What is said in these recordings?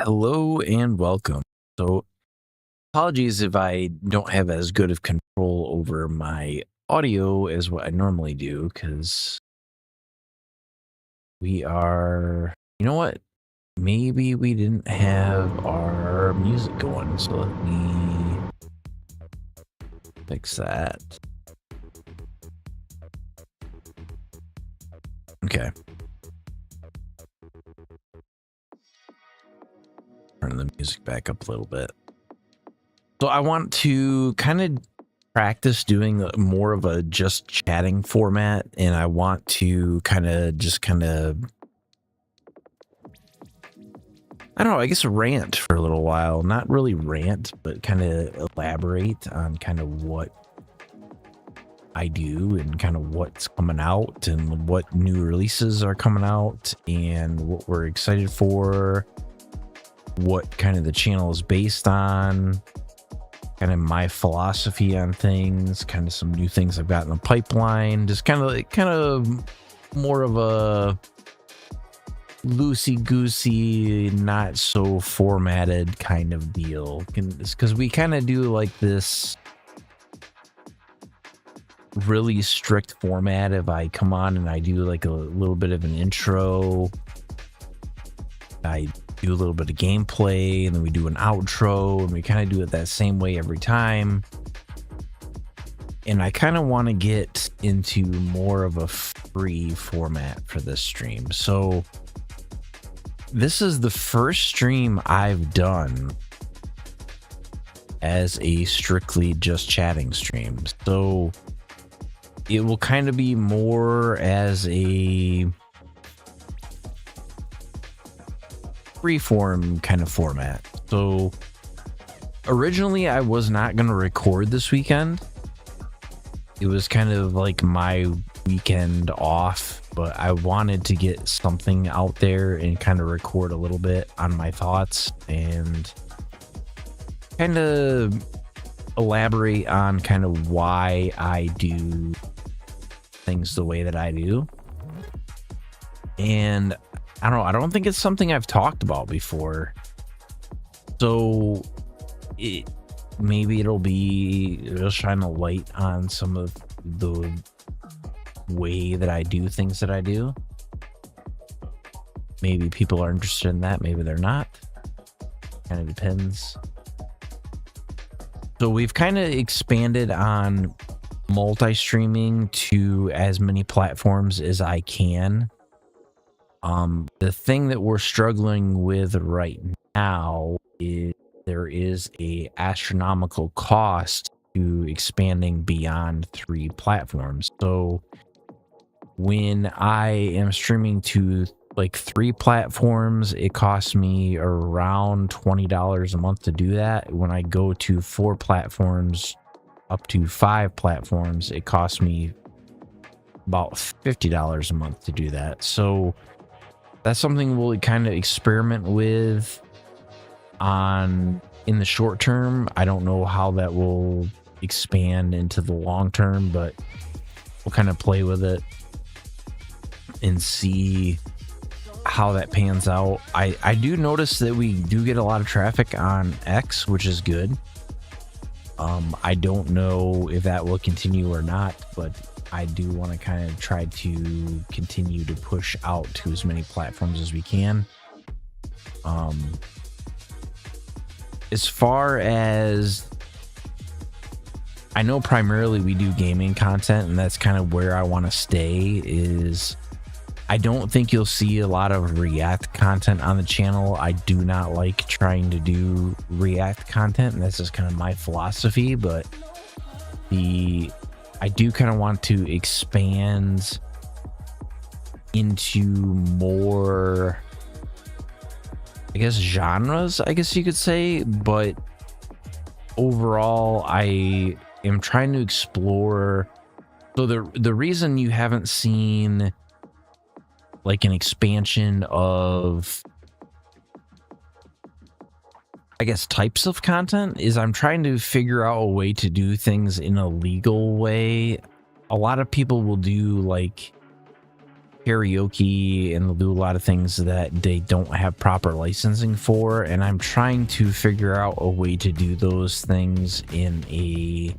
Hello and welcome. So, apologies if I don't have as good of control over my audio as what I normally do, because you know what? Maybe we didn't have our music going. So, let me fix that. Okay. Turn the music back up a little bit. So, I want to kind of practice doing more of a just chatting format, and I want to kind of I don't know, I guess rant for a little while. Not really rant, but kind of elaborate on kind of what I do and kind of what's coming out and what new releases are coming out and what we're excited for, what kind of the channel is based on, kind of my philosophy on things, kind of some new things I've got in the pipeline, just kind of more of a loosey-goosey, not so formatted kind of deal, because we kind of do like this really strict format. If I come on and I do like a little bit of an intro, I do a little bit of gameplay, and then we do an outro, and we kind of do it that same way every time. And I kind of want to get into more of a free format for this stream. So this is the first stream I've done as a strictly just chatting stream. So it will kind of be more as a freeform kind of format. So originally I was not going to record this weekend. It was kind of like my weekend off, but I wanted to get something out there and kind of record a little bit on my thoughts and kind of elaborate on kind of why I do things the way that I do. And I don't think it's something I've talked about before. So maybe it'll shine a light on some of the way that I do things that I do. Maybe people are interested in that, maybe they're not. Kind of depends. So we've kind of expanded on multi-streaming to as many platforms as I can. The thing that we're struggling with right now is there is a astronomical cost to expanding beyond 3 platforms. So when I am streaming to like 3 platforms, it costs me around $20 a month to do that. When I go to 4 platforms, up to 5 platforms, it costs me about $50 a month to do that. So that's something we'll kind of experiment with in the short term. I don't know how that will expand into the long term, but we'll kind of play with it and see how that pans out. I do notice that we do get a lot of traffic on X, which is good. I don't know if that will continue or not, but I do want to kind of try to continue to push out to as many platforms as we can. As far as I know, primarily we do gaming content, and that's kind of where I want to stay. Is I don't think you'll see a lot of React content on the channel. I do not like trying to do React content, and that's just kind of my philosophy. But I do kind of want to expand into more, I guess, genres, I guess you could say. But overall, I am trying to explore. So the reason you haven't seen like an expansion of, I guess, types of content is I'm trying to figure out a way to do things in a legal way. A lot of people will do like karaoke, and they'll do a lot of things that they don't have proper licensing for, and I'm trying to figure out a way to do those things in a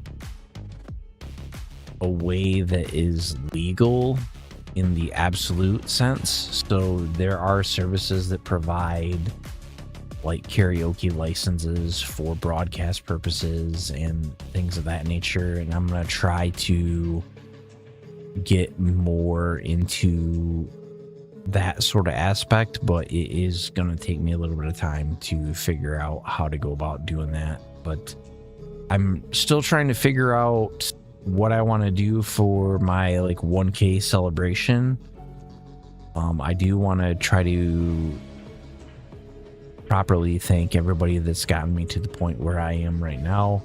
way that is legal in the absolute sense. So there are services that provide like karaoke licenses for broadcast purposes and things of that nature, and I'm going to try to get more into that sort of aspect, but it is going to take me a little bit of time to figure out how to go about doing that. But I'm still trying to figure out what I want to do for my like 1K celebration. I do want to try to properly thank everybody that's gotten me to the point where I am right now,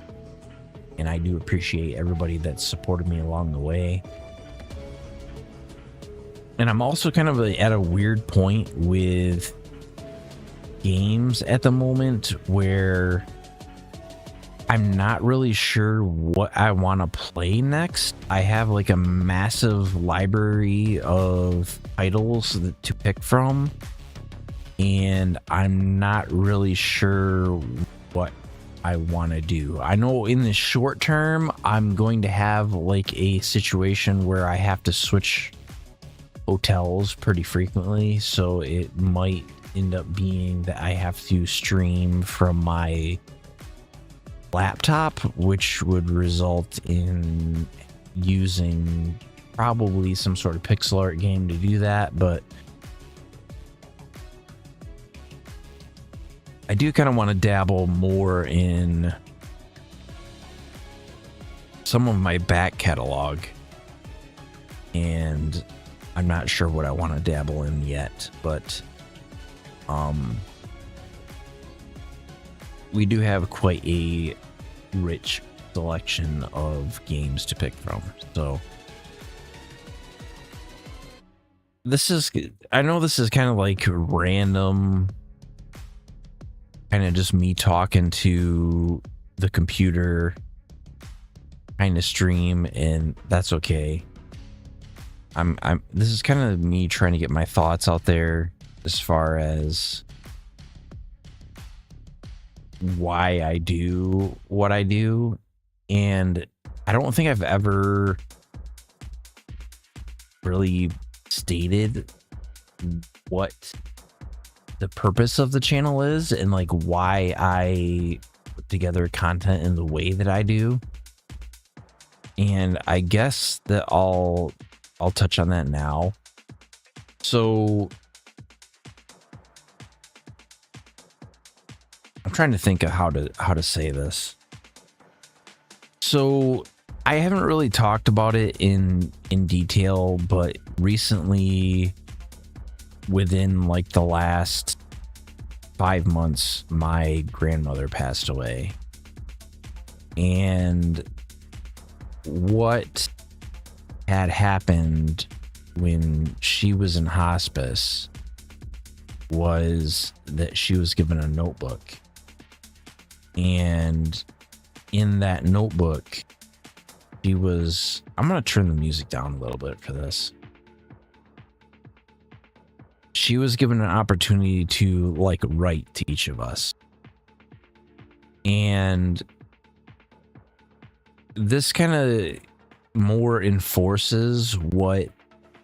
and I do appreciate everybody that's supported me along the way. And I'm also kind of at a weird point with games at the moment where I'm not really sure what I want to play next. I have like a massive library of titles to pick from, and I'm not really sure what I want to do. I know in the short term, I'm going to have like a situation where I have to switch hotels pretty frequently, so it might end up being that I have to stream from my laptop, which would result in using probably some sort of pixel art game to do that. But I do kind of want to dabble more in some of my back catalog, and I'm not sure what I want to dabble in yet, but we do have quite a rich selection of games to pick from. So I know this is kind of like random, kind of just me talking to the computer kind of stream, and that's okay. This is kind of me trying to get my thoughts out there as far as why I do what I do. And I don't think I've ever really stated what the purpose of the channel is and like why I put together content in the way that I do. And I guess that I'll touch on that now. So I'm trying to think of how to say this. So I haven't really talked about it in detail, but recently, within like the last 5 months, my grandmother passed away. And what had happened when she was in hospice was that she was given a notebook. And in that notebook, I'm going to turn the music down a little bit for this. She was given an opportunity to like write to each of us. And this kind of more enforces what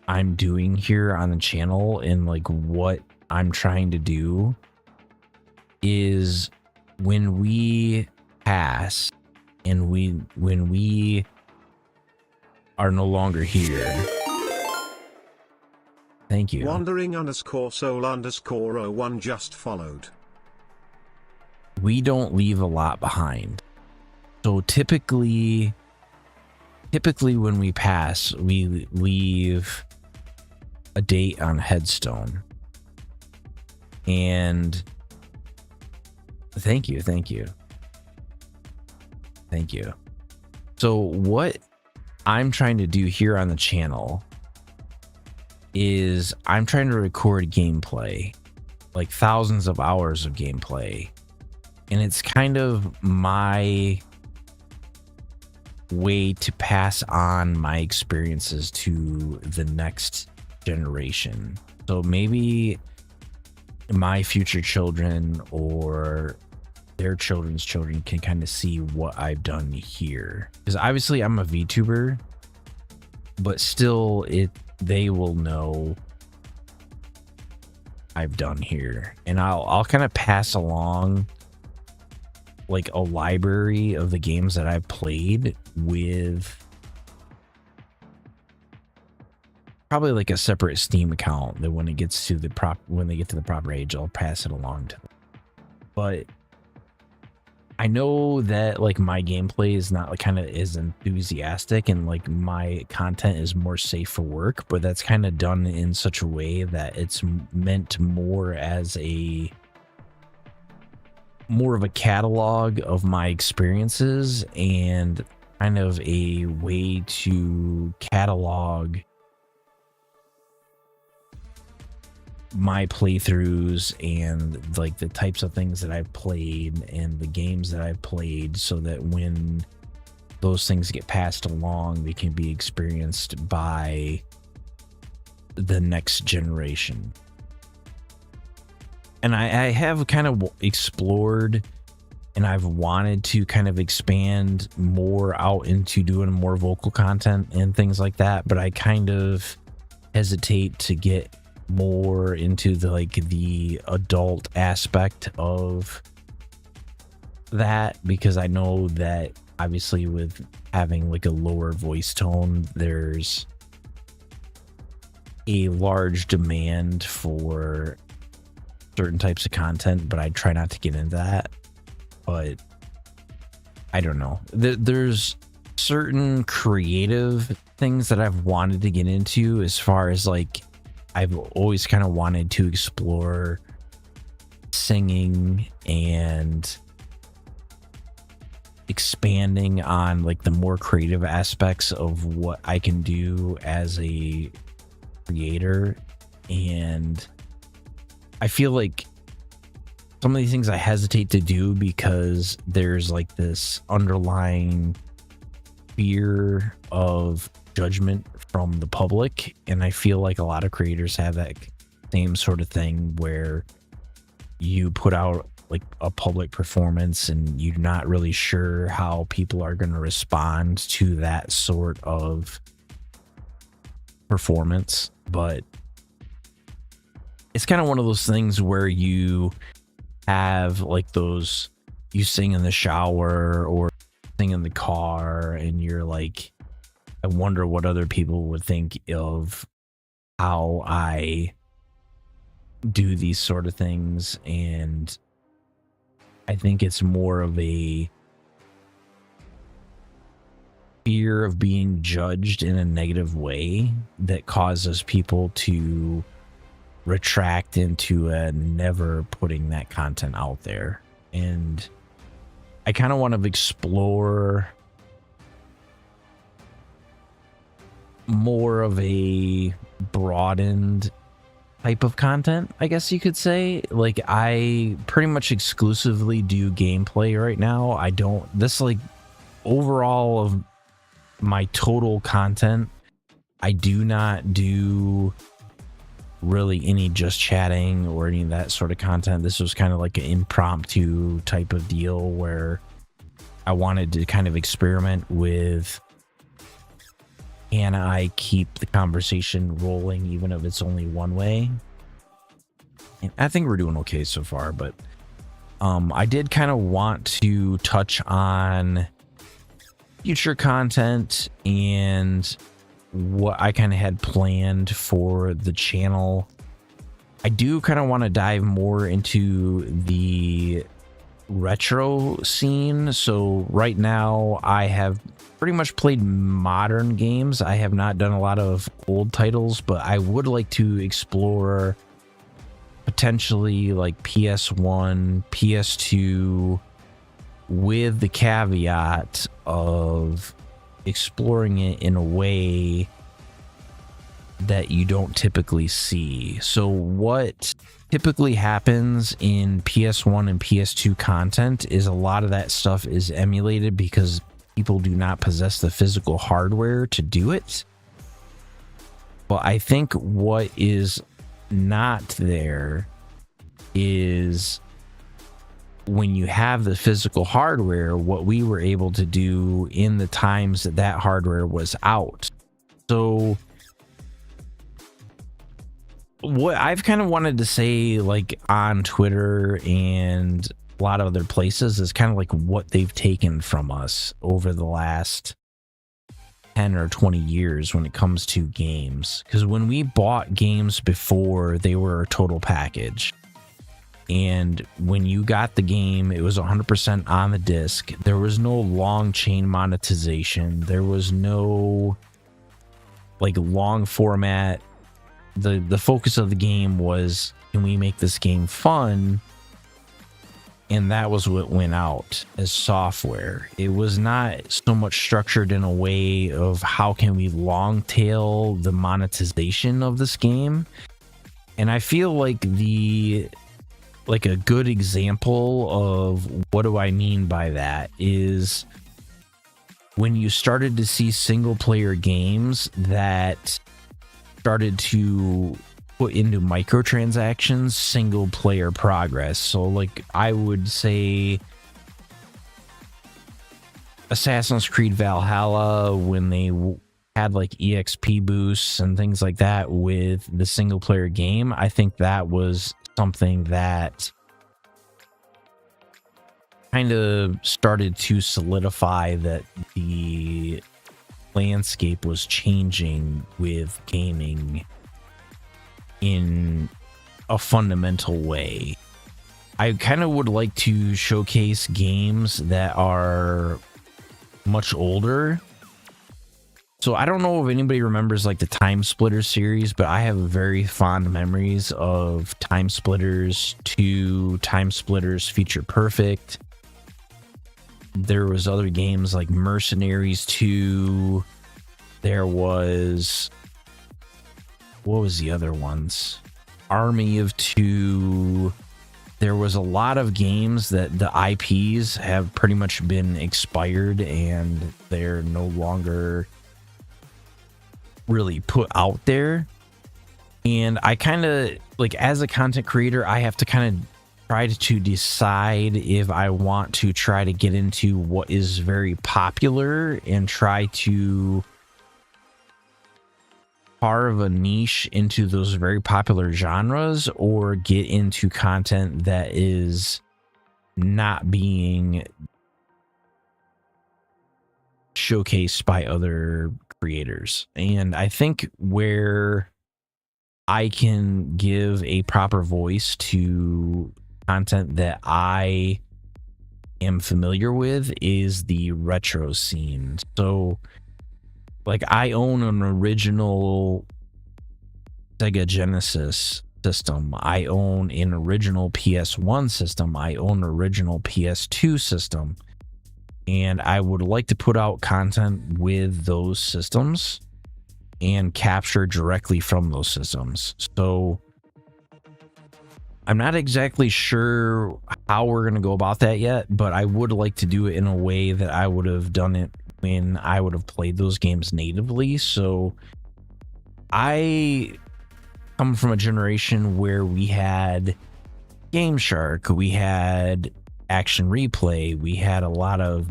I'm doing here on the channel, and like what I'm trying to do is when we pass and when we are no longer here. Thank you. Wandering_soul_01 just followed. We don't leave a lot behind. So typically when we pass, we leave a date on headstone. And thank you. So what I'm trying to do here on the channel is I'm trying to record gameplay, like thousands of hours of gameplay. And it's kind of my way to pass on my experiences to the next generation. So maybe my future children or their children's children can kind of see what I've done here. Because obviously I'm a VTuber, but still they will know I've done here. And I'll kind of pass along like a library of the games that I've played with probably like a separate Steam account that when they get to the proper age, I'll pass it along to them. But I know that like my gameplay is not like kind of as enthusiastic and like my content is more safe for work, but that's kind of done in such a way that it's meant more as more of a catalog of my experiences and kind of a way to catalog my playthroughs and like the types of things that I've played and the games that I've played, so that when those things get passed along, they can be experienced by the next generation. And I have kind of explored and I've wanted to kind of expand more out into doing more vocal content and things like that, but I kind of hesitate to get more into the adult aspect of that, because I know that obviously with having like a lower voice tone, there's a large demand for certain types of content, but I try not to get into that. But I don't know, there's certain creative things that I've wanted to get into, as far as like I've always kind of wanted to explore singing and expanding on like the more creative aspects of what I can do as a creator. And I feel like some of these things I hesitate to do because there's like this underlying fear of judgment from the public, and I feel like a lot of creators have that same sort of thing where you put out like a public performance and you're not really sure how people are going to respond to that sort of performance. But it's kind of one of those things where you have like those, you sing in the shower or sing in the car and you're like, I wonder what other people would think of how I do these sort of things. And I think it's more of a fear of being judged in a negative way that causes people to retract into never putting that content out there. And I kind of want to explore more of a broadened type of content, I guess you could say. Like I pretty much exclusively do gameplay right now. This like overall of my total content, I do not do really any just chatting or any of that sort of content. This was kind of like an impromptu type of deal where I wanted to kind of experiment with, can I keep the conversation rolling even if it's only one way? And I think we're doing okay so far, but I did kind of want to touch on future content and what I kind of had planned for the channel. I do kind of want to dive more into the retro scene. So right now I have pretty much played modern games. I have not done a lot of old titles, but I would like to explore potentially like PS1, PS2, with the caveat of exploring it in a way that you don't typically see. So what typically happens in PS1 and PS2 content is a lot of that stuff is emulated because people do not possess the physical hardware to do it. But I think what is not there is when you have the physical hardware, what we were able to do in the times that that hardware was out. So what I've kind of wanted to say, like on Twitter and a lot of other places, is kind of like what they've taken from us over the last 10 or 20 years when it comes to games. Because when we bought games before, they were a total package. And when you got the game, it was 100% on the disc. There was no long chain monetization. There was no like long format. The focus of the game was, can we make this game fun? And that was what went out as software. It was not so much structured in a way of how can we long tail the monetization of this game. And I feel like a good example of what do I mean by that is when you started to see single player games that started to put into microtransactions single player progress. So like I would say Assassin's Creed Valhalla, when they had like EXP boosts and things like that with the single player game, I think that was something that kind of started to solidify that the landscape was changing with gaming in a fundamental way. I kind of would like to showcase games that are much older. So I don't know if anybody remembers like the Time Splitters series, but I have very fond memories of Time Splitters 2, Time Splitters Feature Perfect. There was other games like Mercenaries 2. There was, what was the other ones? Army of Two. There was a lot of games that the IPs have pretty much been expired and they're no longer really put out there. And I kind of like, as a content creator, I have to kind of try to decide if I want to try to get into what is very popular and try to carve a niche into those very popular genres, or get into content that is not being showcased by other creators. And I think where I can give a proper voice to content that I am familiar with is the retro scene. So like I own an original Sega Genesis system. I own an original PS1 system. I own an original PS2 system. And I would like to put out content with those systems and capture directly from those systems. So I'm not exactly sure how we're going to go about that yet, but I would like to do it in a way that I would have done it when I would have played those games natively. So I come from a generation where we had Game Shark, we had Action Replay, we had a lot of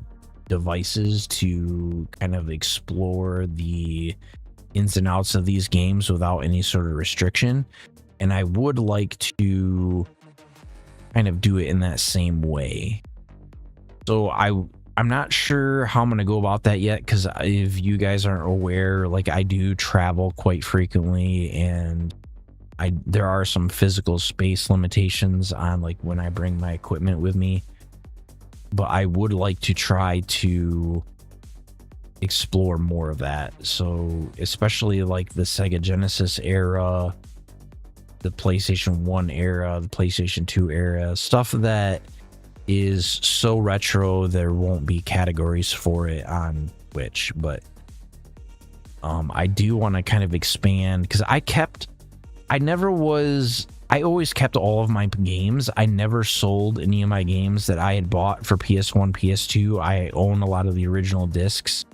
devices to kind of explore the ins and outs of these games without any sort of restriction. And I would like to kind of do it in that same way. So I'm not sure how I'm going to go about that yet, because if you guys aren't aware, like I do travel quite frequently, and there are some physical space limitations on like when I bring my equipment with me. But I would like to try to explore more of that. So especially like the Sega Genesis era, the PlayStation 1 era, the PlayStation 2 era, stuff that is so retro there won't be categories for it on Twitch. But I do want to kind of expand, because I always kept all of my games. I never sold any of my games that I had bought for PS1, PS2. I own a lot of the original discs.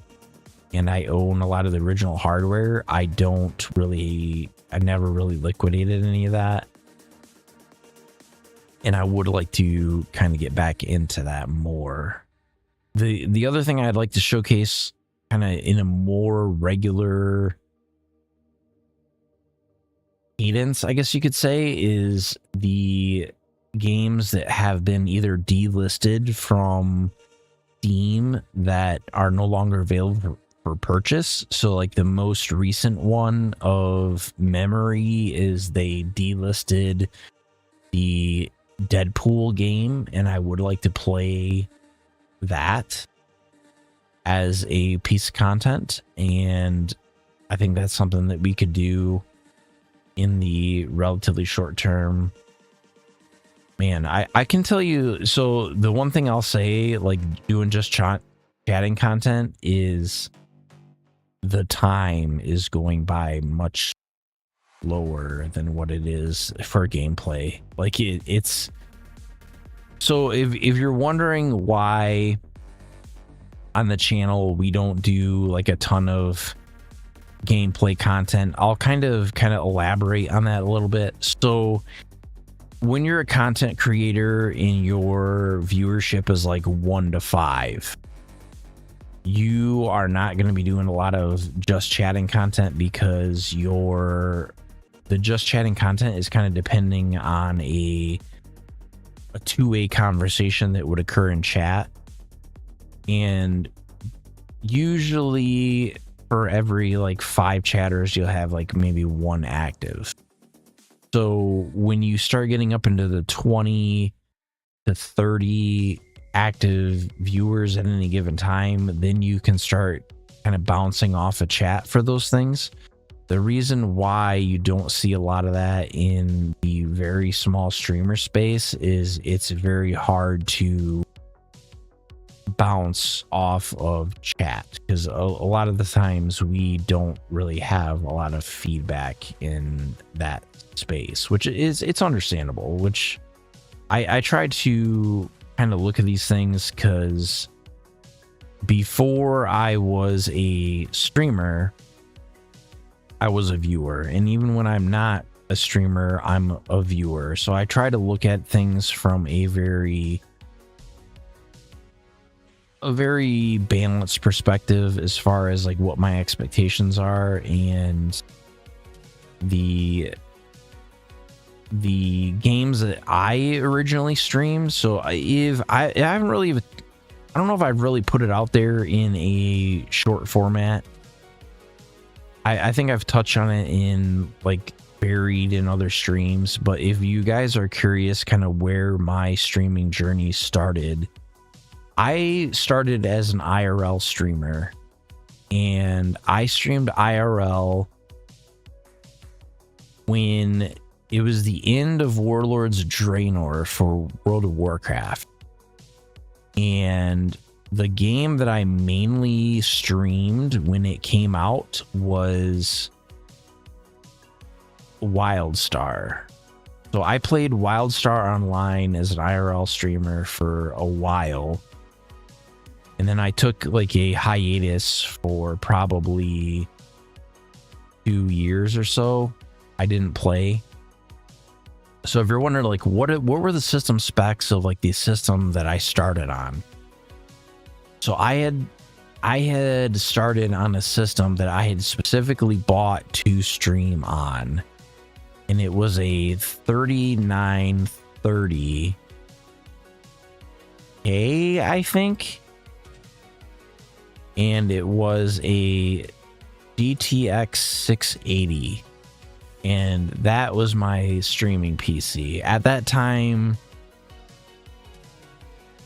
and I own a lot of the original hardware. I never really liquidated any of that. And I would like to kind of get back into that more. The other thing I'd like to showcase kind of in a more regular cadence, I guess you could say, is the games that have been either delisted from Steam that are no longer available for purchase. So like the most recent one of memory is they delisted the Deadpool game, and I would like to play that as a piece of content, and I think that's something that we could do in the relatively short term. Man, I can tell you, so the one thing I'll say, like doing just chatting content, is the time is going by much lower than what it is for gameplay. Like it's so if you're wondering why on the channel we don't do like a ton of gameplay content, I'll kind of elaborate on that a little bit. So when you're a content creator and your viewership is like 1 to 5, you are not going to be doing a lot of just chatting content, because the just chatting content is kind of depending on a two-way conversation that would occur in chat. And usually for every like 5 chatters, you'll have like maybe 1 active. So when you start getting up into the 20 to 30 active viewers at any given time, then you can start kind of bouncing off a chat for those things. The reason why you don't see a lot of that in the very small streamer space is it's very hard to bounce off of chat, because a lot of the times we don't really have a lot of feedback in that space, which it's understandable. Which I try to kind of look at these things, because before I was a streamer, I was a viewer, and even when I'm not a streamer, I'm a viewer. So I try to look at things from a very balanced perspective as far as like what my expectations are and the games that I originally streamed. So if I haven't really, I don't know if I've really put it out there in a short format. I think I've touched on it in like buried in other streams, but if you guys are curious kind of where my streaming journey started, I started as an IRL streamer, and I streamed IRL when it was the end of Warlords of Draenor for World of Warcraft. And the game that I mainly streamed when it came out was WildStar. So I played WildStar Online as an IRL streamer for a while. And then I took like a hiatus for probably 2 years or so. I didn't play. So if you're wondering like what were the system specs of like the system that I started on? So I had started on a system that I had specifically bought to stream on, and it was a 3930K, I think, and it was a GTX 680, and that was my streaming PC at that time.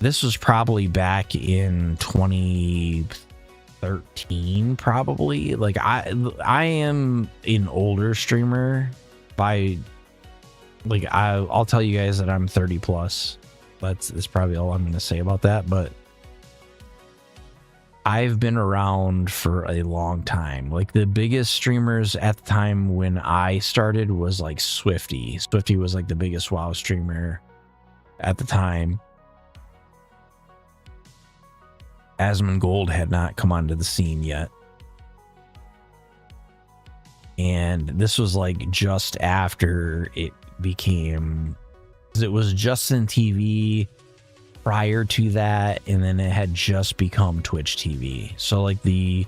This was probably back in 2013, probably. Like I am an older streamer by, like, I'll tell you guys that I'm 30 plus. That's probably all I'm going to say about that. But I've been around for a long time. Like the biggest streamers at the time when I started was like Swifty. Swifty was like the biggest WoW streamer at the time. Asmongold had not come onto the scene yet. And this was like just after it became, 'cause it was Justin TV prior to that, and then it had just become Twitch TV. So like the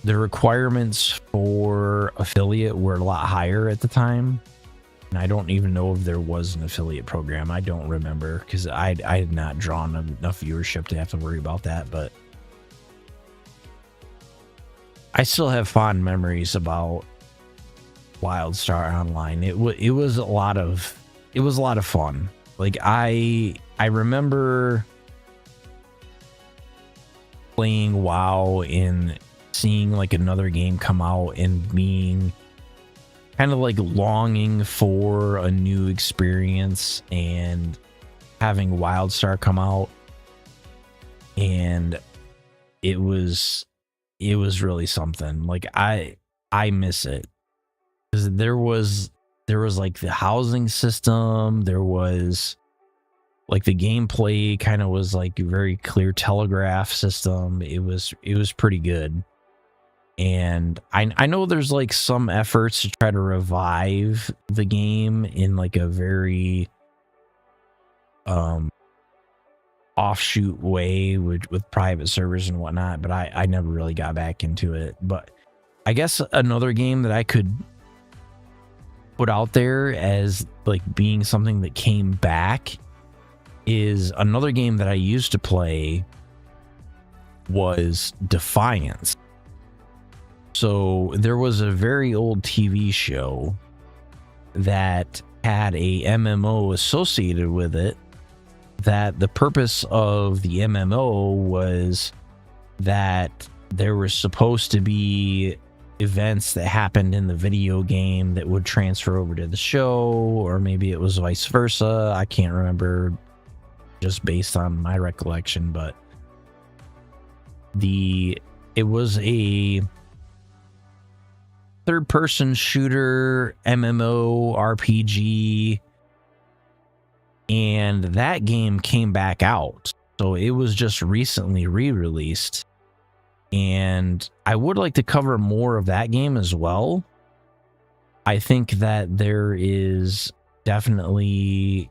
requirements for affiliate were a lot higher at the time. And I don't even know if there was an affiliate program. I don't remember, because I had not drawn enough viewership to have to worry about that. But I still have fond memories about WildStar Online. It was a lot of fun. Like I remember playing WoW and seeing like another game come out and being kind of like longing for a new experience, and having WildStar come out, and it was really something. Like I miss it, because there was like the housing system, there was like the gameplay kind of was like a very clear telegraph system. It was pretty good. And I know there's like some efforts to try to revive the game in like a very offshoot way with private servers and whatnot, but I never really got back into it. But I guess another game that I could put out there as like being something that came back is another game that I used to play was Defiance. So there was a very old TV show that had a MMO associated with it, that the purpose of the MMO was that there was supposed to be events that happened in the video game that would transfer over to the show, or maybe it was vice versa. I can't remember, just based on my recollection, but it was a third-person shooter MMO RPG, and that game came back out. So it was just recently re-released, and I would like to cover more of that game as well. I think that there is definitely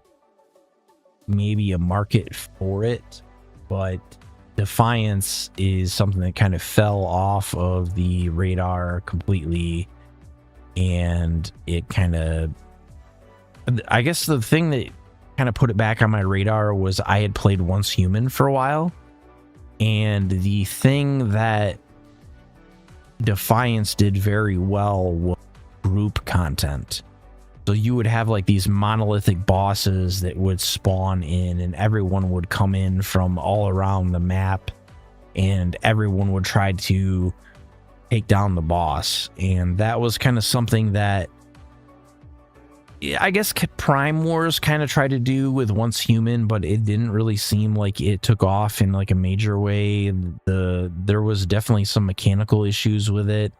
maybe a market for it, but Defiance is something that kind of fell off of the radar completely, and it kind of, I guess the thing that kind of put it back on my radar was I had played Once Human for a while, and the thing that Defiance did very well was group content. So you would have like these monolithic bosses that would spawn in, and everyone would come in from all around the map, and everyone would try to take down the boss. And that was kind of something that I guess Prime Wars kind of tried to do with Once Human, but it didn't really seem like it took off in like a major way. There was definitely some mechanical issues with it.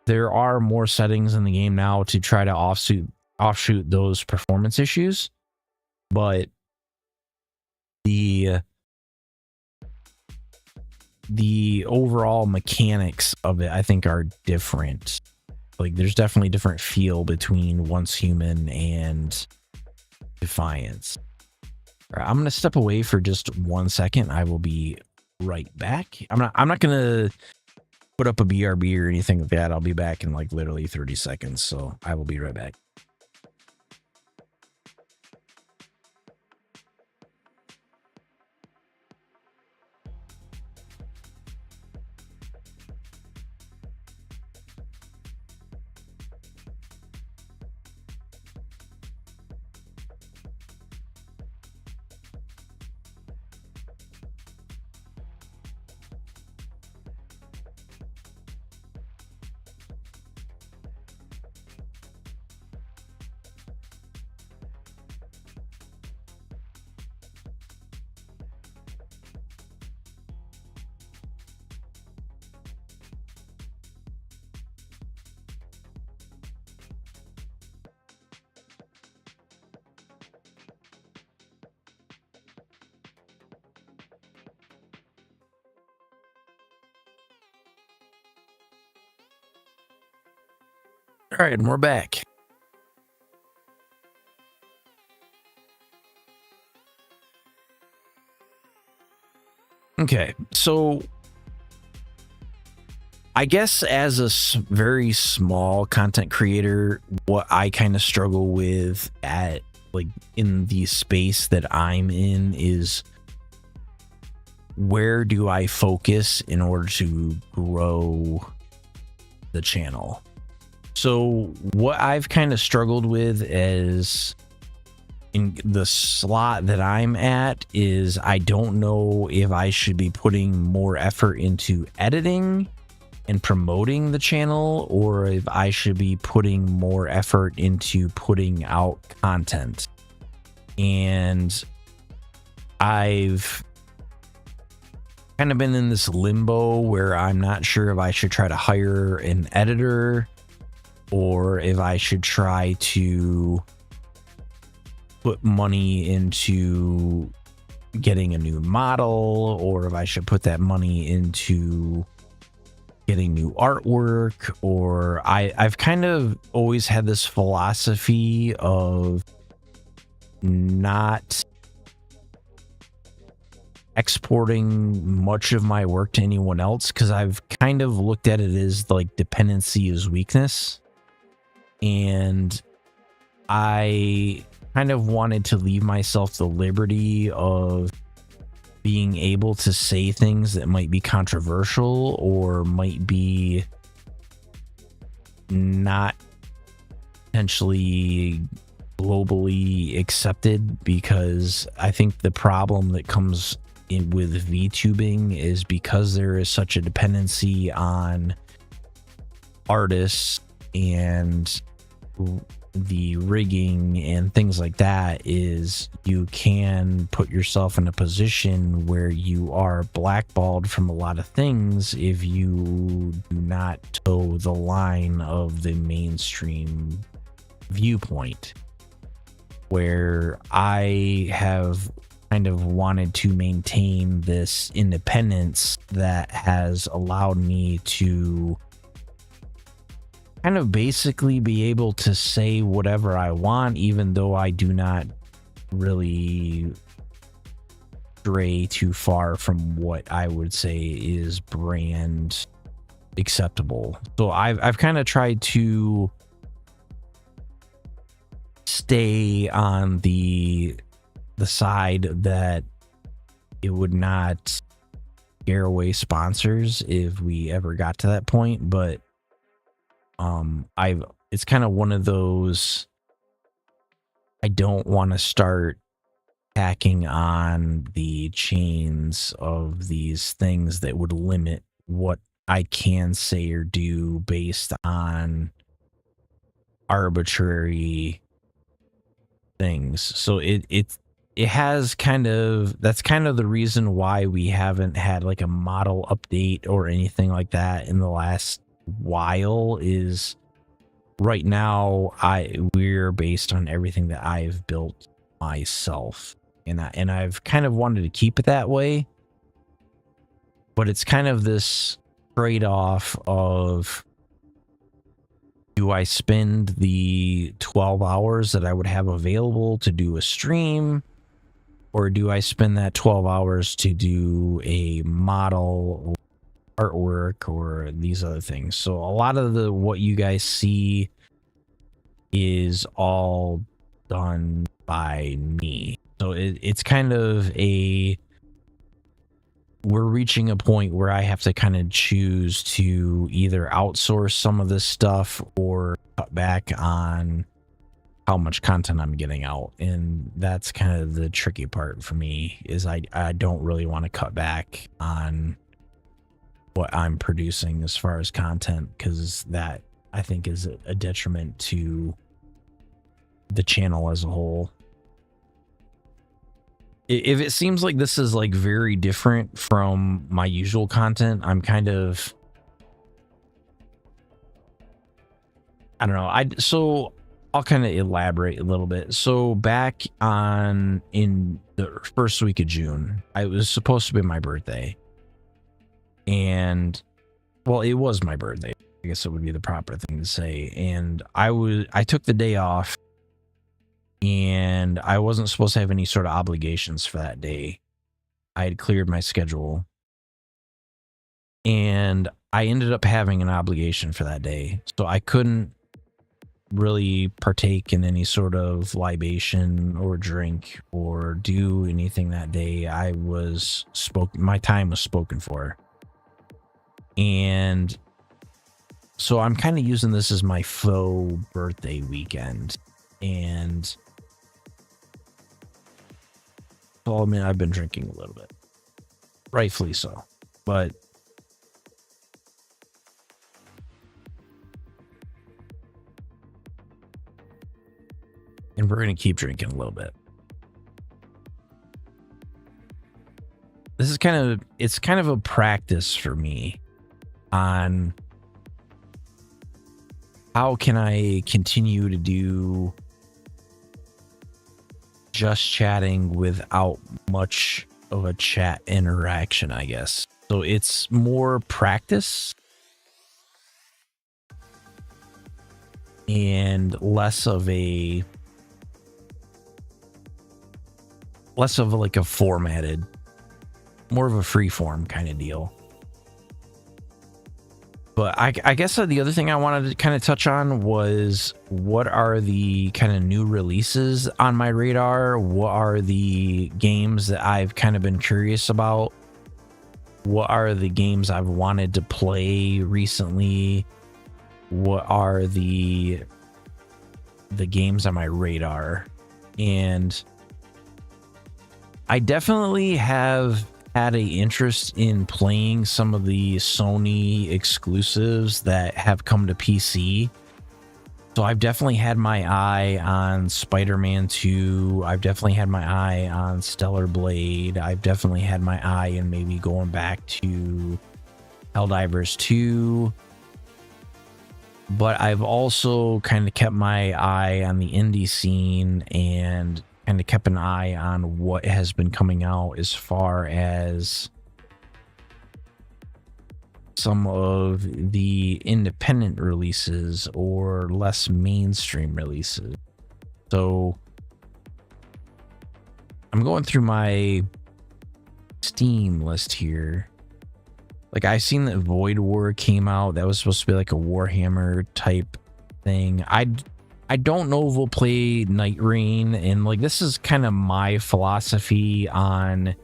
There are more settings in the game now to try to offshoot those performance issues, but the overall mechanics of it, I think, are different. Like there's definitely different feel between Once Human and Defiance. All right, I'm gonna step away for just 1 second. I will be right back. I'm not gonna put up a BRB or anything like that. I'll be back in like literally 30 seconds. So I will be right back. All right, and we're back. Okay, so I guess as a very small content creator, what I kind of struggle with at like in the space that I'm in is where do I focus in order to grow the channel? So what I've kind of struggled with is in the slot that I'm at is I don't know if I should be putting more effort into editing and promoting the channel, or if I should be putting more effort into putting out content. And I've kind of been in this limbo where I'm not sure if I should try to hire an editor or if I should try to put money into getting a new model, or if I should put that money into getting new artwork. Or I've kind of always had this philosophy of not exporting much of my work to anyone else, because I've kind of looked at it as like dependency is weakness, and I kind of wanted to leave myself the liberty of being able to say things that might be controversial or might be not potentially globally accepted, because I think the problem that comes in with VTubing is because there is such a dependency on artists and the rigging and things like that, is you can put yourself in a position where you are blackballed from a lot of things if you do not toe the line of the mainstream viewpoint. Where I have kind of wanted to maintain this independence that has allowed me to kind of basically be able to say whatever I want, even though I do not really stray too far from what I would say is brand acceptable. So I've kind of tried to stay on the side that it would not scare away sponsors if we ever got to that point, but it's kind of one of those, I don't want to start hacking on the chains of these things that would limit what I can say or do based on arbitrary things. So it has kind of, that's kind of the reason why we haven't had like a model update or anything like that in the last while, is right now we're based on everything that I've built myself, and I've kind of wanted to keep it that way, but it's kind of this trade-off of, do I spend the 12 hours that I would have available to do a stream, or do I spend that 12 hours to do a model, artwork, or these other things? So a lot of what you guys see is all done by me. So it's kind of we're reaching a point where I have to kind of choose to either outsource some of this stuff or cut back on how much content I'm getting out. And that's kind of the tricky part for me, is I don't really want to cut back on what I'm producing as far as content, because that I think is a detriment to the channel as a whole. If it seems like this is like very different from my usual content, I'm kind of, I don't know. So I'll kind of elaborate a little bit. So back in the first week of June, it was supposed to be my birthday. And well, it was my birthday. guess it would be the proper thing to say. And I took the day off, and I wasn't supposed to have any sort of obligations for that day. I had cleared my schedule, and I ended up having an obligation for that day. So I couldn't really partake in any sort of libation or drink or do anything that day. My time was spoken for. And so I'm kind of using this as my faux birthday weekend. And well, I mean, I've been drinking a little bit, rightfully so, but and we're going to keep drinking a little bit. This is it's kind of a practice for me on how can I continue to do just chatting without much of a chat interaction, I guess. So it's more practice and less of like a formatted, more of a free form kind of deal. But I guess the other thing I wanted to kind of touch on was, what are the kind of new releases on my radar? What are the games that I've kind of been curious about? What are the games I've wanted to play recently? What are the games on my radar? And I definitely have had an interest in playing some of the Sony exclusives that have come to PC. So I've definitely had my eye on Spider-Man 2. I've definitely had my eye on Stellar Blade. I've definitely had my eye in maybe going back to Helldivers 2. But I've also kind of kept my eye on the indie scene and kind of kept an eye on what has been coming out as far as some of the independent releases or less mainstream releases. So I'm going through my Steam list here. Like, I seen that Void War came out. That was supposed to be like a Warhammer type thing. I don't know if we'll play Night Rain, and like, this is kind of my philosophy on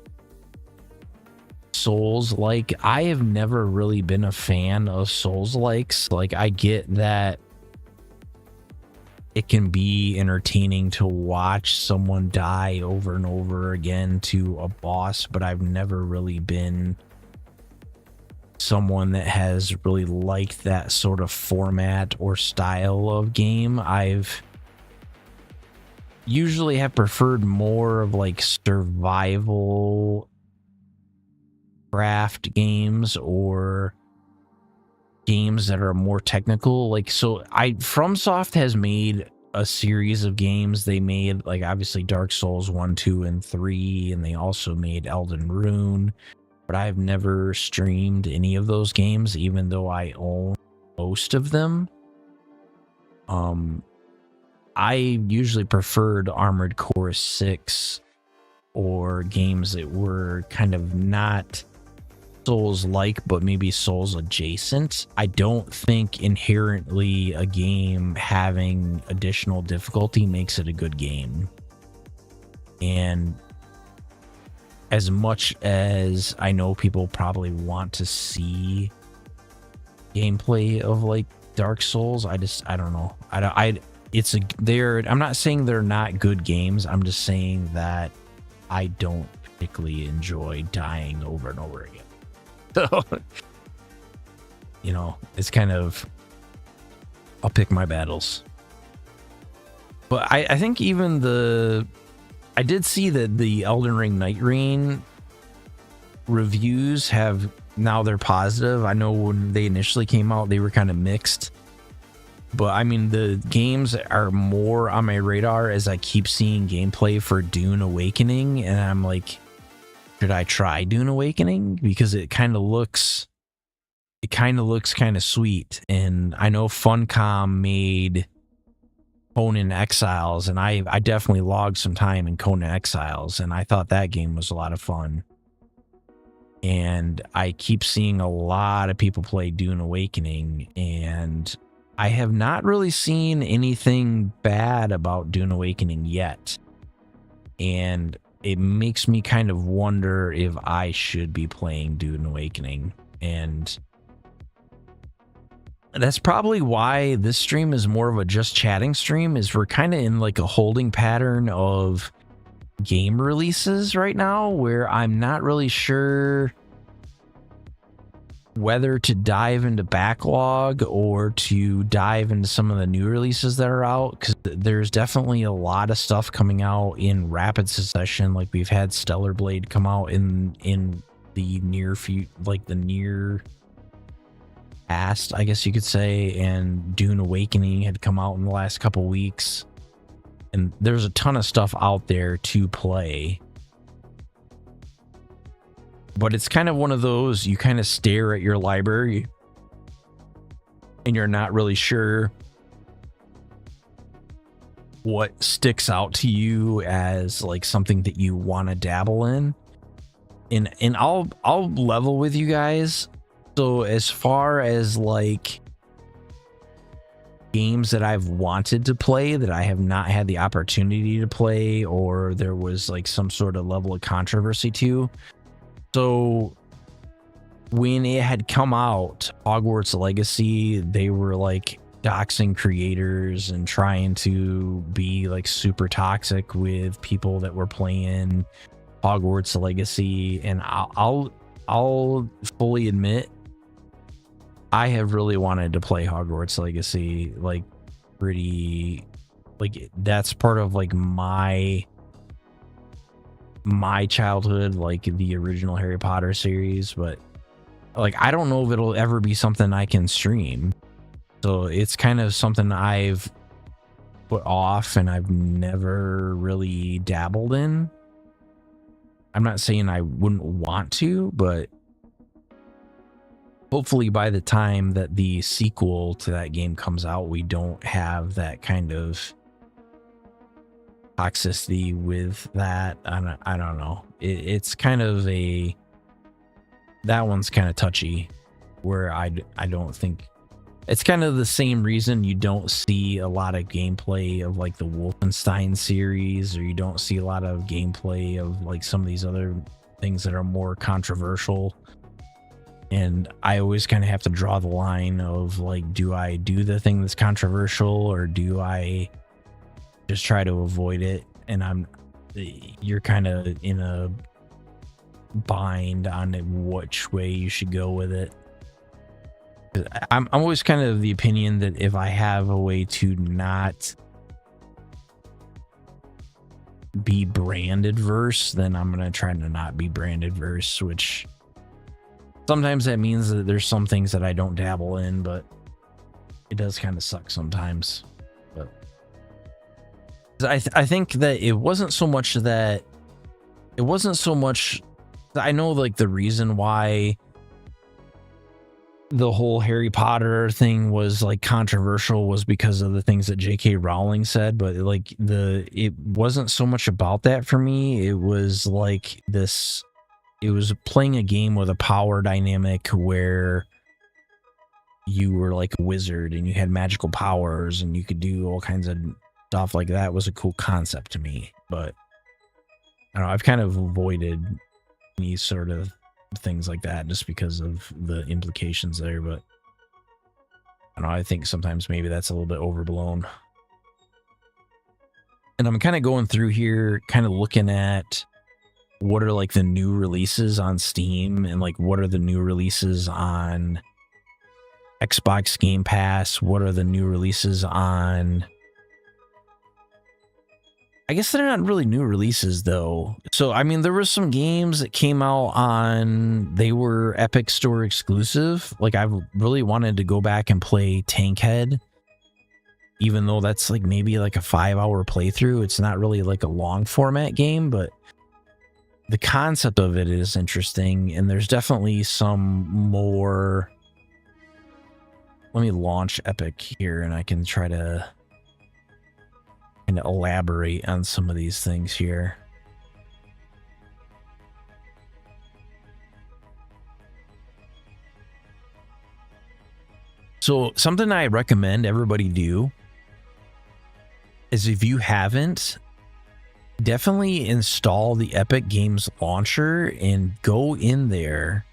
Souls. Like, I have never really been a fan of Souls likes. Like, I get that it can be entertaining to watch someone die over and over again to a boss, but I've never really been someone that has really liked that sort of format or style of game. I've usually have preferred more of like survival craft games or games that are more technical. Like, so FromSoft has made a series of games. They made, like, obviously Dark Souls 1, 2, and 3, and they also made Elden Ring. But I've never streamed any of those games, even though I own most of them. I usually preferred Armored Core 6 or games that were kind of not Souls-like, but maybe Souls-adjacent. I don't think inherently a game having additional difficulty makes it a good game. And as much as I know people probably want to see gameplay of like Dark Souls, I don't know. I'm not saying they're not good games. I'm just saying that I don't particularly enjoy dying over and over again. So, you know, it's kind of, I'll pick my battles. But I think even I did see that the Elden Ring Night Rain reviews have, now they're positive. I know when they initially came out, they were kind of mixed. But I mean, the games are more on my radar as I keep seeing gameplay for Dune Awakening. And I'm like, should I try Dune Awakening? Because it kind of looks it kind of looks kind of sweet. And I know Funcom made Conan Exiles, and I definitely logged some time in Conan Exiles, and I thought that game was a lot of fun. And I keep seeing a lot of people play Dune Awakening, and I have not really seen anything bad about Dune Awakening yet. And it makes me kind of wonder if I should be playing Dune Awakening. And that's probably why this stream is more of a just chatting stream, is we're kind of in like a holding pattern of game releases right now, where I'm not really sure whether to dive into backlog or to dive into some of the new releases that are out, because there's definitely a lot of stuff coming out in rapid succession. Like we've had Stellar Blade come out in the near future, like the near past, I guess you could say, and Dune Awakening had come out in the last couple weeks, and there's a ton of stuff out there to play. But it's kind of one of those, you kind of stare at your library and you're not really sure what sticks out to you as like something that you want to dabble in. And I'll level with you guys. So as far as like games that I've wanted to play that I have not had the opportunity to play, or there was like some sort of level of controversy to. So when it had come out, Hogwarts Legacy, they were like doxing creators and trying to be like super toxic with people that were playing Hogwarts Legacy. And I'll fully admit, I have really wanted to play Hogwarts Legacy, like pretty, like that's part of like my childhood, like the original Harry Potter series. But like I don't know if it'll ever be something I can stream, so it's kind of something I've put off and I've never really dabbled in. I'm not saying I wouldn't want to, but hopefully by the time that the sequel to that game comes out, we don't have that kind of toxicity with that. I don't know. It's kind of that one's kind of touchy, where I don't think it's kind of the same reason you don't see a lot of gameplay of like the Wolfenstein series, or you don't see a lot of gameplay of like some of these other things that are more controversial. And I always kind of have to draw the line of like, do I do the thing that's controversial, or do I just try to avoid it? And you're kind of in a bind on which way you should go with it. I'm always kind of the opinion that if I have a way to not be brand adverse, then I'm going to try to not be brand adverse, which sometimes that means that there's some things that I don't dabble in, but it does kind of suck sometimes. But I think that it wasn't so much, I know like the reason why the whole Harry Potter thing was like controversial was because of the things that J.K. Rowling said, but like it wasn't so much about that for me. It was like this, it was playing a game with a power dynamic where you were like a wizard and you had magical powers and you could do all kinds of stuff like that. It was a cool concept to me, but I don't know, I've kind of avoided any sort of things like that just because of the implications there. But I don't know, I think sometimes maybe that's a little bit overblown. And I'm kind of going through here, kind of looking at what are like the new releases on Steam, and like what are the new releases on Xbox Game Pass, what are the new releases on, I guess they're not really new releases though. So I mean, there were some games that came out on, they were Epic Store exclusive. Like I've really wanted to go back and play Tankhead, even though that's like maybe like a 5-hour playthrough. It's not really like a long format game, but the concept of it is interesting, and there's definitely some more let me launch Epic here, and I can try to kind of elaborate on some of these things here. So something I recommend everybody do is, if you haven't, definitely install the Epic Games Launcher and go in there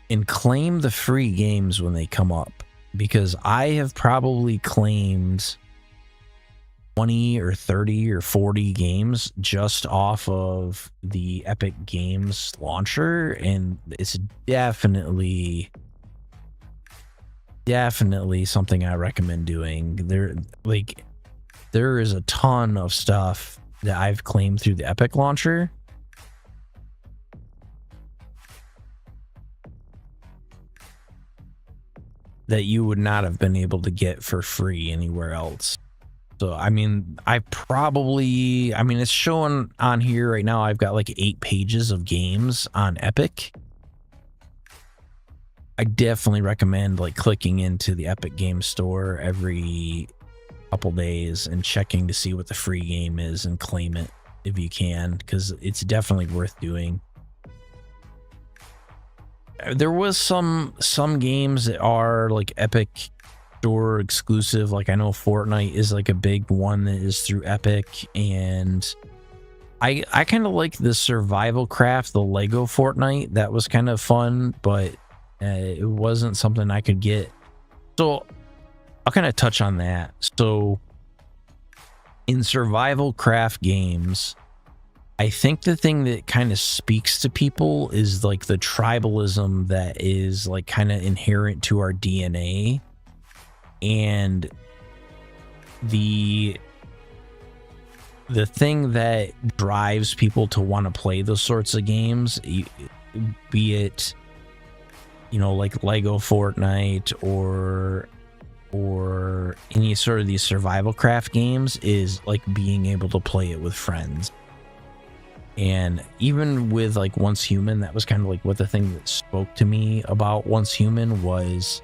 and claim the free games when they come up, because I have probably claimed 20 or 30 or 40 games just off of the Epic Games Launcher, and it's definitely something I recommend doing. There is a ton of stuff that I've claimed through the Epic Launcher that you would not have been able to get for free anywhere else. So, I mean, it's showing on here right now, I've got like 8 pages of games on Epic. I definitely recommend like clicking into the Epic Game Store every couple days and checking to see what the free game is and claim it if you can, because it's definitely worth doing. There was some games that are like Epic Store exclusive. Like I know Fortnite is like a big one that is through Epic, and I kind of like the Survival Craft, the Lego Fortnite. That was kind of fun, but it wasn't something I could get. So I'll kind of touch on that. So in Survival Craft games, I think the thing that kind of speaks to people is like the tribalism that is like kind of inherent to our DNA, and the thing that drives people to want to play those sorts of games, be it, you know, like Lego Fortnite or any sort of these survival craft games, is like being able to play it with friends. And even with like Once Human, that was kind of like what the thing that spoke to me about Once Human was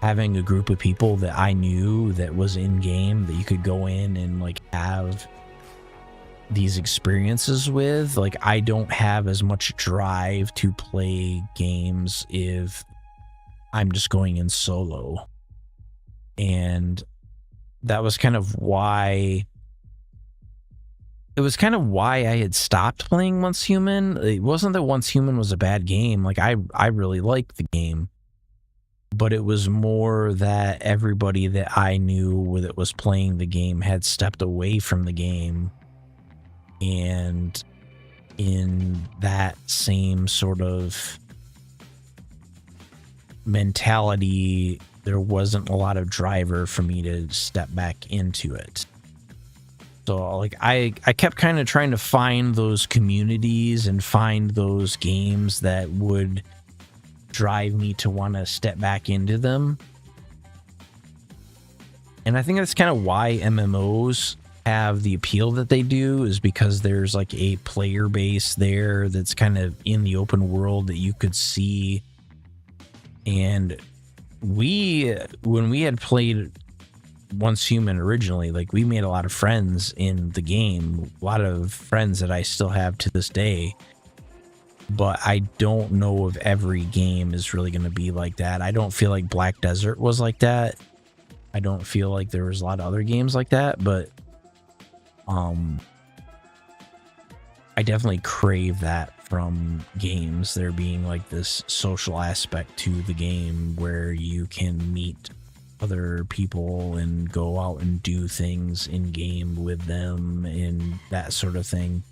having a group of people that I knew that was in game that you could go in and like have these experiences with. Like I don't have as much drive to play games if I'm just going in solo. And that was kind of why I had stopped playing Once Human. It wasn't that Once Human was a bad game. Like I really liked the game, but it was more that everybody that I knew that was playing the game had stepped away from the game. And in that same sort of mentality, there wasn't a lot of driver for me to step back into it. So like I kept kind of trying to find those communities and find those games that would drive me to want to step back into them. And I think that's kind of why MMOs have the appeal that they do, is because there's like a player base there that's kind of in the open world that you could see. And when we had played Once Human originally, like we made a lot of friends in the game, a lot of friends that I still have to this day. But I don't know if every game is really going to be like that. I don't feel like Black Desert was like that. I don't feel like there was a lot of other games like that, but I definitely crave that from games. There being like this social aspect to the game where you can meet other people and go out and do things in game with them and that sort of thing.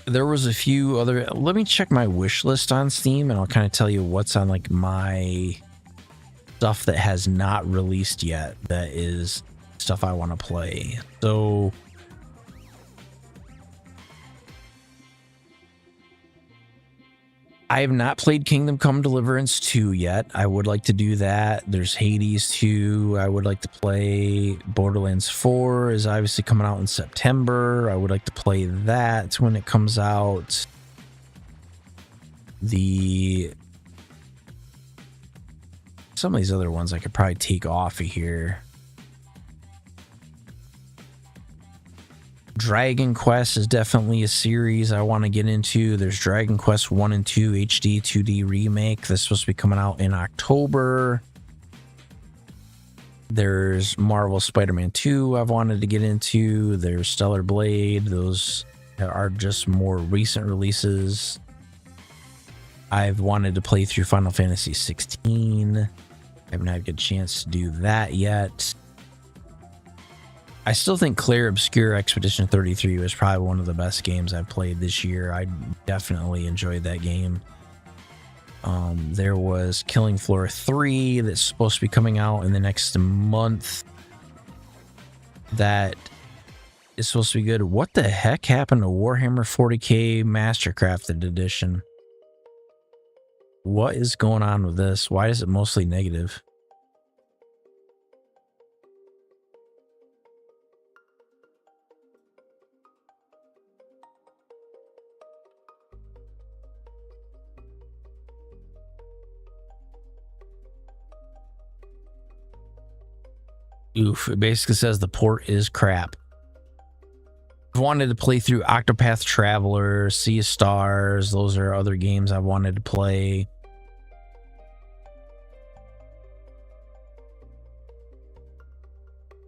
There was a few other, let me check my wish list on Steam and I'll kind of tell you what's on like my stuff that has not released yet, that is stuff I want to play. So I have not played Kingdom Come Deliverance 2 yet. I would like to do that. There's Hades 2. I would like to play Borderlands 4 is obviously coming out in September. I would like to play that when it comes out. Some of these other ones I could probably take off of here. Dragon Quest is definitely a series I want to get into. There's Dragon Quest 1 and 2 HD 2D remake. That's supposed to be coming out in October. There's Marvel Spider-Man 2 I've wanted to get into. There's Stellar Blade. Those are just more recent releases. I've wanted to play through Final Fantasy 16. I haven't had a good chance to do that yet. I still think Clair Obscur Expedition 33 was probably one of the best games I've played this year. I definitely enjoyed that game. There was Killing Floor 3 that's supposed to be coming out in the next month. That is supposed to be good. What the heck happened to Warhammer 40k Mastercrafted Edition? What is going on with this? Why is it mostly negative? Oof, it basically says the port is crap. I've wanted to play through Octopath Traveler, Sea of Stars. Those are other games I've wanted to play.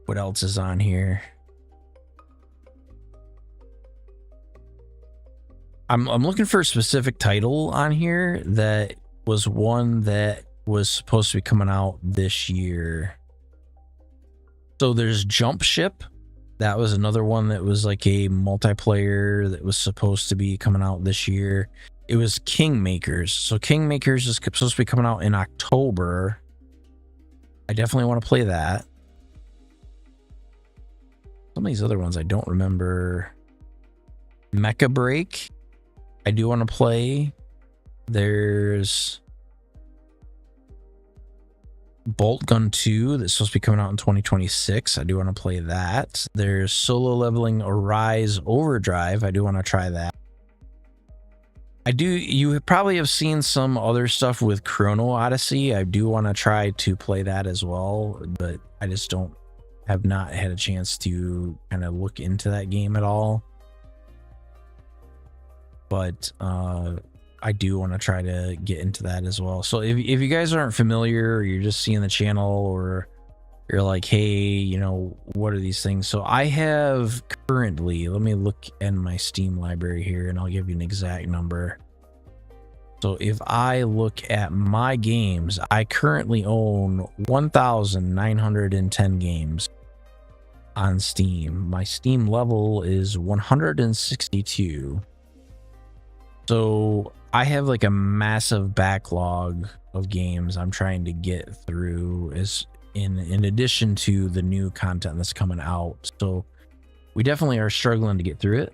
What else is on here? I'm looking for a specific title on here that was one that was supposed to be coming out this year. So there's Jump Ship. That was another one that was like a multiplayer that was supposed to be coming out this year. It was Kingmakers. So Kingmakers is supposed to be coming out in October. I definitely want to play that. Some of these other ones I don't remember. Mecha Break. I do want to play. There's Bolt Gun 2 that's supposed to be coming out in 2026. I do want to play that. There's Solo Leveling Arise Overdrive. I do want to try that. You probably have seen some other stuff with Chrono Odyssey. I do want to try to play that as well, but I just have not had a chance to kind of look into that game at all. But I do want to try to get into that as well. So if you guys aren't familiar, or you're just seeing the channel, or you're like, hey, you know, what are these things? So I have currently, let me look in my Steam library here and I'll give you an exact number. So if I look at my games, I currently own 1,910 games on Steam. My Steam level is 162. So I have like a massive backlog of games I'm trying to get through, as in addition to the new content that's coming out. So we definitely are struggling to get through it.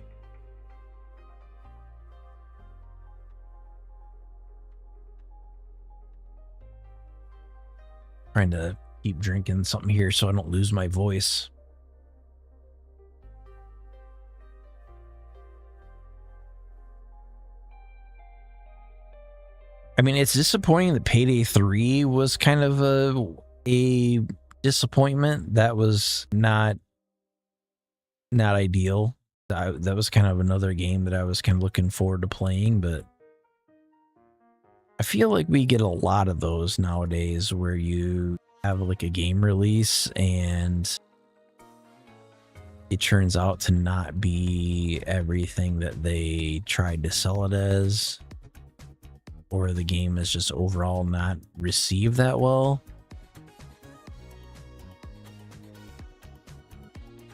Trying to keep drinking something here so I don't lose my voice. I mean, it's disappointing that Payday 3 was kind of a disappointment. That was not ideal. That was kind of another game that I was kind of looking forward to playing, but I feel like we get a lot of those nowadays where you have like a game release and it turns out to not be everything that they tried to sell it as, or the game is just overall not received that well.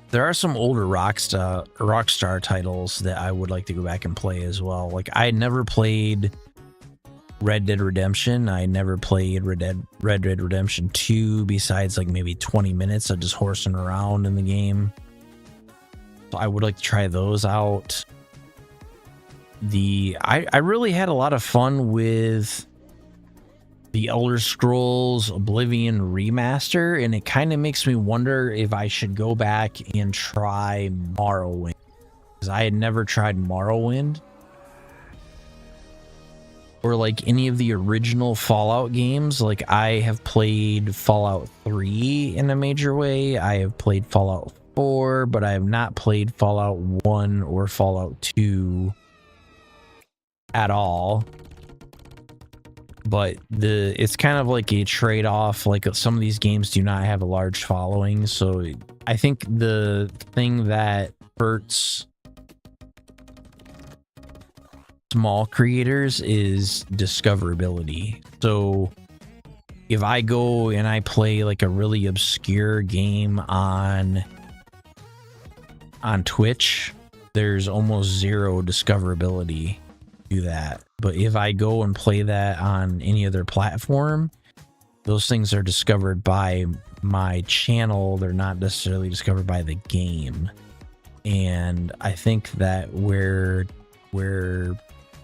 There are some older Rockstar titles that I would like to go back and play as well. Like, I never played Red Dead Redemption. I never played Red Dead Redemption 2 besides like maybe 20 minutes of just horsing around in the game. So I would like to try those out. I really had a lot of fun with the Elder Scrolls Oblivion remaster, and it kind of makes me wonder if I should go back and try Morrowind, because I had never tried Morrowind, or like any of the original Fallout games. Like, I have played Fallout 3 in a major way. I have played Fallout 4, but I have not played Fallout 1 or Fallout 2 at all. But it's kind of like a trade-off. Like, some of these games do not have a large following, so I think the thing that hurts small creators is discoverability. So if I go and I play like a really obscure game on Twitch, there's almost zero discoverability to that. But if I go and play that on any other platform, those things are discovered by my channel. They're not necessarily discovered by the game. And I think that where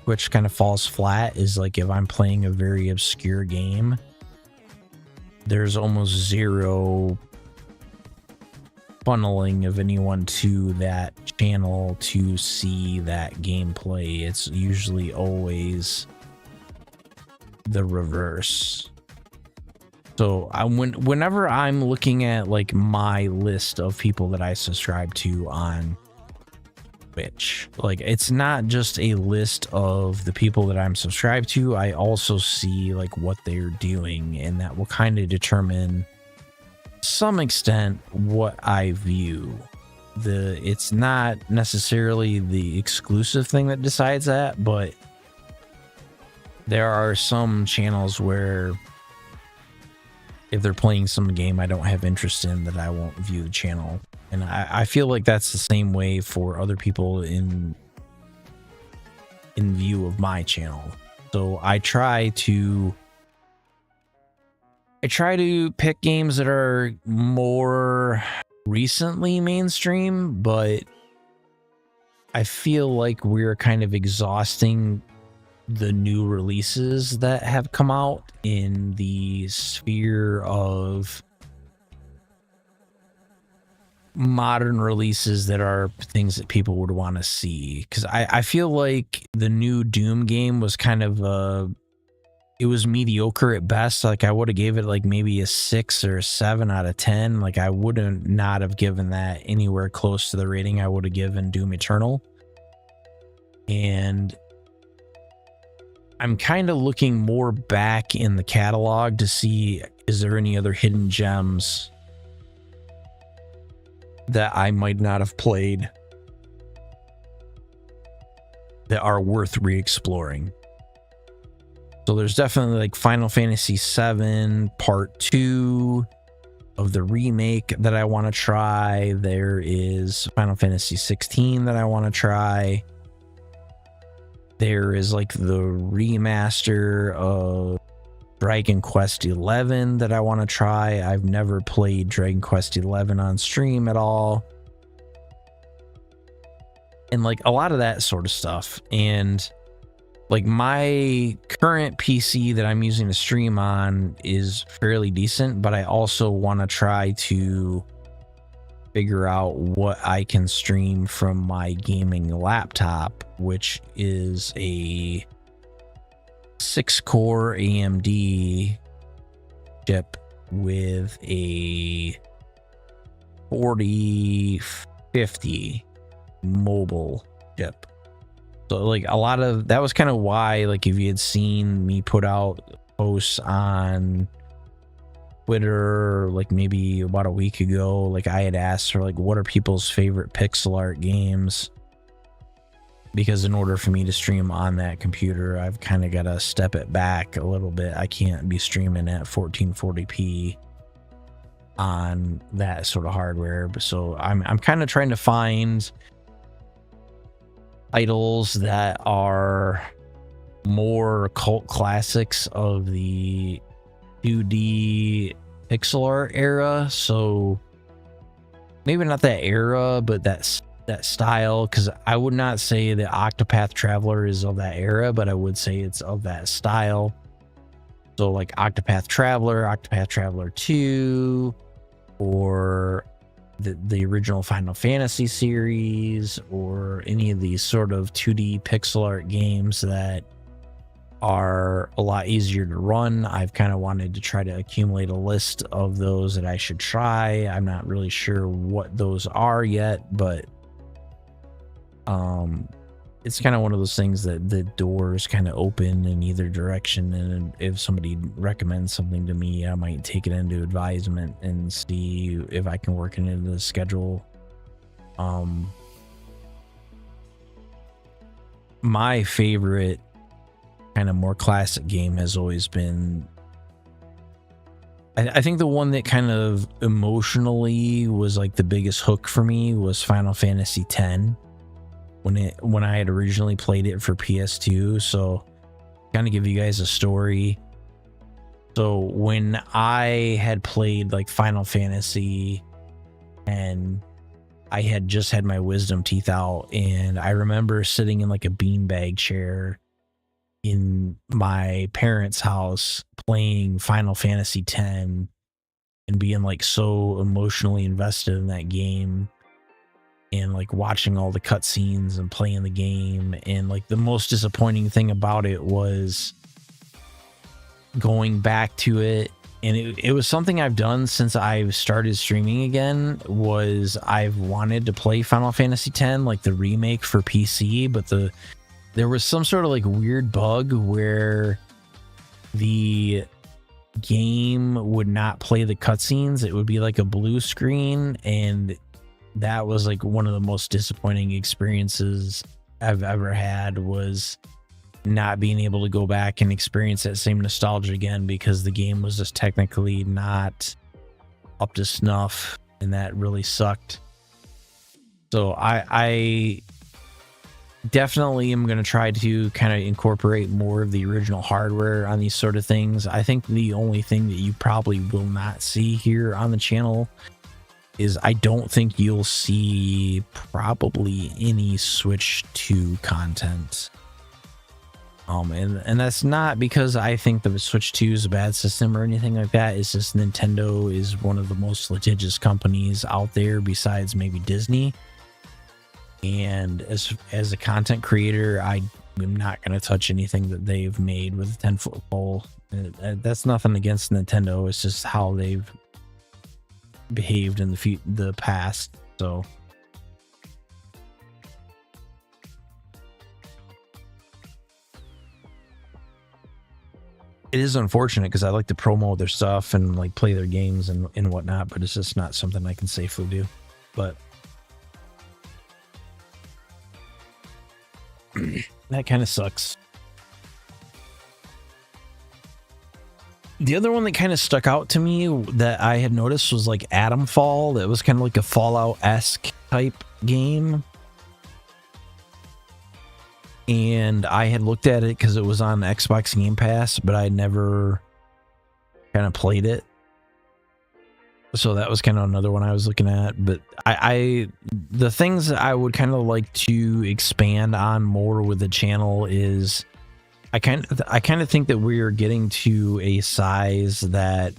Twitch kind of falls flat is like if I'm playing a very obscure game, there's almost zero funneling of anyone to that channel to see that gameplay. It's usually always the reverse. So whenever I'm looking at like my list of people that I subscribe to on Twitch, like, it's not just a list of the people that I'm subscribed to. I also see like what they're doing, and that will kind of determine to some extent what I view. It's not necessarily the exclusive thing that decides that, but there are some channels where if they're playing some game I don't have interest in, that I won't view the channel. And I feel like that's the same way for other people in view of my channel. So I try to pick games that are more recently mainstream, but I feel like we're kind of exhausting the new releases that have come out in the sphere of modern releases that are things that people would want to see. Because I feel like the new Doom game was kind of it was mediocre at best. Like, I would have gave it like maybe a 6 or a 7 out of 10. Like, I wouldn't not have given that anywhere close to the rating I would have given Doom Eternal. And I'm kind of looking more back in the catalog to see, is there any other hidden gems that I might not have played that are worth re-exploring. So there's definitely like Final Fantasy VII Part 2 of the remake that I want to try. There is Final Fantasy 16 that I want to try. There is like the remaster of Dragon Quest 11 that I want to try. I've never played Dragon Quest 11 on stream at all. And like a lot of that sort of stuff. And like my current PC that I'm using to stream on is fairly decent, but I also want to try to figure out what I can stream from my gaming laptop, which is a 6-core AMD chip with a 4050 mobile chip. So like a lot of that was kind of why, like, if you had seen me put out posts on Twitter like maybe about a week ago, like I had asked for like what are people's favorite pixel art games, because in order for me to stream on that computer, I've kind of got to step it back a little bit. I can't be streaming at 1440p on that sort of hardware. So I'm kind of trying to find titles that are more cult classics of the 2D pixel art era. So maybe not that era, but that that style, because I would not say that Octopath Traveler is of that era, but I would say it's of that style. So like Octopath Traveler, Octopath Traveler 2, or the original Final Fantasy series, or any of these sort of 2D pixel art games that are a lot easier to run. I've kind of wanted to try to accumulate a list of those that I should try. I'm not really sure what those are yet, but it's kind of one of those things that the doors kind of open in either direction, and if somebody recommends something to me, I might take it into advisement and see if I can work it into the schedule. My favorite kind of more classic game has always been, I think the one that kind of emotionally was like the biggest hook for me was Final Fantasy X when I had originally played it for PS2. So kind of give you guys a story. So when I had played like Final Fantasy and I had just had my wisdom teeth out, and I remember sitting in like a beanbag chair in my parents' house playing Final Fantasy X and being like so emotionally invested in that game, and like watching all the cutscenes and playing the game. And like the most disappointing thing about it was going back to it, and it was something I've done since I've started streaming again, was I've wanted to play Final Fantasy X, like the remake for PC, but there was some sort of like weird bug where the game would not play the cutscenes. It would be like a blue screen, and that was like one of the most disappointing experiences I've ever had, was not being able to go back and experience that same nostalgia again, because the game was just technically not up to snuff, and that really sucked. So I definitely am going to try to kind of incorporate more of the original hardware on these sort of things. I think the only thing that you probably will not see here on the channel is I don't think you'll see probably any Switch 2 content. And that's not because I think the Switch 2 is a bad system or anything like that. It's just Nintendo is one of the most litigious companies out there besides maybe Disney. And as a content creator, I am not going to touch anything that they've made with a 10-foot pole. That's nothing against Nintendo. It's just how they've behaved in the past. So it is unfortunate, because I like to promote their stuff and like play their games and whatnot, but it's just not something I can safely do. But that kind of sucks. The other one that kind of stuck out to me that I had noticed was like Atomfall. That was kind of like a Fallout-esque type game. And I had looked at it because it was on Xbox Game Pass, but I never kind of played it. So that was kind of another one I was looking at. But the things that I would kind of like to expand on more with the channel is I kind of think that we are getting to a size that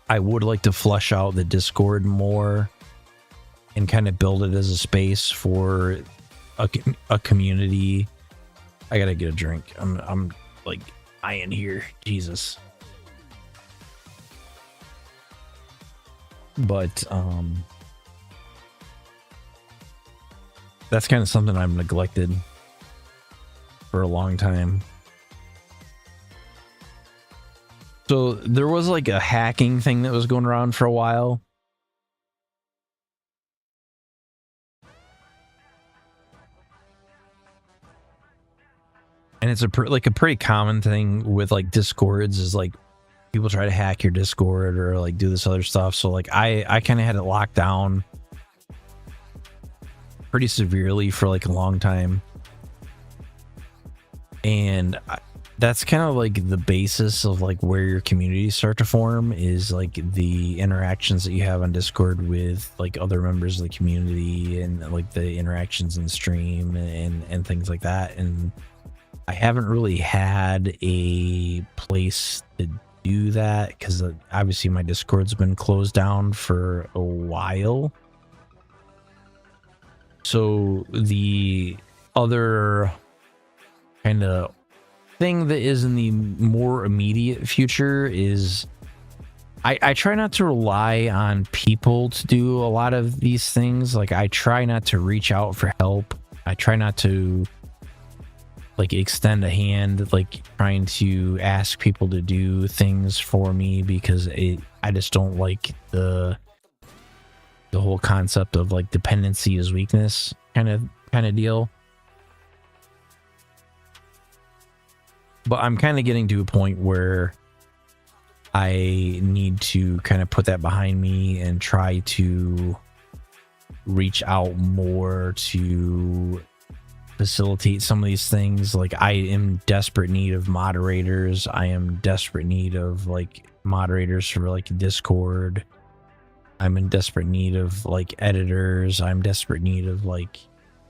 I would like to flush out the Discord more and kind of build it as a space for a community. I gotta get a drink. I'm like dying here. Jesus. But that's kind of something I've neglected for a long time. So there was like a hacking thing that was going around for a while. And it's a pretty common thing with like Discords, is like people try to hack your Discord or like do this other stuff. So like I kind of had it locked down pretty severely for like a long time. And that's kind of like the basis of like where your communities start to form, is like the interactions that you have on Discord with like other members of the community, and like the interactions in stream and things like that. And I haven't really had a place to do that because obviously my Discord's been closed down for a while. So the other kind of thing that is in the more immediate future is I try not to rely on people to do a lot of these things. Like, I try not to reach out for help. I try not to like extend a hand, like trying to ask people to do things for me, because I just don't like the whole concept of like dependency is weakness kind of deal. But I'm kind of getting to a point where I need to kind of put that behind me and try to reach out more to facilitate some of these things. Like, I am desperate need of moderators. I am desperate need of like moderators for like Discord. I'm in desperate need of like editors. I'm desperate need of like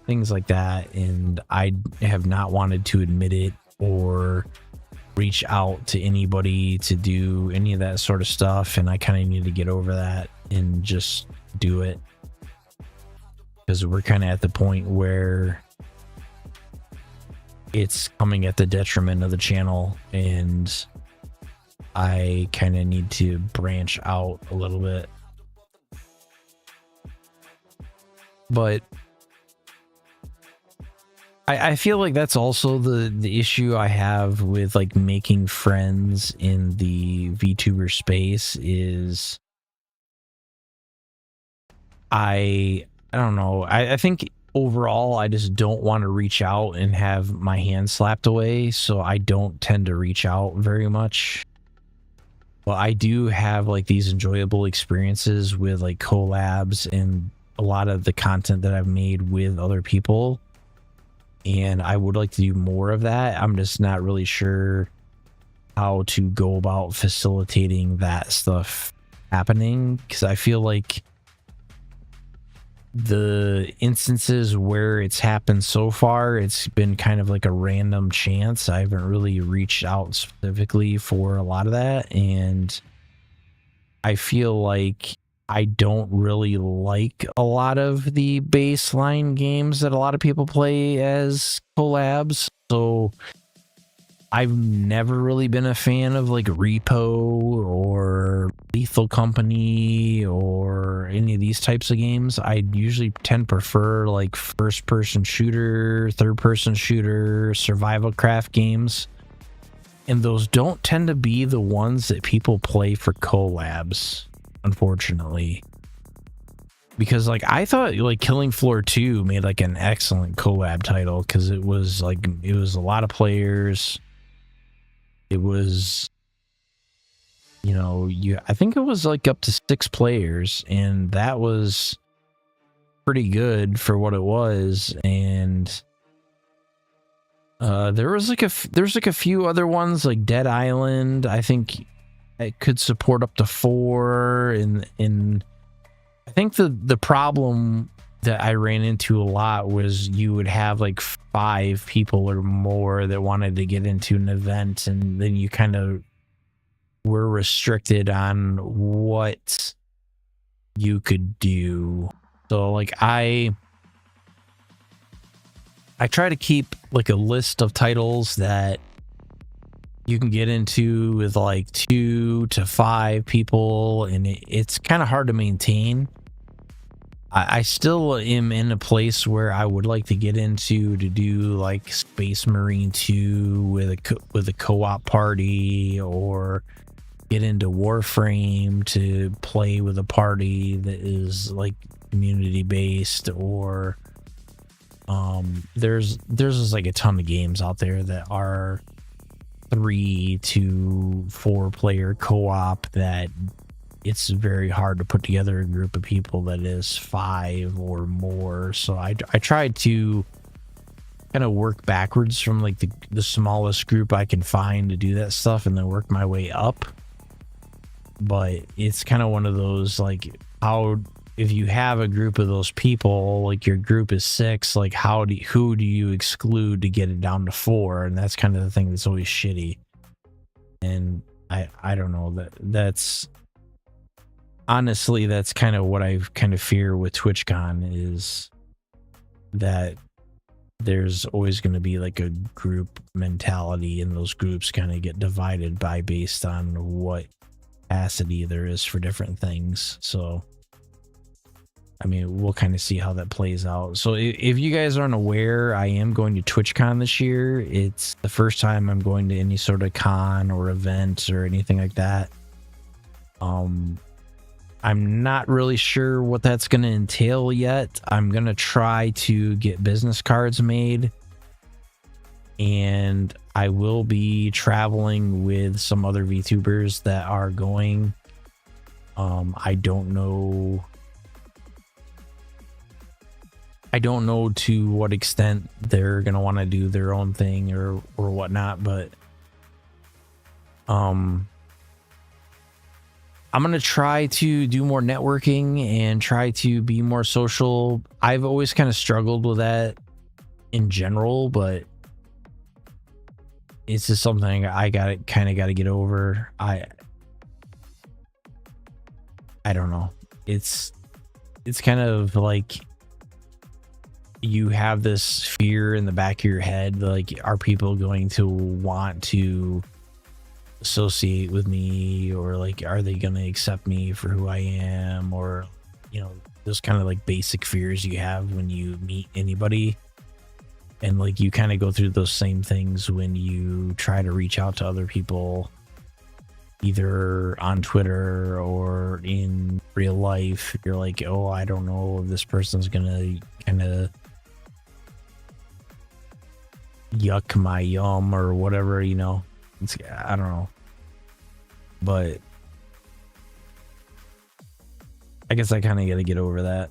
things like that. And I have not wanted to admit it or reach out to anybody to do any of that sort of stuff. And I kind of need to get over that and just do it, because we're kind of at the point where it's coming at the detriment of the channel, and I kind of need to branch out a little bit. But I feel like that's also the issue I have with like making friends in the VTuber space is I don't know. I think overall I just don't want to reach out and have my hand slapped away, so I don't tend to reach out very much. But I do have like these enjoyable experiences with like collabs and a lot of the content that I've made with other people, and I would like to do more of that. I'm just not really sure how to go about facilitating that stuff happening, because I feel like the instances where it's happened so far, it's been kind of like a random chance. I haven't really reached out specifically for a lot of that, and I feel like I don't really like a lot of the baseline games that a lot of people play as collabs. So I've never really been a fan of like Repo or Lethal Company or any of these types of games. I usually tend to prefer like first-person shooter, third-person shooter, survival craft games. And those don't tend to be the ones that people play for collabs, unfortunately. Because like I thought like Killing Floor 2 made like an excellent collab title, because it was a lot of players. It was, you know, I think it was like up to 6 players, and that was pretty good for what it was. And there's like a few other ones like Dead Island. I think it could support up to 4, and I think the problem that I ran into a lot was you would have like 5 people or more that wanted to get into an event, and then you kind of were restricted on what you could do. So like I try to keep like a list of titles that you can get into with like 2 to 5 people, and it's kind of hard to maintain. I still am in a place where I would like to get into to do like Space Marine 2 with a co-op party, or get into Warframe to play with a party that is like community based, or there's just like a ton of games out there that are 3 to 4 player co-op that it's very hard to put together a group of people that is 5 or more. So I tried to kind of work backwards from like the smallest group I can find to do that stuff and then work my way up. But it's kind of one of those, like, how, if you have a group of those people, like your group is 6, like who do you exclude to get it down to 4? And that's kind of the thing that's always shitty. And I don't know, that's honestly, that's kind of what I kind of fear with TwitchCon, is that there's always going to be like a group mentality, and those groups kind of get divided based on what capacity there is for different things. So I mean, we'll kind of see how that plays out. So if you guys aren't aware, I am going to TwitchCon this year. It's the first time I'm going to any sort of con or event or anything like that. I'm not really sure what that's going to entail yet. I'm going to try to get business cards made, and I will be traveling with some other VTubers that are going. I don't know to what extent they're going to want to do their own thing or whatnot, but I'm going to try to do more networking and try to be more social. I've always kind of struggled with that in general, but it's just something I got to get over. I don't know. It's kind of like you have this fear in the back of your head, like, are people going to want to associate with me, or like, are they going to accept me for who I am, or, you know, those kind of like basic fears you have when you meet anybody. And like, you kind of go through those same things when you try to reach out to other people, either on Twitter or in real life. You're like, oh, I don't know if this person's gonna kind of yuck my yum or whatever, you know. I don't know, but I guess I kind of got to get over that.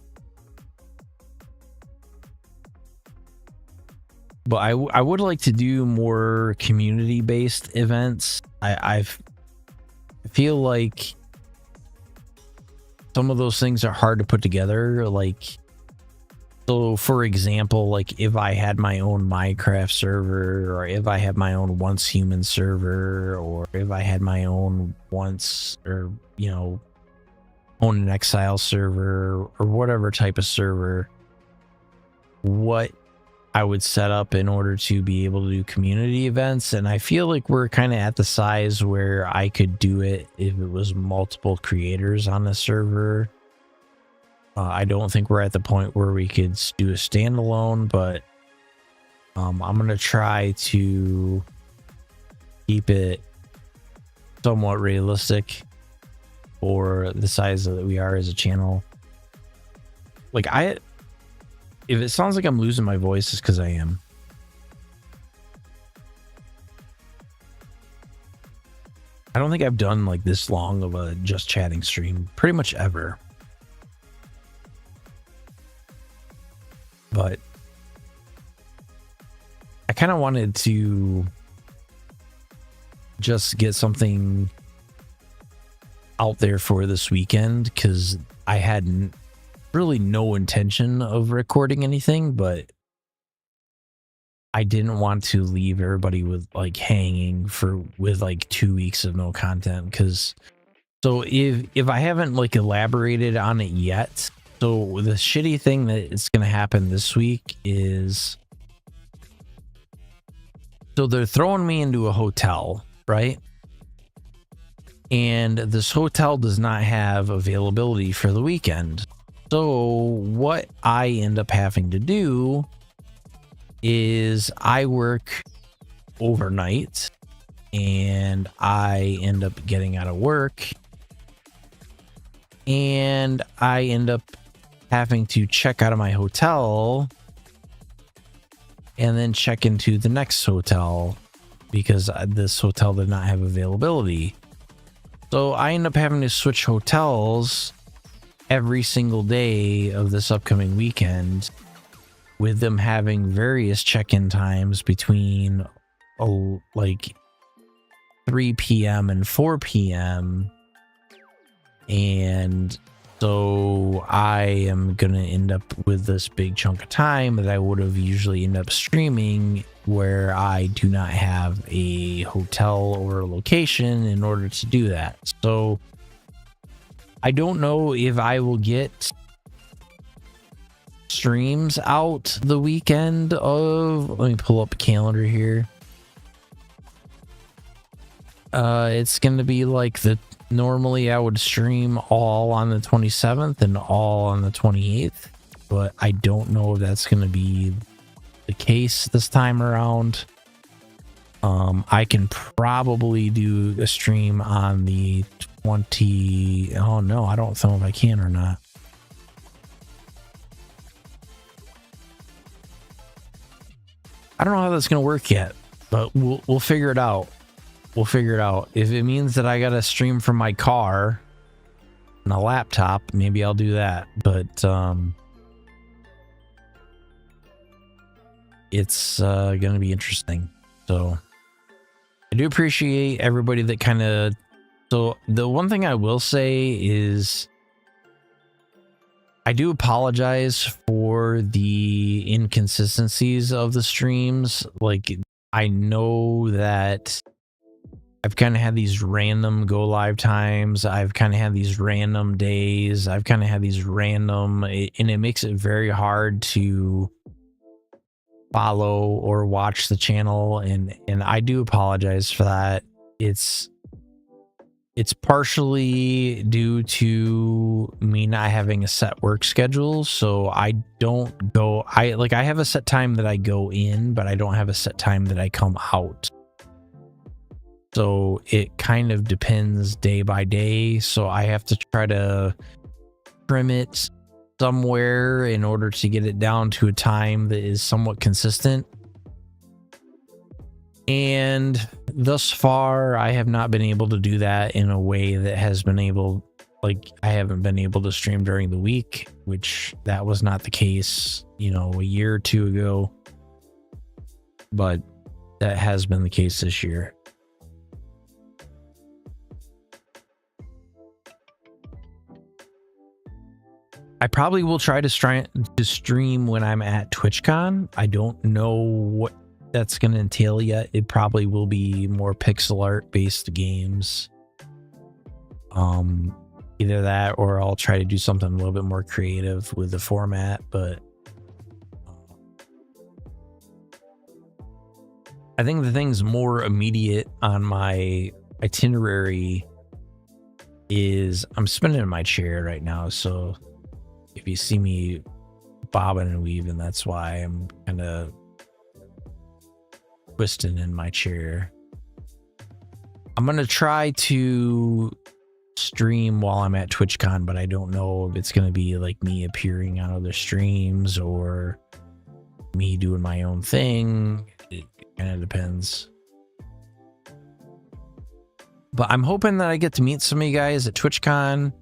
But I would like to do more community-based events. I feel like some of those things are hard to put together. Like, so for example, like if I had my own Minecraft server, or if I had my own Once Human server, or if I had my own Once, or, you know, own an Exile server, or whatever type of server, what I would set up in order to be able to do community events. And I feel like we're kind of at the size where I could do it if it was multiple creators on the server. I don't think we're at the point where we could do a standalone, but I'm going to try to keep it somewhat realistic for the size that we are as a channel. Like, if it sounds like I'm losing my voice, it's because I am. I don't think I've done like this long of a just chatting stream pretty much ever. But I kind of wanted to just get something out there for this weekend, because I hadn't really no intention of recording anything, but I didn't want to leave everybody with like hanging with like 2 weeks of no content. Because so if I haven't like elaborated on it yet, so the shitty thing that is going to happen this week is, so they're throwing me into a hotel, right? And this hotel does not have availability for the weekend. So what I end up having to do is I work overnight, and I end up getting out of work, and I end up having to check out of my hotel and then check into the next hotel, because this hotel did not have availability. So I end up having to switch hotels every single day of this upcoming weekend. with them having various check-in times between like 3 p.m. and 4 p.m. And so I am going to end up with this big chunk of time that I would have usually ended up streaming, where I do not have a hotel or a location in order to do that. So I don't know if I will get streams out the weekend of, let me pull up a calendar here. It's going to be like normally I would stream all on the 27th and all on the 28th, but I don't know if that's going to be the case this time around. I can probably do a stream on the 20. Oh no, I don't know if I can or not. I don't know how that's going to work yet, but we'll figure it out. We'll figure it out. If it means that I got to stream from my car and a laptop, maybe I'll do that. But it's going to be interesting. So I do appreciate everybody that kind of... So the one thing I will say is I do apologize for the inconsistencies of the streams. Like, I know that I've kind of had these random go live times. I've kind of had these random days. I've kind of had these random, and it makes it very hard to follow or watch the channel. And I do apologize for that. It's partially due to me not having a set work schedule. So I don't go, I have a set time that I go in, but I don't have a set time that I come out. So it kind of depends day by day. So I have to try to trim it somewhere in order to get it down to a time that is somewhat consistent. And thus far, I have not been able to do that in a way that has been able, like, I haven't been able to stream during the week, which that was not the case, you know, a year or two ago. But that has been the case this year. I probably will try to stream when I'm at TwitchCon. I don't know what that's going to entail yet. It probably will be more pixel art based games. Either that or I'll try to do something a little bit more creative with the format, but I think the things more immediate on my itinerary is I'm spinning in my chair right now. So if you see me bobbing and weaving, that's why I'm kind of twisting in my chair. I'm going to try to stream while I'm at TwitchCon, but I don't know if it's going to be like me appearing on other streams or me doing my own thing. It kind of depends. But I'm hoping that I get to meet some of you guys at TwitchCon.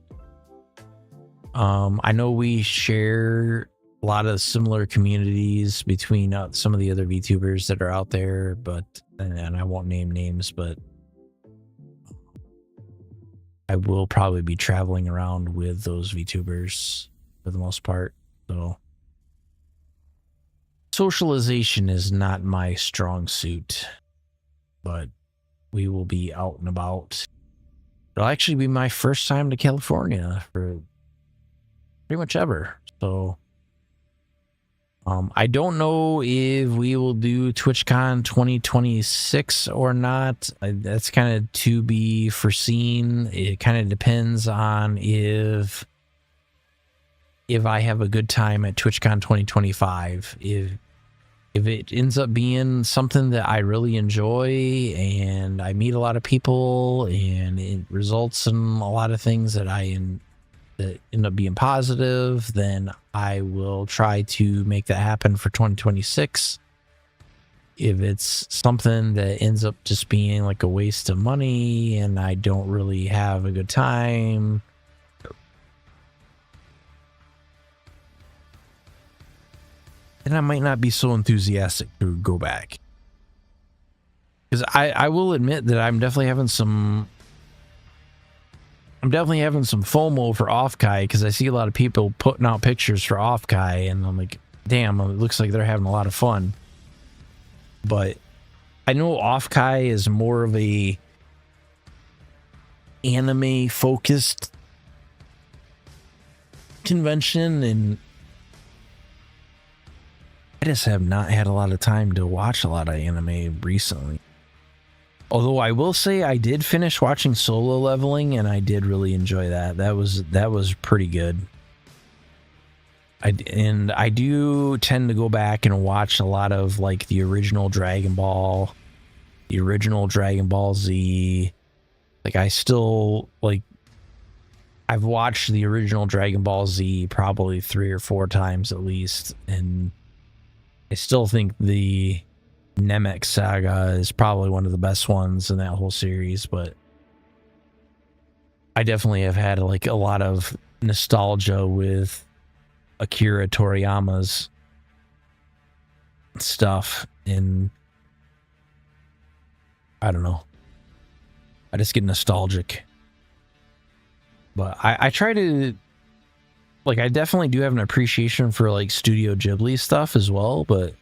I know we share a lot of similar communities between some of the other VTubers that are out there, but, and I won't name names, but I will probably be traveling around with those VTubers for the most part. So socialization is not my strong suit, but we will be out and about. It'll actually be my first time to California for pretty much ever. So I don't know if we will do TwitchCon 2026 or not. That's kind of to be foreseen. It kind of depends on if I have a good time at TwitchCon 2025. If it ends up being something that I really enjoy and I meet a lot of people and it results in a lot of things that that end up being positive, then I will try to make that happen for 2026. If it's something that ends up just being like a waste of money and I don't really have a good time, then I might not be so enthusiastic to go back. Because I will admit that I'm definitely having some FOMO for Offkai, because I see a lot of people putting out pictures for Offkai, and I'm like, damn, it looks like they're having a lot of fun. But I know Offkai is more of a anime focused convention, and I just have not had a lot of time to watch a lot of anime recently. Although I will say I did finish watching Solo Leveling, and I did really enjoy that. That was pretty good. I do tend to go back and watch a lot of like the original Dragon Ball, the original Dragon Ball Z. Like I still like, I've watched the original Dragon Ball Z probably 3 or 4 times at least, and I still think the Namek Saga is probably one of the best ones in that whole series. But I definitely have had like a lot of nostalgia with Akira Toriyama's stuff, and I don't know, I just get nostalgic. But I try to, like, I definitely do have an appreciation for like Studio Ghibli stuff as well, but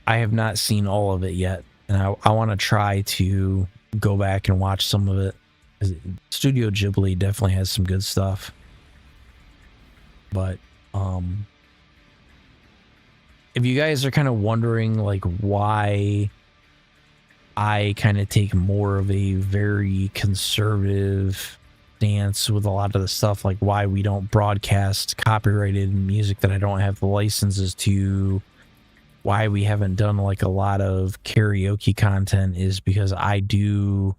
I have not seen all of it yet, and I want to try to go back and watch some of it. Studio Ghibli definitely has some good stuff. But if you guys are kind of wondering like why I kind of take more of a very conservative stance with a lot of the stuff, like why we don't broadcast copyrighted music that I don't have the licenses to, why we haven't done like a lot of karaoke content, is because I do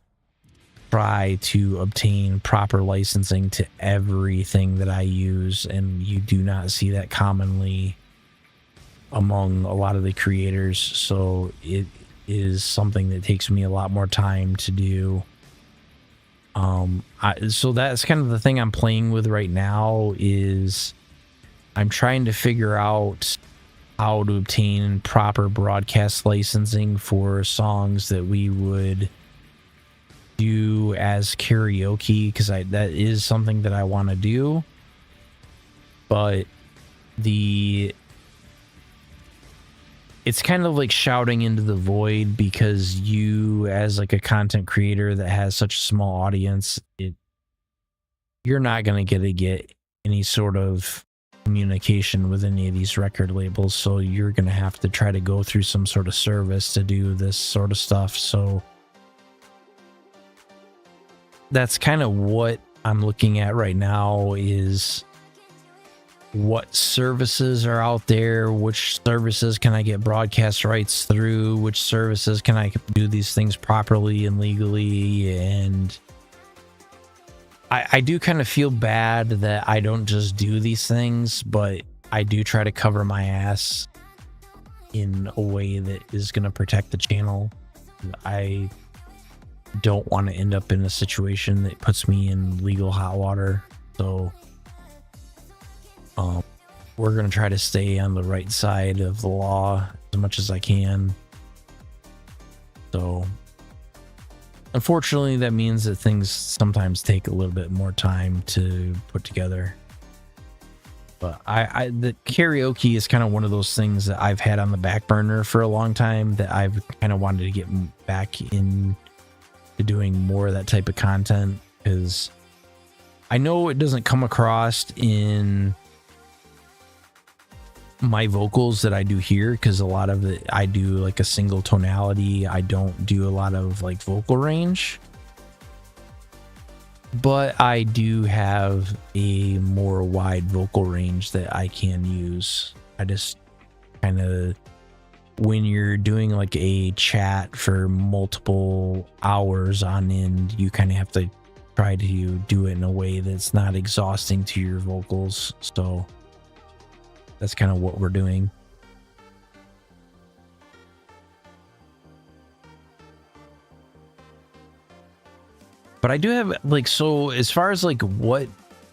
try to obtain proper licensing to everything that I use, and you do not see that commonly among a lot of the creators. So it is something that takes me a lot more time to do. So that's kind of the thing I'm playing with right now, is I'm trying to figure out how to obtain proper broadcast licensing for songs that we would do as karaoke, because that is something that I want to do. But it's kind of like shouting into the void, because you, as like a content creator that has such a small audience, you're not going to get any sort of communication with any of these record labels, so you're going to have to try to go through some sort of service to do this sort of stuff. So that's kind of what I'm looking at right now, is what services are out there, which services can I get broadcast rights through, which services can I do these things properly and legally. And I do kind of feel bad that I don't just do these things, but I do try to cover my ass in a way that is going to protect the channel. I don't want to end up in a situation that puts me in legal hot water. So we're going to try to stay on the right side of the law as much as I can. So unfortunately, that means that things sometimes take a little bit more time to put together. But the karaoke is kind of one of those things that I've had on the back burner for a long time, that I've kind of wanted to get back in to doing more of that type of content, because I know it doesn't come across in my vocals that I do here, because a lot of it I do like a single tonality. I don't do a lot of like vocal range, but I do have a more wide vocal range that I can use. I just kind of, when you're doing like a chat for multiple hours on end, you kind of have to try to do it in a way that's not exhausting to your vocals. So that's kind of what we're doing. But I do have like, so as far as like what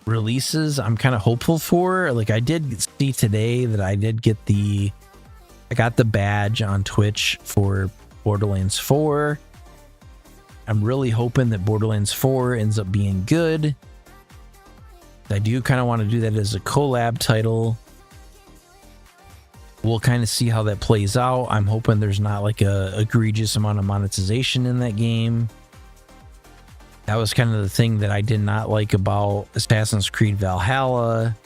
releases I'm kind of hopeful for, like I did see today that I got the badge on Twitch for Borderlands 4. I'm really hoping that Borderlands 4 ends up being good. I do kind of want to do that as a collab title. We'll kind of see how that plays out. I'm hoping there's not like a egregious amount of monetization in that game. That was kind of the thing that I did not like about Assassin's Creed Valhalla,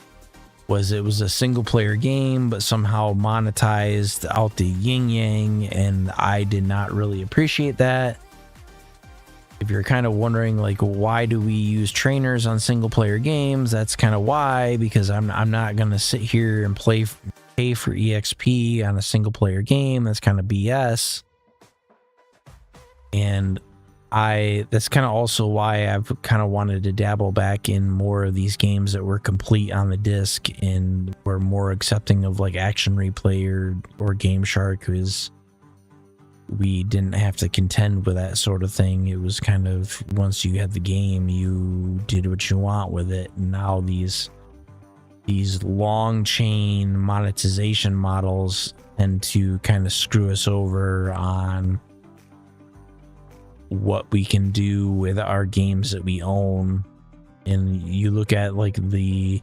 was it was a single player game, but somehow monetized out the yin yang, and I did not really appreciate that. If you're kind of wondering, like, why do we use trainers on single player games? That's kind of why, because I'm not going to sit here and pay for EXP on a single player game. That's kind of BS. And that's kind of also why I've kind of wanted to dabble back in more of these games that were complete on the disc and were more accepting of like Action Replay or Game Shark, because we didn't have to contend with that sort of thing. It was kind of, once you had the game, you did what you want with it. And now these long chain monetization models tend to kind of screw us over on what we can do with our games that we own. And you look at like the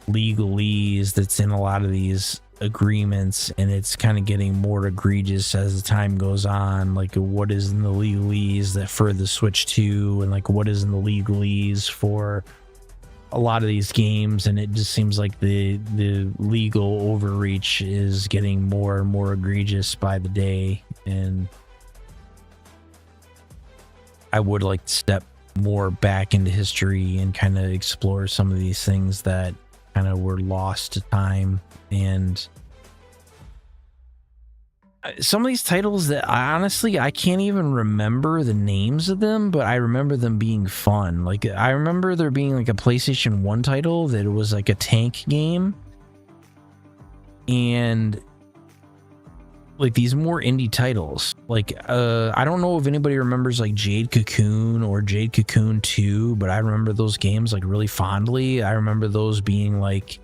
legalese that's in a lot of these agreements, and it's kind of getting more egregious as the time goes on. Like, what is in the legalese that for the Switch 2, and like what is in the legalese for a lot of these games, and it just seems like the legal overreach is getting more and more egregious by the day. And I would like to step more back into history and kind of explore some of these things that kind of were lost to time. And some of these titles that I can't even remember the names of them, but I remember them being fun. Like, I remember there being like a PlayStation 1 title that was like a tank game, and like these more indie titles. Like, I don't know if anybody remembers like Jade Cocoon or Jade Cocoon 2, but I remember those games like really fondly. I remember those being like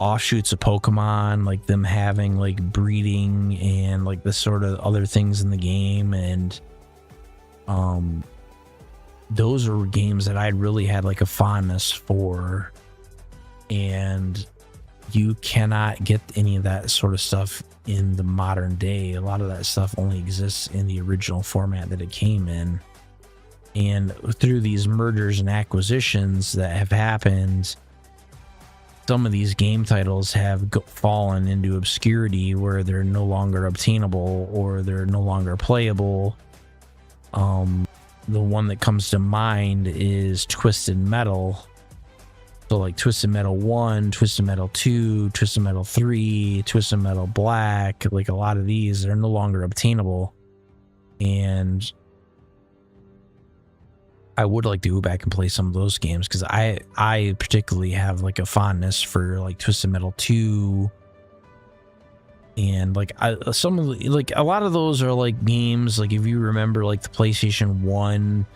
offshoots of Pokemon, like them having like breeding and like the sort of other things in the game. And those were games that I really had like a fondness for, and you cannot get any of that sort of stuff in the modern day. A lot of that stuff only exists in the original format that it came in. And through these mergers and acquisitions that have happened, some of these game titles have fallen into obscurity where they're no longer obtainable or they're no longer playable. The one that comes to mind is Twisted Metal. So like Twisted Metal 1, Twisted Metal 2, Twisted Metal 3, Twisted Metal Black, like a lot of these are no longer obtainable. And I would like to go back and play some of those games, because I particularly have like a fondness for like Twisted Metal 2. And like some of the, like a lot of those are like games, like if you remember like the PlayStation 1,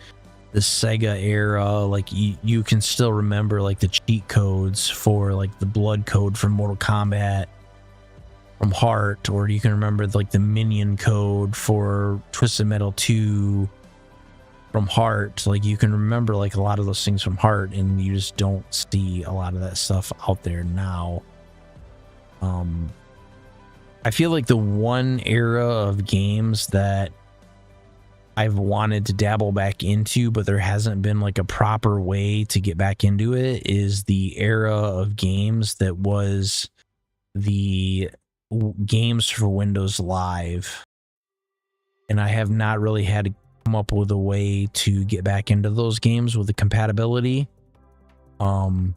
the Sega era, like you can still remember like the cheat codes for like the blood code from Mortal Kombat from Heart, or you can remember like the minion code for Twisted Metal 2 from Heart. Like you can remember like a lot of those things from Heart, and you just don't see a lot of that stuff out there now. I feel like the one era of games that I've wanted to dabble back into, but there hasn't been like a proper way to get back into it, is the era of games that was the games for Windows Live. And I have not really had to come up with a way to get back into those games with the compatibility. Because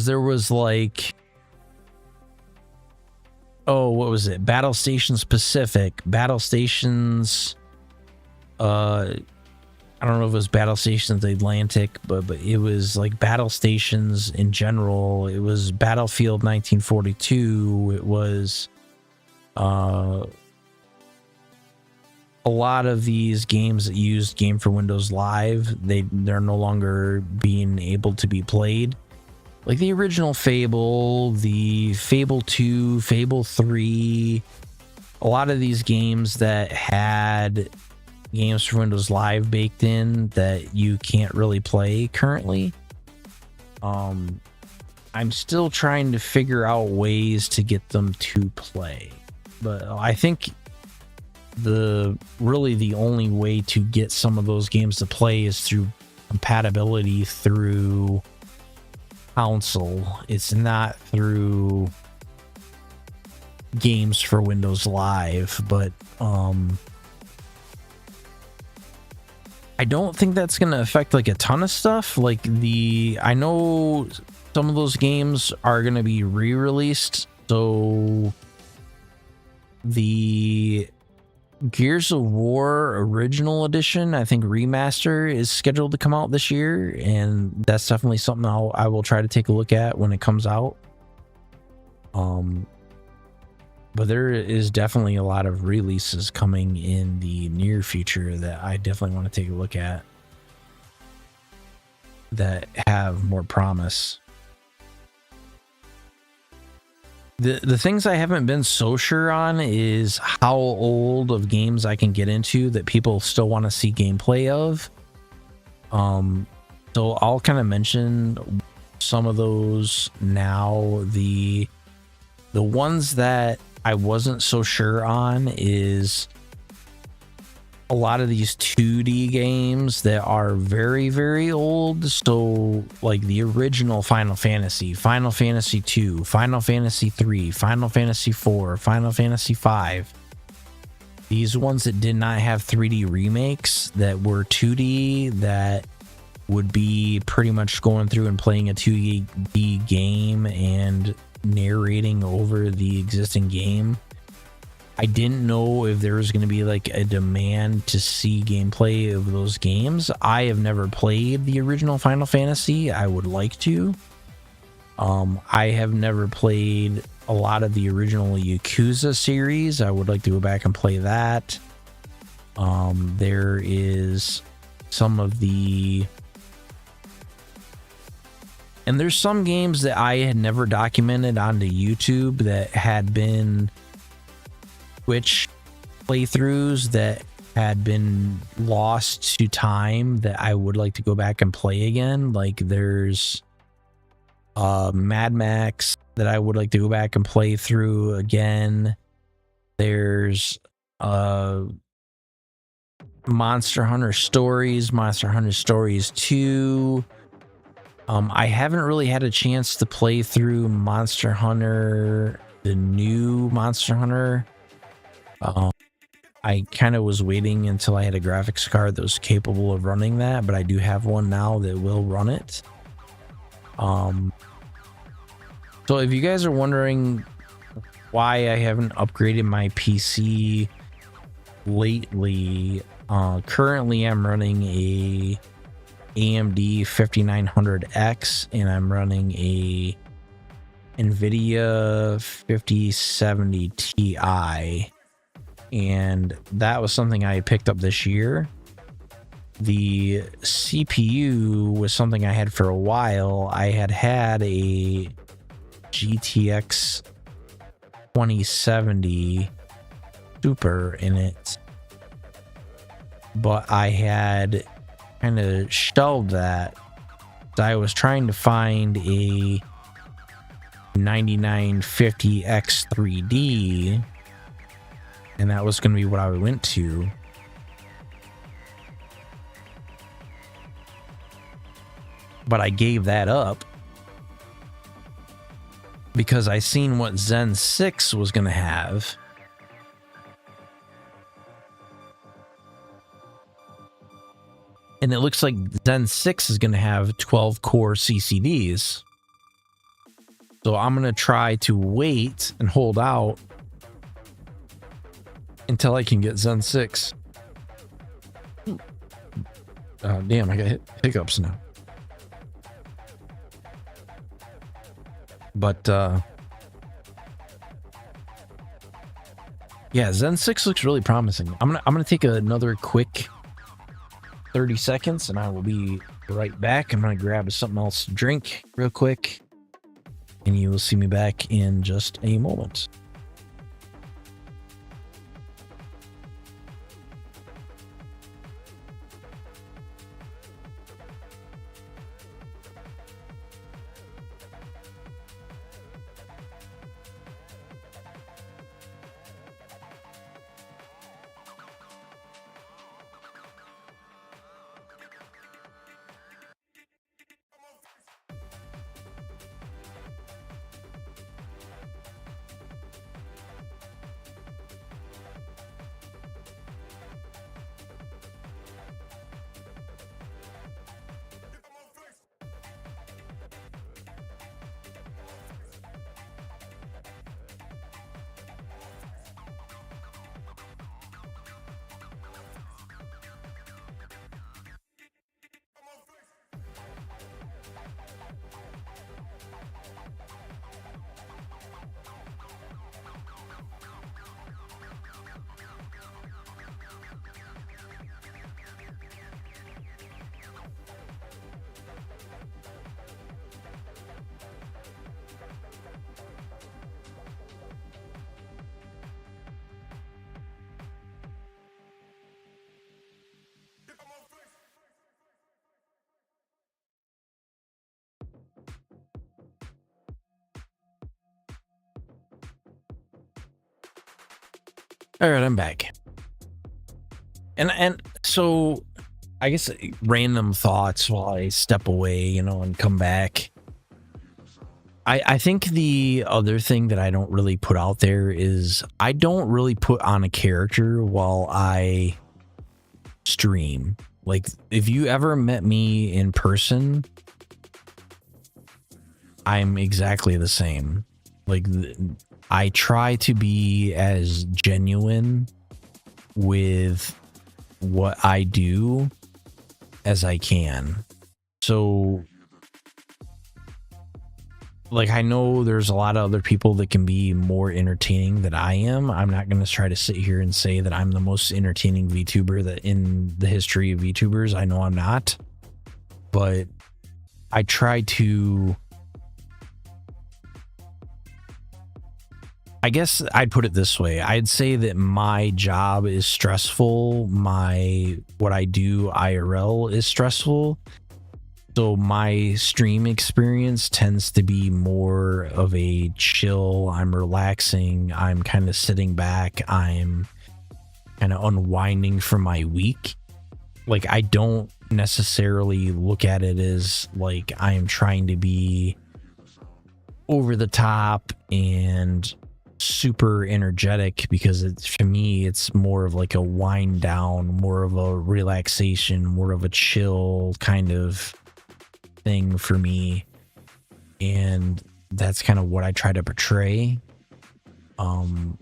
there was like, oh, what was it? Battle Stations Pacific, Battle Stations, I don't know if it was Battle Stations Atlantic, but it was like Battle Stations in general. It was Battlefield 1942. It was a lot of these games that used Game for Windows Live, they're no longer being able to be played. like the original Fable, the Fable 2, Fable 3, a lot of these games that had games for Windows Live baked in that you can't really play currently. I'm still trying to figure out ways to get them to play, but I think the only way to get some of those games to play is through compatibility through console. It's not through games for Windows Live, but I don't think that's going to affect like a ton of stuff. Like I know some of those games are going to be re-released. So the Gears of War Original Edition, I think remaster, is scheduled to come out this year, and that's definitely something I will try to take a look at when it comes out. But there is definitely a lot of releases coming in the near future that I definitely want to take a look at that have more promise. The things I haven't been so sure on is how old of games I can get into that people still want to see gameplay of. So I'll kind of mention some of those now. The ones that I wasn't so sure on is a lot of these 2D games that are very, very old. So like the original Final Fantasy, Final Fantasy 2, Final Fantasy 3, Final Fantasy 4, Final Fantasy 5. These ones that did not have 3D remakes, that were 2D, that would be pretty much going through and playing a 2D game and narrating over the existing game. I didn't know if there was going to be like a demand to see gameplay of those games. I have never played the original Final Fantasy. I would like to. I have never played a lot of the original Yakuza series. I would like to go back and play that. There is some of the... And there's some games that I had never documented onto YouTube that had been Twitch playthroughs that had been lost to time that I would like to go back and play again. Like there's Mad Max that I would like to go back and play through again. There's Monster Hunter Stories, Monster Hunter Stories 2. I haven't really had a chance to play through Monster Hunter, the new Monster Hunter. I kind of was waiting until I had a graphics card that was capable of running that, but I do have one now that will run it. So if you guys are wondering why I haven't upgraded my PC lately, currently I'm running a AMD 5900X and I'm running a NVIDIA 5070 Ti, and that was something I picked up this year. The CPU was something I had for a while. I had a GTX 2070 Super in it, but I had kind of shelved that. I was trying to find a 9950X3D, and that was going to be what I went to. But I gave that up because I seen what Zen 6 was going to have. And it looks like Zen 6 is going to have 12 core CCDs. So I'm going to try to wait and hold out until I can get Zen 6. Damn, I got hiccups now. But yeah, Zen 6 looks really promising. I'm gonna take another quick 30 seconds and I will be right back. I'm gonna grab something else to drink real quick. and you will see me back in just a moment. All right, I'm back. And so I guess random thoughts while I step away, and come back. I think the other thing that I don't really put out there is I don't really put on a character while I stream. Like, if you ever met me in person, I'm exactly the same. Like, I try to be as genuine with what I do as I can. So, like, I know there's a lot of other people that can be more entertaining than I am. I'm not going to try to sit here and say that I'm the most entertaining VTuber that in the history of VTubers. I know I'm not, but I try to, I guess I'd put it this way. I'd say that my job is stressful. What I do IRL is stressful. So my stream experience tends to be more of a chill. I'm relaxing. I'm kind of sitting back. I'm kind of unwinding from my week. Like, I don't necessarily look at it as like I am trying to be over the top and super energetic, because for me it's more of like a wind down, more of a relaxation, more of a chill kind of thing for me, and that's kind of what I try to portray. And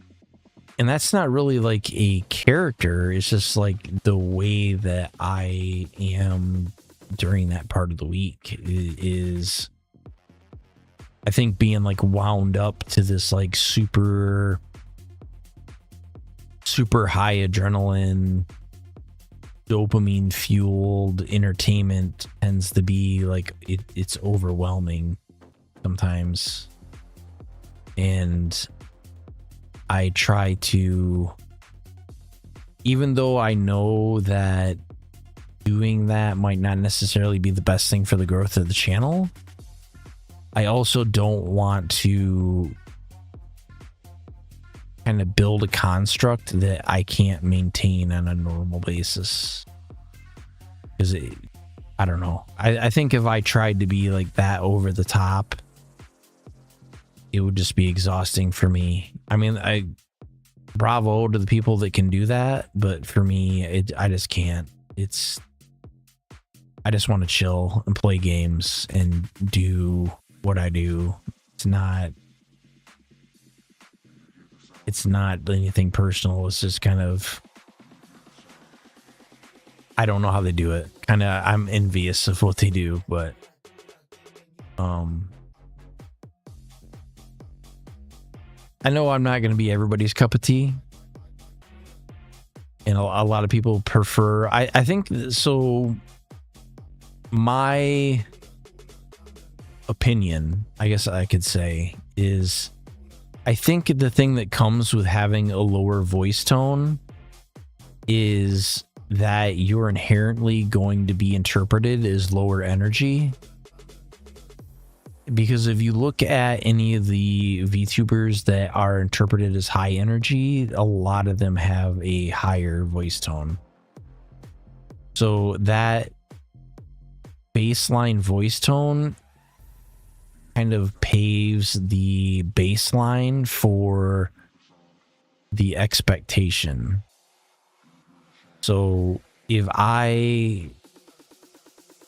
that's not really like a character, it's just like the way that I am during that part of the week is, I think, being like wound up to this like super high adrenaline, dopamine fueled entertainment tends to be like it's overwhelming sometimes. And I try to, even though I know that doing that might not necessarily be the best thing for the growth of the channel, I also don't want to kind of build a construct that I can't maintain on a normal basis. Because I don't know. I think if I tried to be like that over the top, it would just be exhausting for me. I mean, bravo to the people that can do that, but for me, I just can't. I just want to chill and play games and do what I do. It's not anything personal. It's just kind of, I don't know how they do it. Kind of, I'm envious of what they do, but I know I'm not going to be everybody's cup of tea, and a lot of people prefer, I think so. My opinion, I guess I could say, is I think the thing that comes with having a lower voice tone is that you're inherently going to be interpreted as lower energy. Because if you look at any of the VTubers that are interpreted as high energy, a lot of them have a higher voice tone. So that baseline voice tone kind of paves the baseline for the expectation. So if I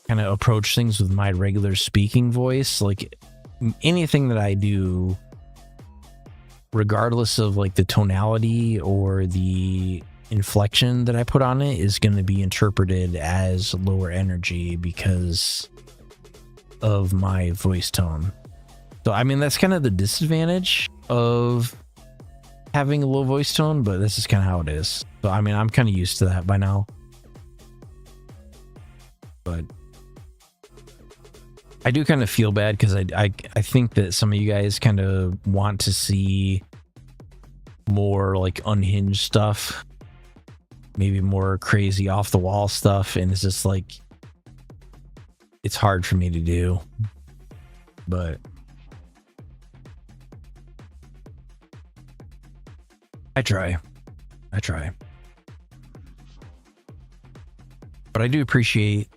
kind of approach things with my regular speaking voice, like anything that I do, regardless of like the tonality or the inflection that I put on it, is going to be interpreted as lower energy because of my voice tone. So I mean, that's kind of the disadvantage of having a low voice tone, but this is kind of how it is. So I mean, I'm kind of used to that by now. But I do kind of feel bad because I think that some of you guys kind of want to see more like unhinged stuff, maybe more crazy off the wall stuff, and it's just like, it's hard for me to do. But I try. But I do appreciate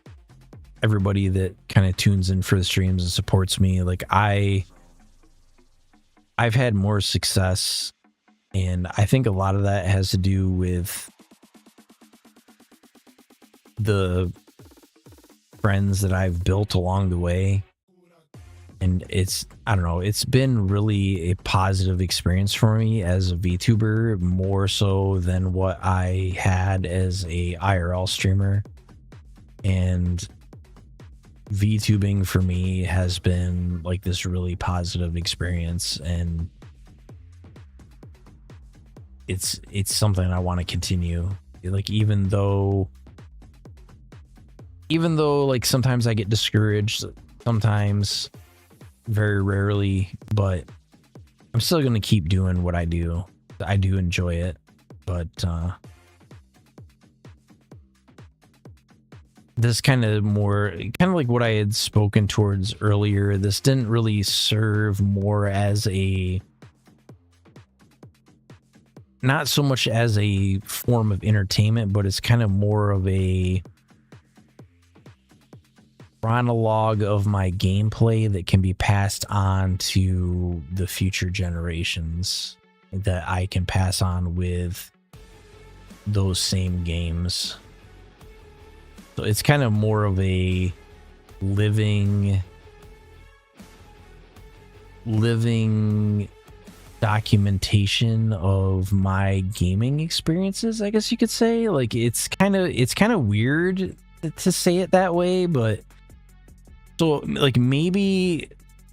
everybody that kind of tunes in for the streams and supports me. Like I've had more success, and I think a lot of that has to do with the friends that I've built along the way. And it's, I don't know, it's been really a positive experience for me as a VTuber, more so than what I had as a IRL streamer. And VTubing for me has been like this really positive experience, and it's something I want to continue. Like even though like sometimes I get discouraged, sometimes, very rarely, but I'm still going to keep doing what I do. I do enjoy it, but this kind of like what I had spoken towards earlier, this didn't really serve more as not so much as a form of entertainment, but it's kind of more of a chronologue of my gameplay that can be passed on to the future generations, that I can pass on with those same games. So it's kind of more of a living documentation of my gaming experiences, I guess you could say. Like it's kind of weird to say it that way, but so like maybe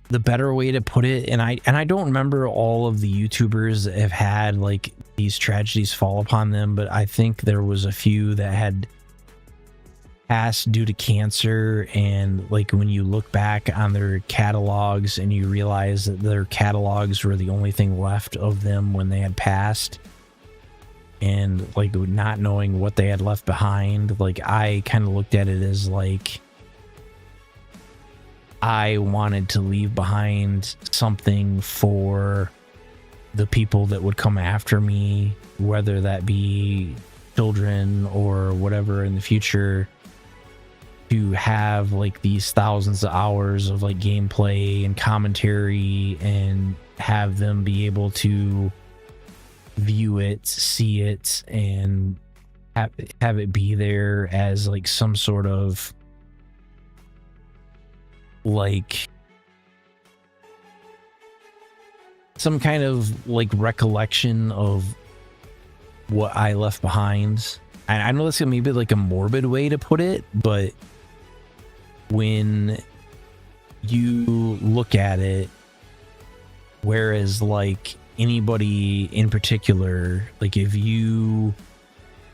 the better way to put it, and I don't remember all of the YouTubers that have had like these tragedies fall upon them, but I think there was a few that had passed due to cancer, and like when you look back on their catalogs and you realize that their catalogs were the only thing left of them when they had passed, and like not knowing what they had left behind, like I kind of looked at it as like I wanted to leave behind something for the people that would come after me, whether that be children or whatever in the future, to have like these thousands of hours of like gameplay and commentary, and have them be able to view it, see it, and have it be there as like some sort of like some kind of like recollection of what I left behind. I know that's gonna be like a morbid way to put it, but when you look at it, whereas like anybody in particular, like if you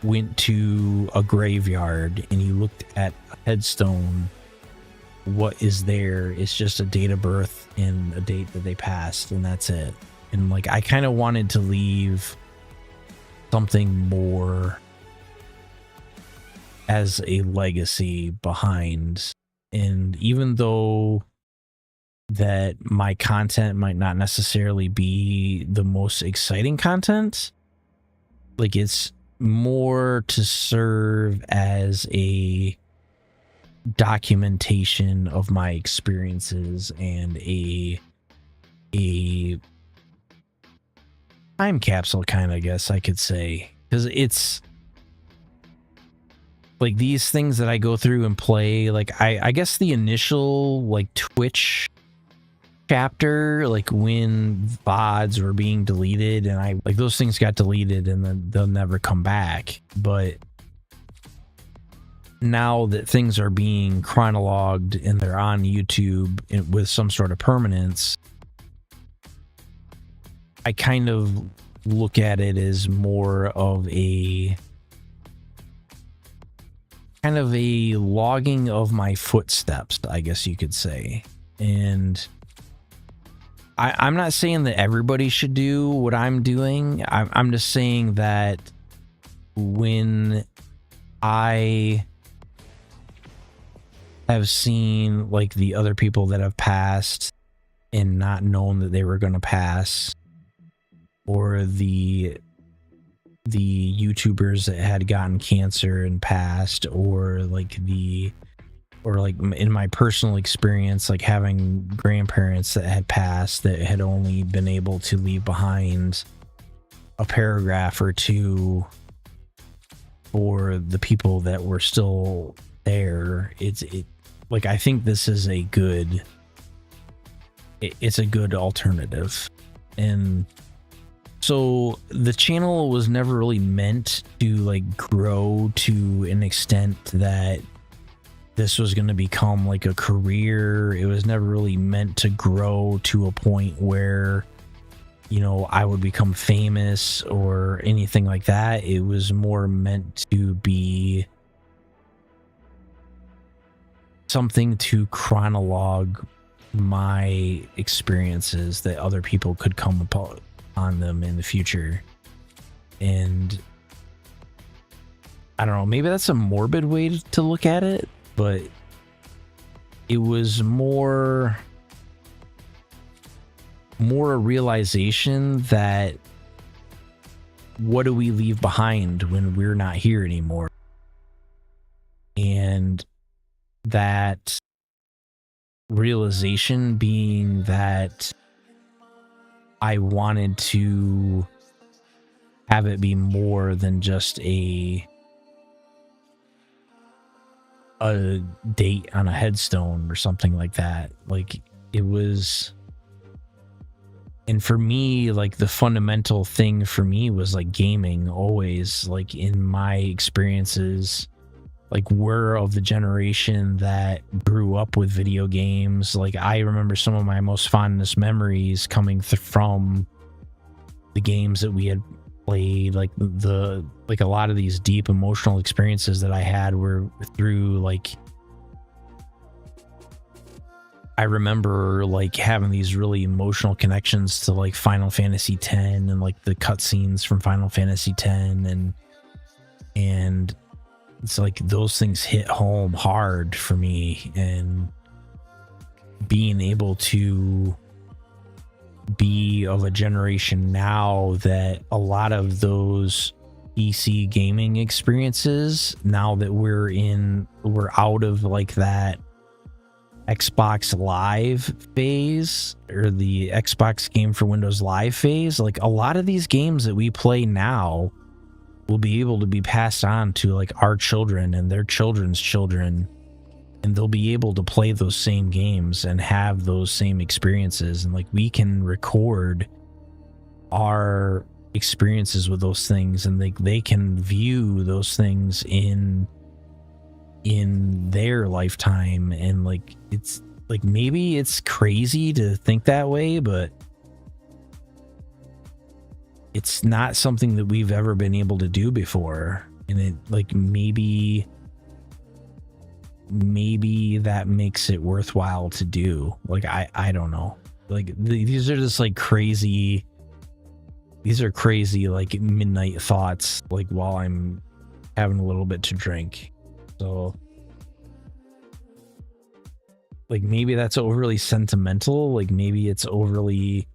went to a graveyard and you looked at a headstone what is there is just a date of birth and a date that they passed, and that's it. And like, I kind of wanted to leave something more as a legacy behind. And even though that my content might not necessarily be the most exciting content, like, it's more to serve as a documentation of my experiences and a time capsule, kind of, I guess I could say, because it's like these things that I go through and play, like I guess the initial like Twitch chapter, like when VODs were being deleted, and I like those things got deleted and then they'll never come back. But now that things are being chronologued and they're on YouTube with some sort of permanence, I kind of look at it as more of a kind of a logging of my footsteps, I guess you could say. And I'm not saying that everybody should do what I'm doing. I'm just saying that when I have seen like the other people that have passed and not known that they were going to pass, or the YouTubers that had gotten cancer and passed, or like in my personal experience, like having grandparents that had passed that had only been able to leave behind a paragraph or two for the people that were still there. Like, I think this is a good alternative. And so the channel was never really meant to like grow to an extent that this was going to become like a career. It was never really meant to grow to a point where, you know, I would become famous or anything like that. It was more meant to be something to chronologue my experiences that other people could come upon them in the future. And I don't know, maybe that's a morbid way to look at it, but it was more a realization that what do we leave behind when we're not here anymore? And that realization being that I wanted to have it be more than just a date on a headstone or something like that. Like, it was, and for me, like the fundamental thing for me was like gaming always. Like, in my experiences, like, we're of the generation that grew up with video games. Like, I remember some of my most fondest memories coming from the games that we had played. Like, like a lot of these deep emotional experiences that I had were through, like, I remember like having these really emotional connections to like Final Fantasy X and like the cutscenes from Final Fantasy X, and it's like those things hit home hard for me. And being able to be of a generation now that a lot of those PC gaming experiences, now that we're out of like that Xbox Live phase, or the Xbox Game for Windows Live phase, like a lot of these games that we play now will be able to be passed on to like our children and their children's children, and they'll be able to play those same games and have those same experiences. And like, we can record our experiences with those things, and they can view those things in their lifetime. And like, it's like, maybe it's crazy to think that way, but it's not something that we've ever been able to do before. And it like, maybe maybe that makes it worthwhile to do. Like, I don't know. Like, these are just like crazy. These are crazy, like, midnight thoughts, like, while I'm having a little bit to drink. So, like, maybe that's overly sentimental. Like, maybe it's overly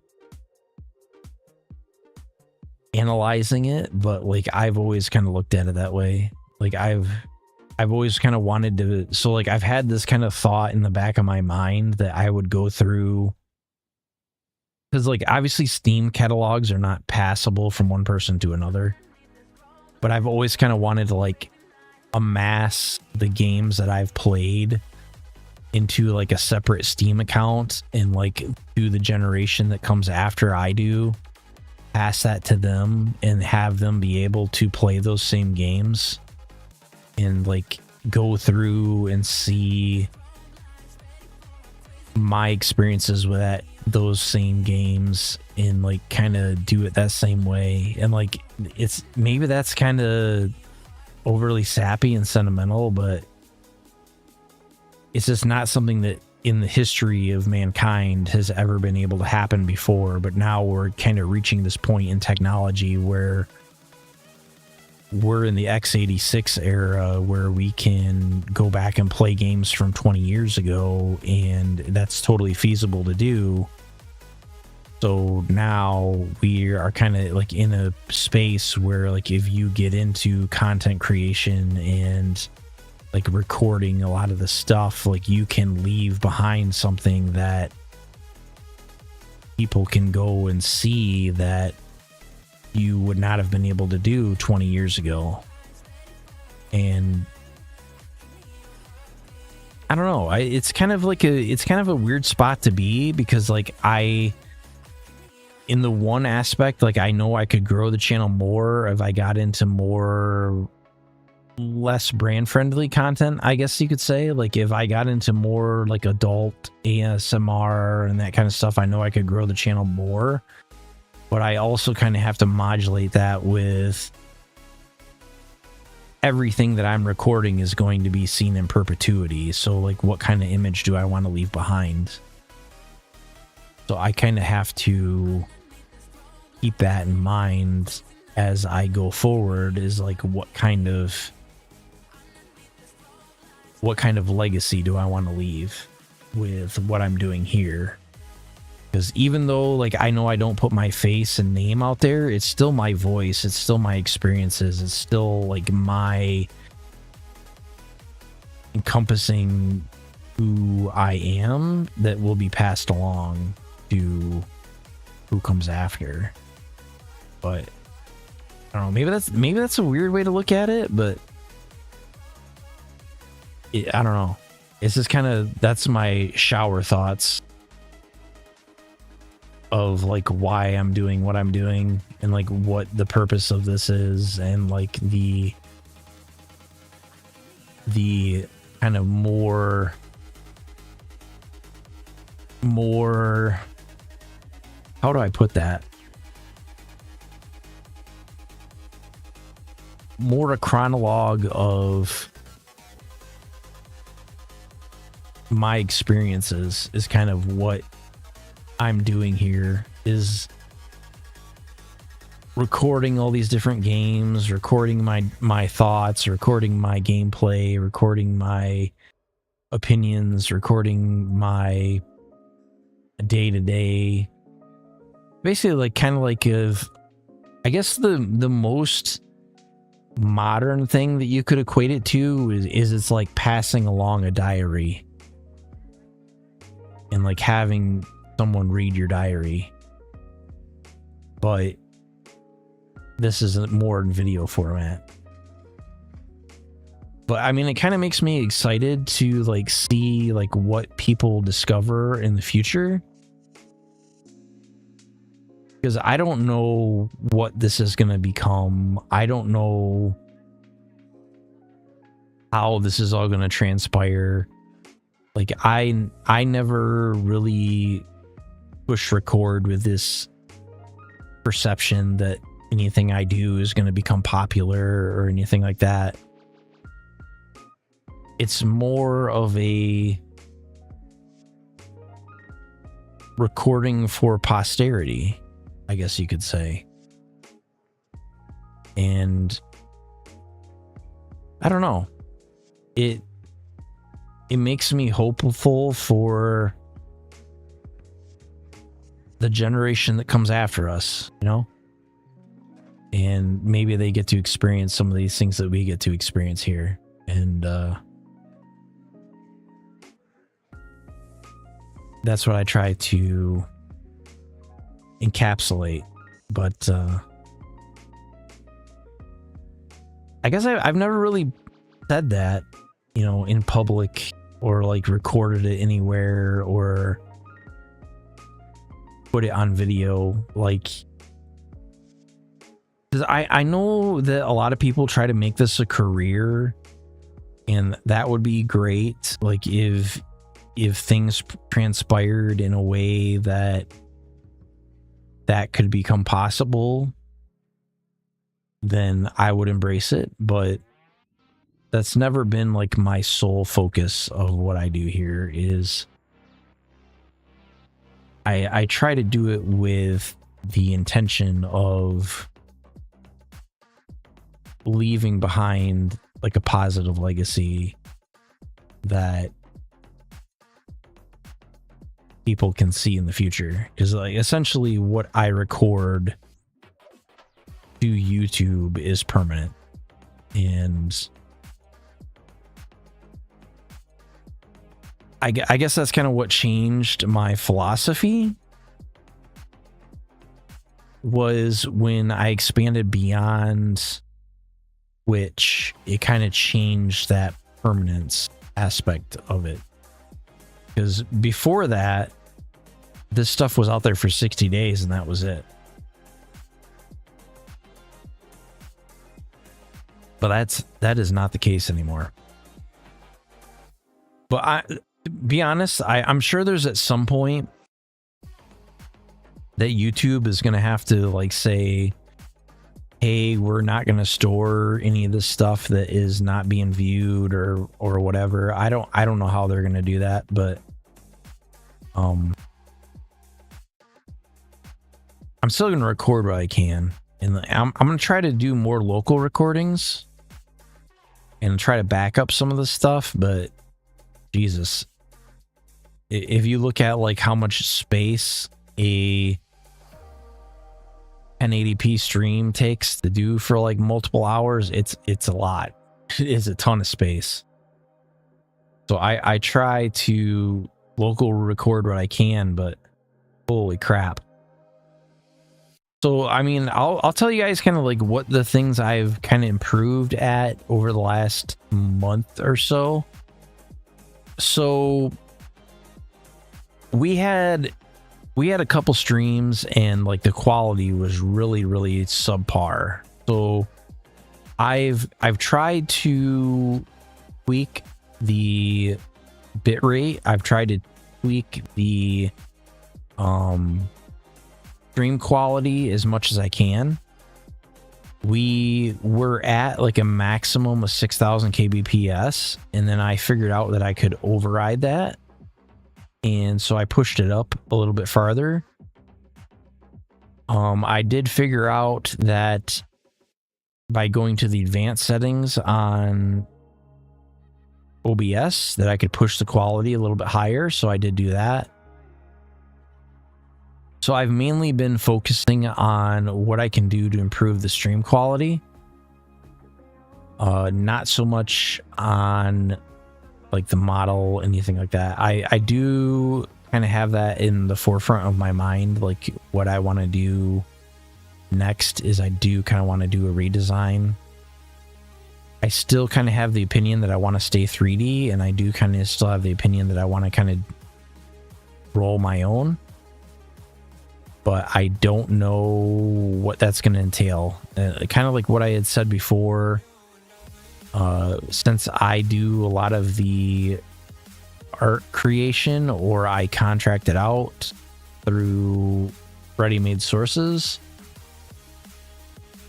analyzing it, but like, I've always kind of looked at it that way. Like, I've always kind of wanted to, so like, I've had this kind of thought in the back of my mind that I would go through, because like, obviously Steam catalogs are not passable from one person to another, but I've always kind of wanted to like amass the games that I've played into like a separate Steam account, and like, do the generation that comes after I do, pass that to them and have them be able to play those same games, and like go through and see my experiences with those same games, and like kind of do it that same way. And like, it's, maybe that's kind of overly sappy and sentimental, but it's just not something that in the history of mankind has ever been able to happen before. But now we're kind of reaching this point in technology where we're in the x86 era, where we can go back and play games from 20 years ago, and that's totally feasible to do. So now we are kind of like in a space where, like, if you get into content creation and like recording a lot of the stuff, like, you can leave behind something that people can go and see that you would not have been able to do 20 years ago. And I don't know, it's kind of a weird spot to be, because like, in the one aspect, like, I know I could grow the channel more if I got into less brand friendly content, I guess you could say. Like, if I got into more like adult ASMR and that kind of stuff, I know I could grow the channel more. But I also kind of have to modulate that with everything that I'm recording is going to be seen in perpetuity. So like, what kind of image do I want to leave behind? So I kind of have to keep that in mind as I go forward, is like, what kind of legacy do I want to leave with what I'm doing here? Because even though, like, I know I don't put my face and name out there, it's still my voice, it's still my experiences, it's still like my encompassing who I am that will be passed along to who comes after. But I don't know, maybe that's a weird way to look at it, but I don't know. It's just kind of, that's my shower thoughts of like why I'm doing what I'm doing, and like what the purpose of this is, and like the kind of more how do I put that? More a chronologue of my experiences is kind of what I'm doing here, is recording all these different games, recording my thoughts, recording my gameplay, recording my opinions, recording my day-to-day. Basically, like, kind of like, I guess the most modern thing that you could equate it to is it's like passing along a diary, and like having someone read your diary, but this is more in video format. But I mean, it kind of makes me excited to like see like what people discover in the future, because I don't know what this is going to become. I don't know how this is all going to transpire. Like, I never really push record with this perception that anything I do is going to become popular or anything like that. it's more of a recording for posterity, I guess you could say. And I don't know. It makes me hopeful for the generation that comes after us, you know? And maybe they get to experience some of these things that we get to experience here. And that's what I try to encapsulate. But I guess I've never really said that, you know, in public, or like recorded it anywhere, or put it on video. Like, 'cause I know that a lot of people try to make this a career, and that would be great. Like if things transpired in a way that could become possible, then I would embrace it. But that's never been like my sole focus of what I do here. Is I try to do it with the intention of leaving behind like a positive legacy that people can see in the future. Because like essentially what I record to YouTube is permanent. And I guess that's kind of what changed my philosophy, was when I expanded beyond Twitch. It kind of changed that permanence aspect of it. Because before that, this stuff was out there for 60 days and that was it. But that is not the case anymore. But be honest, I'm sure there's at some point that YouTube is going to have to like say, hey, we're not going to store any of this stuff that is not being viewed or whatever. I don't know how they're going to do that, but I'm still going to record what I can. And I'm going to try to do more local recordings and try to back up some of the stuff, but Jesus, if you look at like how much space a 1080p stream takes to do for like multiple hours, it's a lot. It is a ton of space. So I try to local record what I can, but holy crap. So I mean, I'll tell you guys kind of like what the things I've kind of improved at over the last month or so. So we had a couple streams and like the quality was really subpar. So I've tried to tweak the bitrate. I've tried to tweak the stream quality as much as I can. We were at like a maximum of 6,000 kbps, and then I figured out that I could override that. And so I pushed it up a little bit farther. I did figure out that by going to the advanced settings on OBS that I could push the quality a little bit higher. So I did do that. So I've mainly been focusing on what I can do to improve the stream quality. Not so much on like the model, anything like that. I do kind of have that in the forefront of my mind. Like what I want to do next is I do kind of want to do a redesign. I still kind of have the opinion that I want to stay 3D, and I do kind of still have the opinion that I want to kind of roll my own. But I don't know what that's going to entail. Kind of like what I had said before. Since I do a lot of the art creation, or I contract it out through ready-made sources,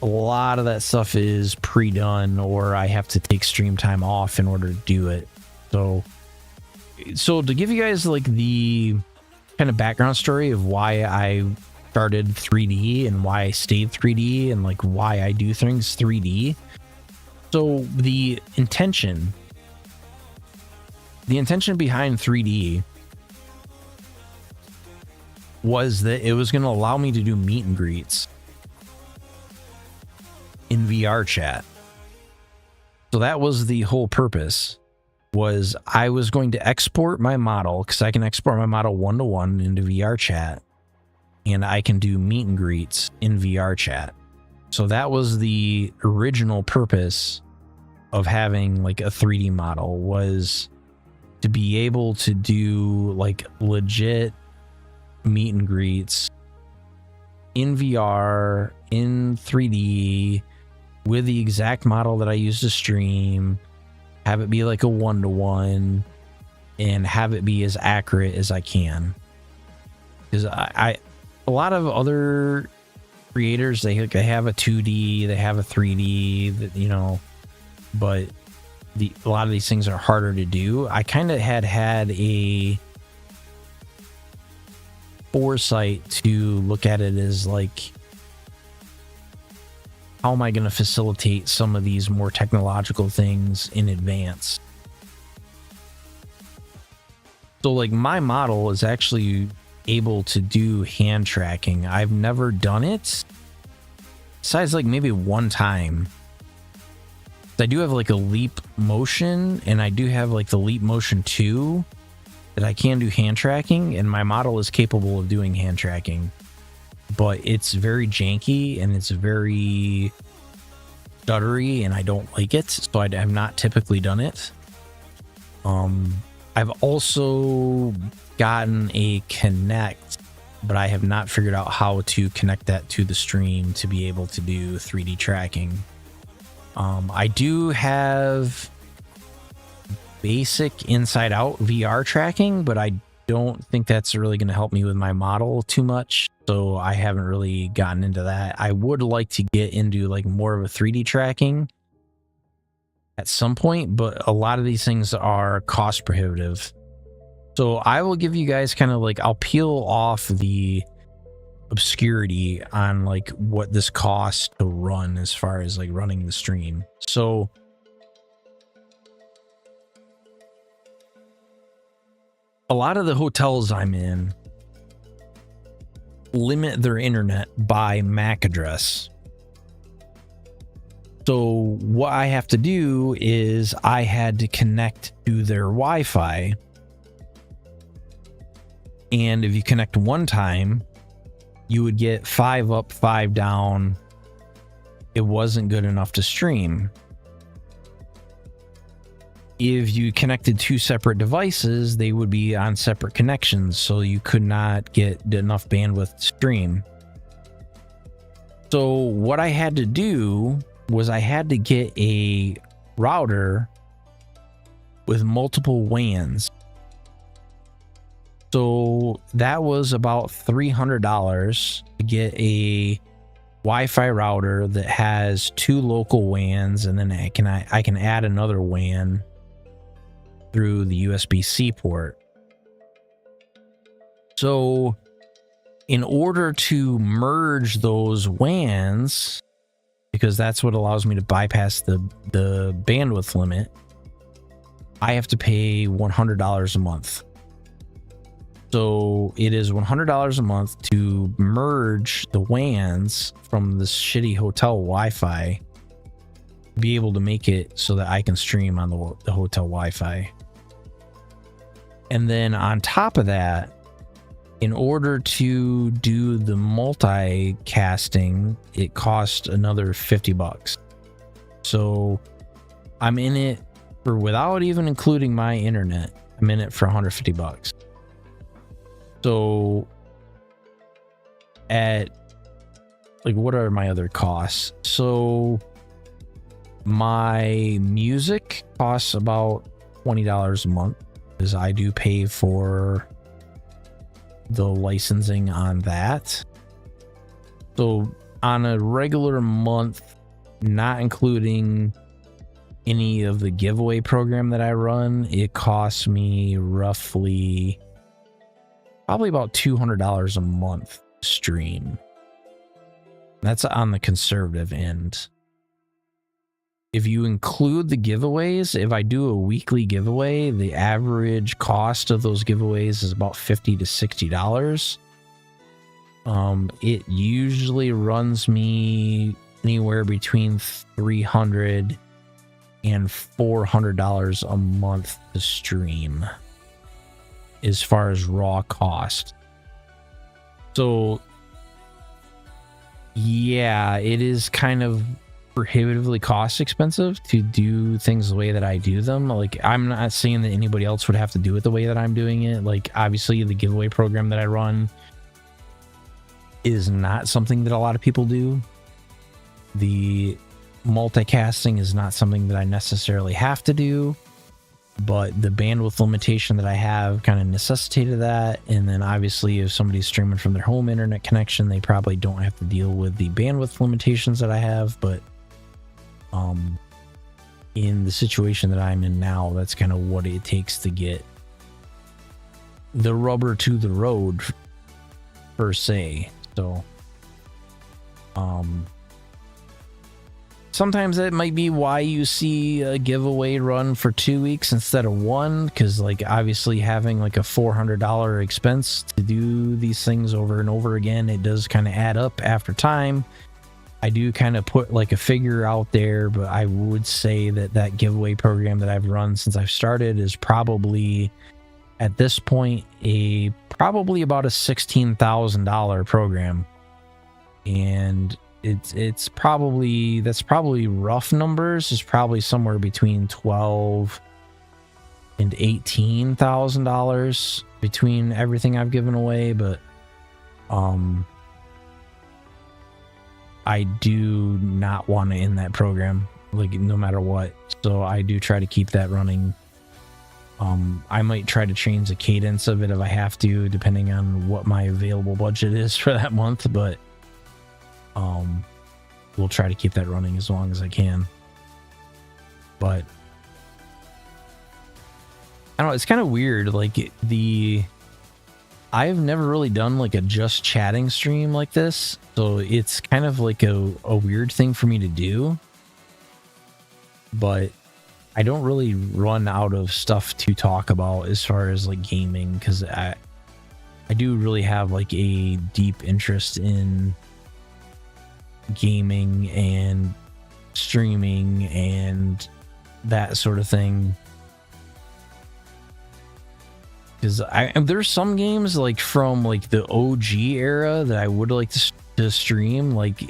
a lot of that stuff is pre-done, or I have to take stream time off in order to do it. So to give you guys like the kind of background story of why I started 3D and why I stayed 3D and like why I do things 3D. So the intention behind 3D was that it was going to allow me to do meet and greets in VR chat. So that was the whole purpose, was I was going to export my model, because I can export my model one-to-one into VR chat, and I can do meet and greets in VR chat. So that was the original purpose of having like a 3D model, was to be able to do like legit meet and greets in VR, in 3D, with the exact model that I use to stream, have it be like a one-to-one, and have it be as accurate as I can. Because a lot of other creators, they have a 2D, they have a 3D, you know, but a lot of these things are harder to do. I kind of had a foresight to look at it as like, how am I going to facilitate some of these more technological things in advance? So like my model is actually able to do hand tracking. I've never done it besides like maybe one time. I do have like a Leap Motion, and I do have like the Leap Motion 2 that I can do hand tracking, and my model is capable of doing hand tracking. But it's very janky and it's very stuttery, and I don't like it, so I have not typically done it. I've also gotten a Kinect, but I have not figured out how to connect that to the stream to be able to do 3D tracking. I do have basic inside out VR tracking, but I don't think that's really going to help me with my model too much, so I haven't really gotten into that. I would like to get into like more of a 3D tracking at some point, but a lot of these things are cost prohibitive. So I will give you guys kind of like, I'll peel off the obscurity on like what this costs to run as far as like running the stream. So a lot of the hotels I'm in limit their internet by MAC address. So what I have to do is I had to connect to their Wi-Fi. And if you connect one time, you would get 5 up, 5 down. It wasn't good enough to stream. If you connected 2 separate devices, they would be on separate connections, so you could not get enough bandwidth to stream. So what I had to do was I had to get a router with multiple WANs. So that was about $300 to get a Wi-Fi router that has 2 local WANs, and then I can add another WAN through the USB-C port. So in order to merge those WANs, because that's what allows me to bypass the bandwidth limit, I have to pay $100 a month. So it is $100 a month to merge the WANs from this shitty hotel Wi-Fi, be able to make it so that I can stream on the hotel Wi-Fi. And then on top of that, in order to do the multicasting, it costs another $50. So I'm in it for, without even including my internet, I'm in it for $150. So at like, what are my other costs? So my music costs about $20 a month, because I do pay for the licensing on that. So on a regular month, not including any of the giveaway program that I run, it costs me roughly probably about $200 a month to stream. That's on the conservative end. If you include the giveaways, if I do a weekly giveaway, the average cost of those giveaways is about $50 to $60. It usually runs me anywhere between $300 and $400 a month to stream as far as raw cost. So yeah, it is kind of prohibitively cost expensive to do things the way that I do them. Like, I'm not saying that anybody else would have to do it the way that I'm doing it. Like, obviously the giveaway program that I run is not something that a lot of people do. The multicasting is not something that I necessarily have to do, but the bandwidth limitation that I have kind of necessitated that. And then obviously if somebody's streaming from their home internet connection, they probably don't have to deal with the bandwidth limitations that I have. But in the situation that I'm in now, that's kind of what it takes to get the rubber to the road, per se. So sometimes that might be why you see a giveaway run for 2 weeks instead of one, because like obviously having like a $400 expense to do these things over and over again, it does kind of add up after time. I do kind of put like a figure out there, but I would say that that giveaway program that I've run since I've started is probably at this point probably about a $16,000 program. And that's probably rough numbers, is probably somewhere between $12,000 and $18,000 between everything I've given away. But I do not want to end that program, like, no matter what. So I do try to keep that running. I might try to change the cadence of it if I have to, depending on what my available budget is for that month, but we'll try to keep that running as long as I can. But I don't know, it's kind of weird. Like, I've never really done like a just chatting stream like this, so it's kind of like a weird thing for me to do. But I don't really run out of stuff to talk about as far as like gaming, because I do really have like a deep interest in gaming and streaming and that sort of thing. Because there's some games like from like the OG era that I would like to stream. Like,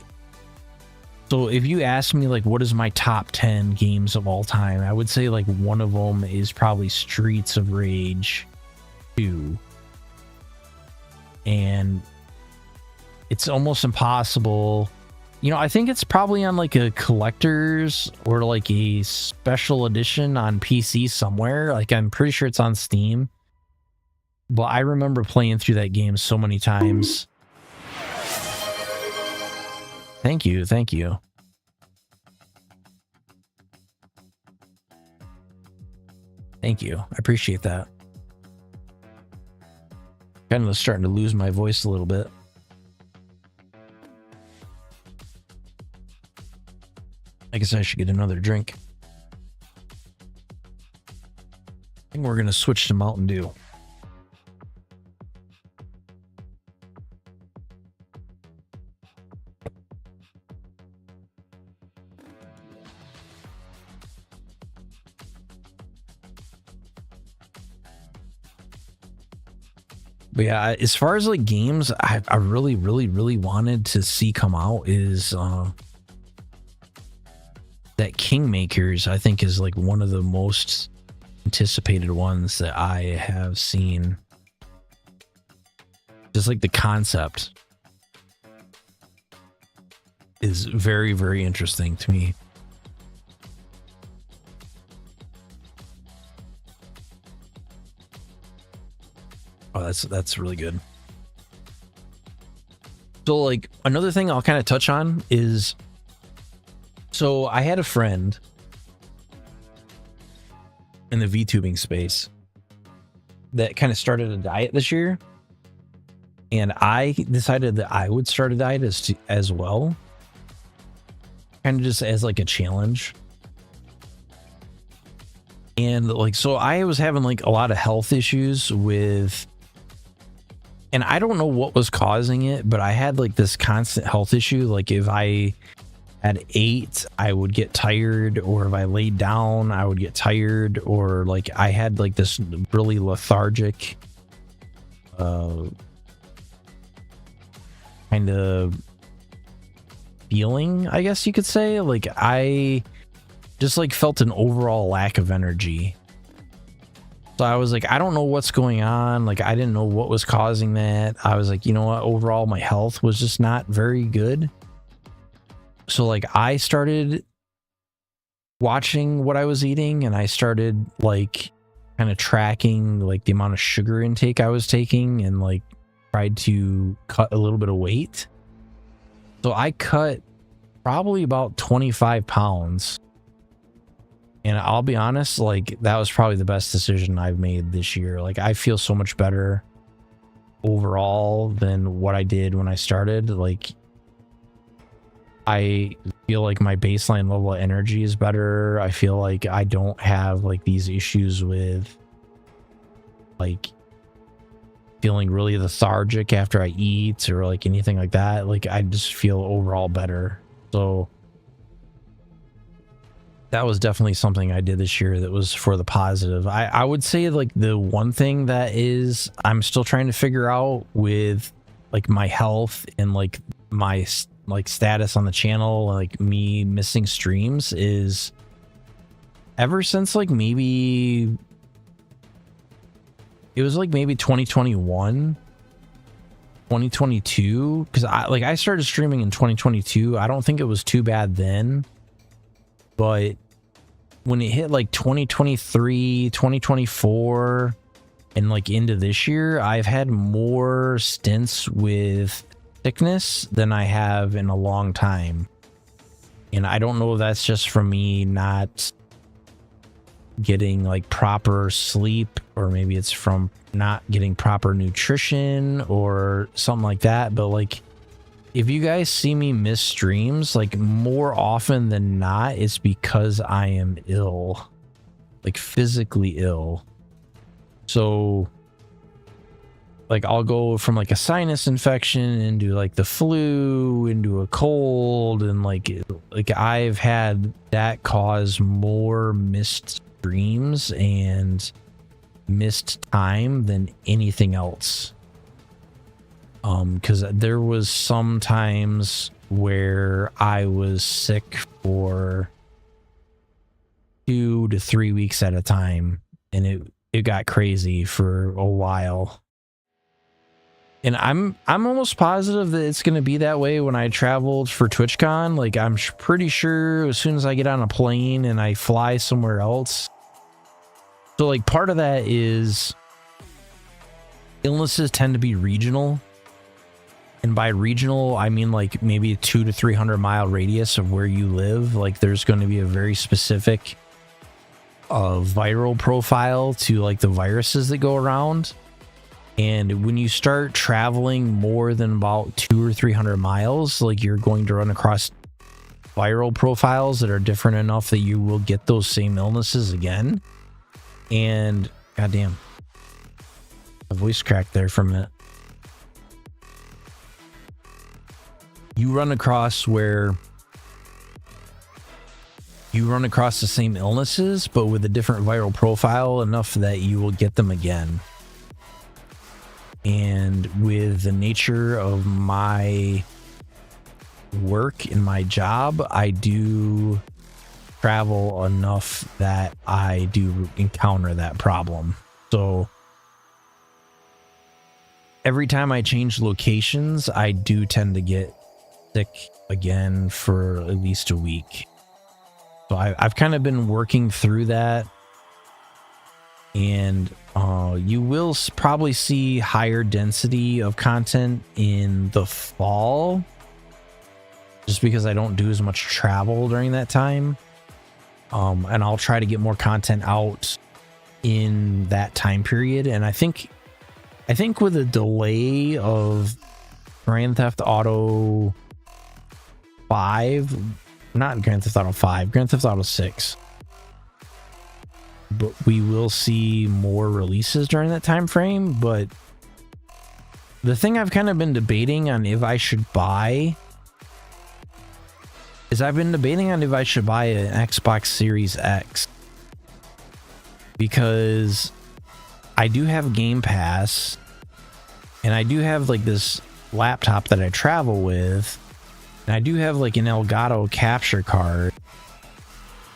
so if you ask me like what is my top 10 games of all time, I would say like one of them is probably Streets of Rage 2. And it's almost impossible. You know, I think it's probably on like a collector's or like a special edition on PC somewhere. Like, I'm pretty sure it's on Steam. But I remember playing through that game so many times. Thank you. Thank you. Thank you. I appreciate that. Kind of starting to lose my voice a little bit. I guess I should get another drink. I think we're going to switch to Mountain Dew. But yeah, as far as like games I really wanted to see come out is that Kingmakers, I think, is like one of the most anticipated ones that I have seen. Just like the concept is very, very interesting to me. Oh, that's really good. So like another thing I'll kind of touch on is, so I had a friend in the VTubing space that kind of started a diet this year. And I decided that I would start a diet as well. Kind of just as like a challenge. And like, so I was having like a lot of health issues with, and I don't know what was causing it, but I had like this constant health issue. Like if I had ate, I would get tired, or if I laid down, I would get tired, or like I had like this really lethargic kind of feeling, I guess you could say. Like I just like felt an overall lack of energy. So I was like, I don't know what's going on. Like I didn't know what was causing that. I was like, you know what, overall my health was just not very good. So like I started watching what I was eating, and I started like kind of tracking like the amount of sugar intake I was taking, and like tried to cut a little bit of weight. So I cut probably about 25 pounds. And I'll be honest, like that was probably the best decision I've made this year. Like I feel so much better overall than what I did when I started. Like I feel like my baseline level of energy is better. I feel like I don't have like these issues with like feeling really lethargic after I eat or like anything like that. Like I just feel overall better. So that was definitely something I did this year that was for the positive. I would say like the one thing that is I'm still trying to figure out with like my health and like my like status on the channel, like me missing streams, is ever since like maybe it was like maybe 2021, 2022, because I started streaming in 2022. I don't think it was too bad then. But when it hit like 2023, 2024, and like into this year, I've had more stints with sickness than I have in a long time. And I don't know if that's just from me not getting like proper sleep, or maybe it's from not getting proper nutrition or something like that. But like, if you guys see me miss streams, like more often than not, it's because I am ill, like physically ill. So like I'll go from like a sinus infection into like the flu into a cold, and like I've had that cause more missed streams and missed time than anything else. Because there was some times where I was sick for 2 to 3 weeks at a time, and it got crazy for a while. And I'm almost positive that it's going to be that way when I traveled for TwitchCon. Like I'm pretty sure as soon as I get on a plane and I fly somewhere else. So like part of that is illnesses tend to be regional. And by regional, I mean like maybe a 200 to 300 mile radius of where you live. Like there's going to be a very specific viral profile to like the viruses that go around. And when you start traveling more than about 200 or 300 miles, like you're going to run across viral profiles that are different enough that you will get those same illnesses again. And goddamn, a voice cracked there for a minute. You run across where you run across the same illnesses, but with a different viral profile enough that you will get them again. And with the nature of my work and my job, I do travel enough that I do encounter that problem. So every time I change locations, I do tend to get sick again for at least a week. So I've kind of been working through that, and you will probably see higher density of content in the fall, just because I don't do as much travel during that time. And I'll try to get more content out in that time period. And I think with a delay of Grand Theft Auto 5, not Grand Theft Auto 5, Grand Theft Auto 6, but we will see more releases during that time frame. But the thing I've kind of been debating on if I should buy is an Xbox Series X, because I do have Game Pass and I do have like this laptop that I travel with, and I do have like an Elgato capture card,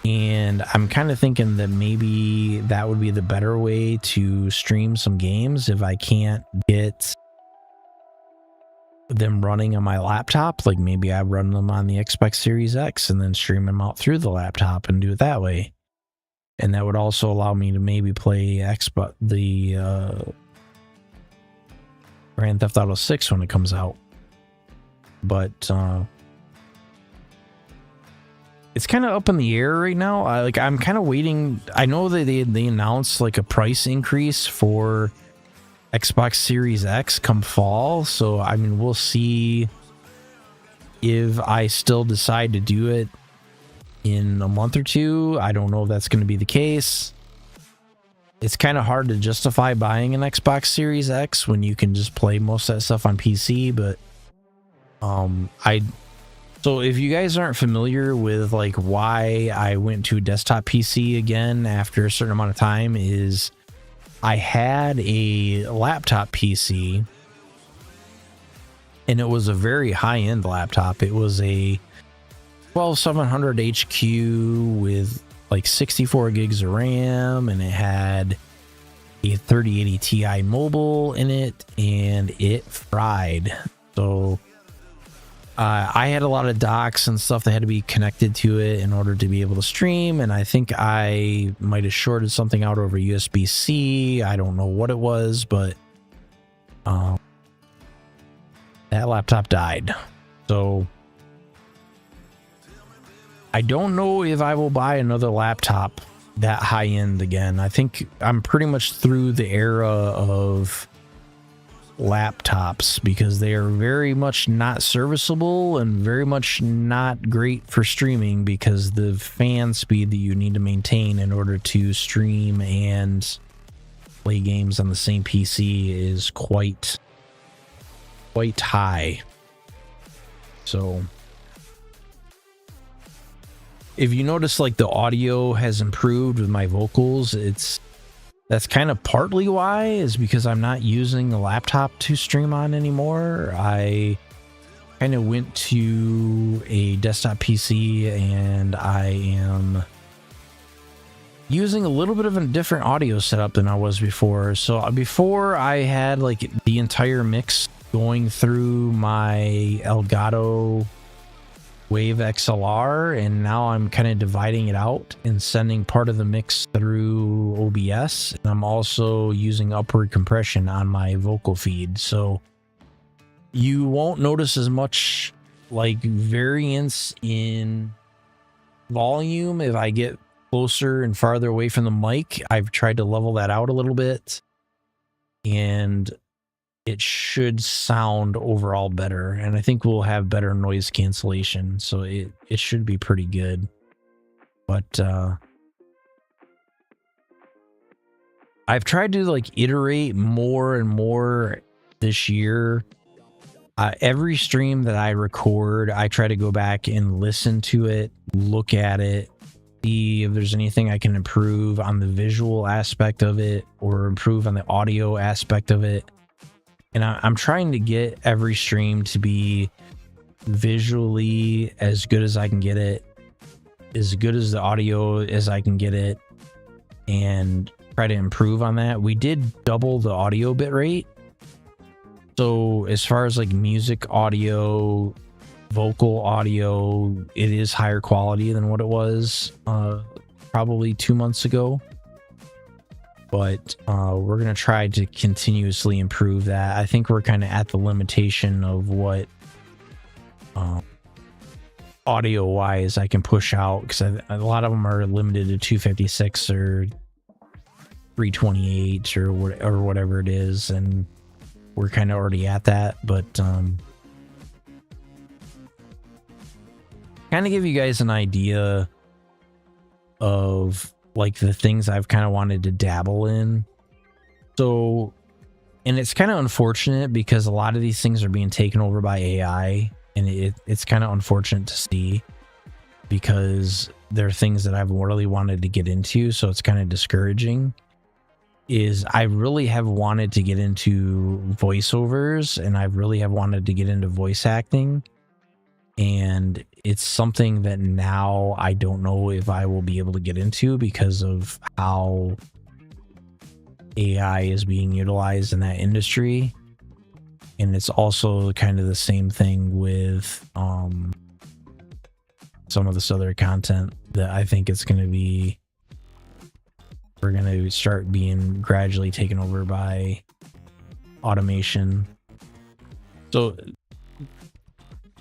and I'm kind of thinking that maybe that would be the better way to stream some games if I can't get them running on my laptop. Like maybe I run them on the Xbox Series X and then stream them out through the laptop and do it that way. And that would also allow me to maybe play Grand Theft Auto 6 when it comes out. But it's kind of up in the air right now. I'm kind of waiting. I know that they announced like a price increase for Xbox Series X come fall. So, I mean, we'll see if I still decide to do it in a month or two. I don't know if that's going to be the case. It's kind of hard to justify buying an Xbox Series X when you can just play most of that stuff on PC. But so if you guys aren't familiar with like why I went to desktop PC again after a certain amount of time, is I had a laptop PC, and it was a very high-end laptop. It was a 12700 HQ with like 64 gigs of RAM, and it had a 3080 Ti mobile in it, and it fried. So I had a lot of docks and stuff that had to be connected to it in order to be able to stream, and I think I might have shorted something out over USB-C. I don't know what it was, but that laptop died. So I don't know if I will buy another laptop that high-end again. I think I'm pretty much through the era of laptops, because they are very much not serviceable and very much not great for streaming, because the fan speed that you need to maintain in order to stream and play games on the same PC is quite high. So if you notice, like, the audio has improved with my vocals, that's kind of partly why, is because I'm not using a laptop to stream on anymore. I kind of went to a desktop PC, and I am using a little bit of a different audio setup than I was before. So before, I had like the entire mix going through my Elgato Wave XLR, and now I'm kind of dividing it out and sending part of the mix through OBS, and I'm also using upward compression on my vocal feed. So you won't notice as much like variance in volume if I get closer and farther away from the mic. I've tried to level that out a little bit, and it should sound overall better, and I think we'll have better noise cancellation, so it should be pretty good. But I've tried to like iterate more and more this year. Every stream that I record, I try to go back and listen to it, look at it, see if there's anything I can improve on the visual aspect of it or improve on the audio aspect of it. And I'm trying to get every stream to be visually as good as I can get it, as good as the audio as I can get it, and try to improve on that. We did double the audio bit rate. So as far as like music audio, vocal audio, it is higher quality than what it was probably 2 months ago. But we're going to try to continuously improve that. I think we're kind of at the limitation of what audio-wise I can push out, because a lot of them are limited to 256 or 328 or whatever it is, and we're kind of already at that. But kind of give you guys an idea of like the things I've kind of wanted to dabble in. So, and it's kind of unfortunate because a lot of these things are being taken over by AI, and it's kind of unfortunate to see because there are things that I've really wanted to get into. So it's kind of discouraging. Is I really have wanted to get into voiceovers, and I really have wanted to get into voice acting. And it's something that now I don't know if I will be able to get into because of how AI is being utilized in that industry. And it's also kind of the same thing with some of this other content that I think it's going to be, we're going to start being gradually taken over by automation. So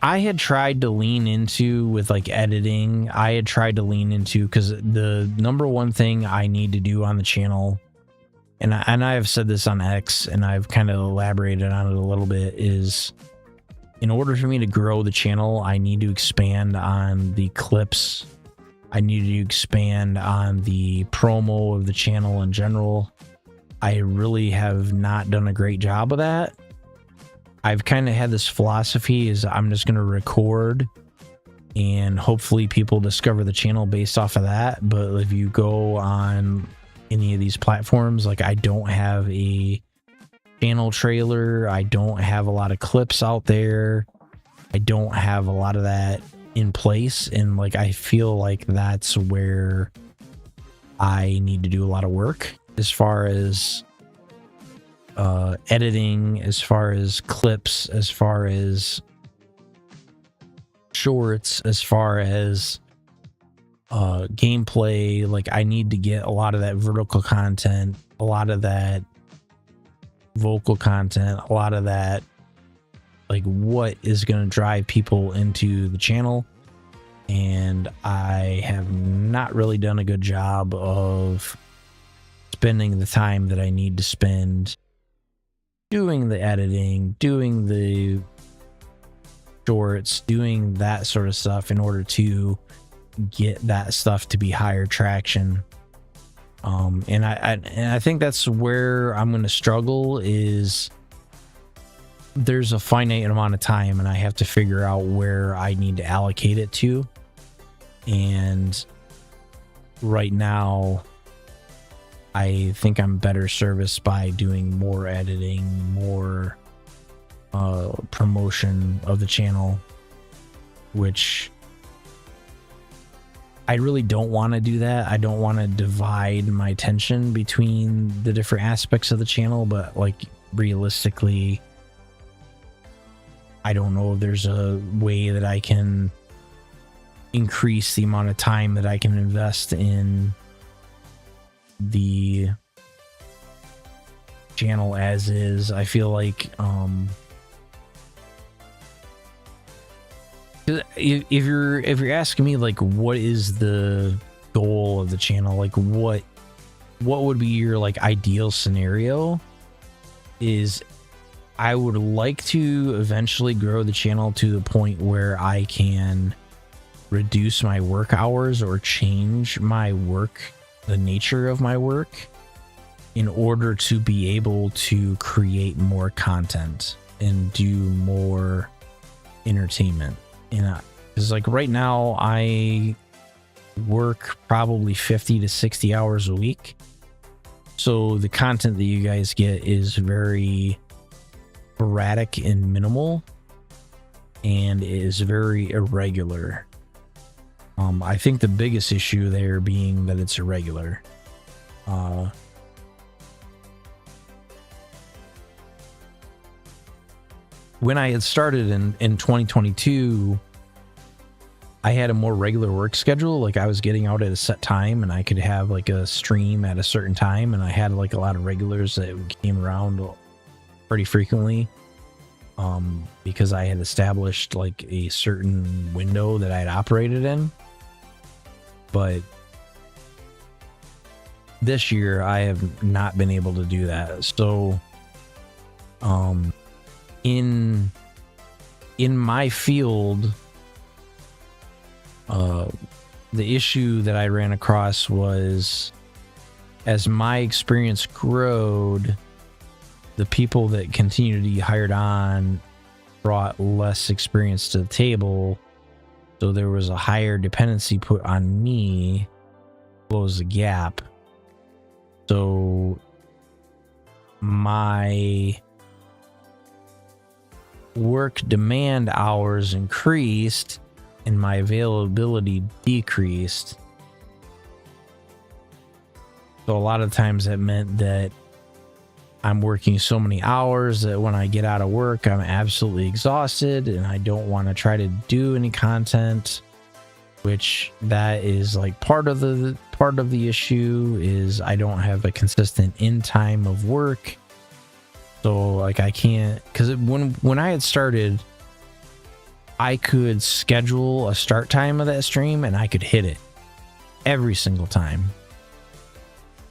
I had tried to lean into with like editing. I had tried to lean into, because the number one thing I need to do on the channel, and I have said this on X, and I've kind of elaborated on it a little bit, is in order for me to grow the channel, I need to expand on the clips. I need to expand on the promo of the channel in general. I really have not done a great job of that. I've kind of had this philosophy is I'm just going to record and hopefully people discover the channel based off of that. But if you go on any of these platforms, like I don't have a channel trailer. I don't have a lot of clips out there. I don't have a lot of that in place. And like, I feel like that's where I need to do a lot of work as far as editing, as far as clips, as far as shorts, as far as gameplay. Like I need to get a lot of that vertical content, a lot of that vocal content, a lot of that, like what is going to drive people into the channel. And I have not really done a good job of spending the time that I need to spend doing the editing, doing the shorts, doing that sort of stuff in order to get that stuff to be higher traction. And I think that's where I'm going to struggle, is there's a finite amount of time and I have to figure out where I need to allocate it to. And right now, I think I'm better serviced by doing more editing, more promotion of the channel, which I really don't want to do that. I don't want to divide my attention between the different aspects of the channel, but like realistically, I don't know if there's a way that I can increase the amount of time that I can invest in the channel as is. I feel like if you're asking me like what is the goal of the channel, like what would be your like ideal scenario, is I would like to eventually grow the channel to the point where I can reduce my work hours or change my work, the nature of my work, in order to be able to create more content and do more entertainment. And because like right now I work probably 50 to 60 hours a week. So the content that you guys get is very sporadic and minimal, and is very irregular. I think the biggest issue there being that it's irregular. When I had started in 2022, I had a more regular work schedule. Like I was getting out at a set time and I could have like a stream at a certain time, and I had like a lot of regulars that came around pretty frequently. Because I had established like a certain window that I'd operated in. But this year I have not been able to do that. So in my field, the issue that I ran across was, as my experience growed, the people that continued to be hired on brought less experience to the table. So there was a higher dependency put on me to close the gap. So my work demand hours increased and my availability decreased. So a lot of times that meant that I'm working so many hours that when I get out of work, I'm absolutely exhausted and I don't want to try to do any content, which that is like part of the issue is I don't have a consistent end time of work. So like I can't, because when I had started, I could schedule a start time of that stream and I could hit it every single time.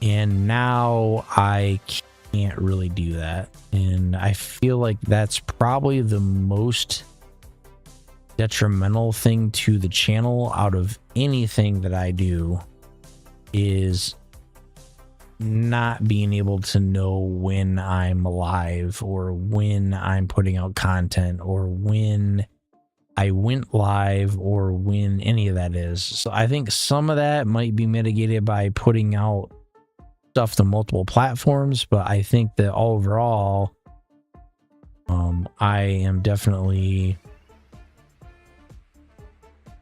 And now I can't really do that. And I feel like that's probably the most detrimental thing to the channel out of anything that I do, is not being able to know when I'm live or when I'm putting out content or when I went live or when any of that is. So I think some of that might be mitigated by putting out stuff to multiple platforms, but I think that overall, I am definitely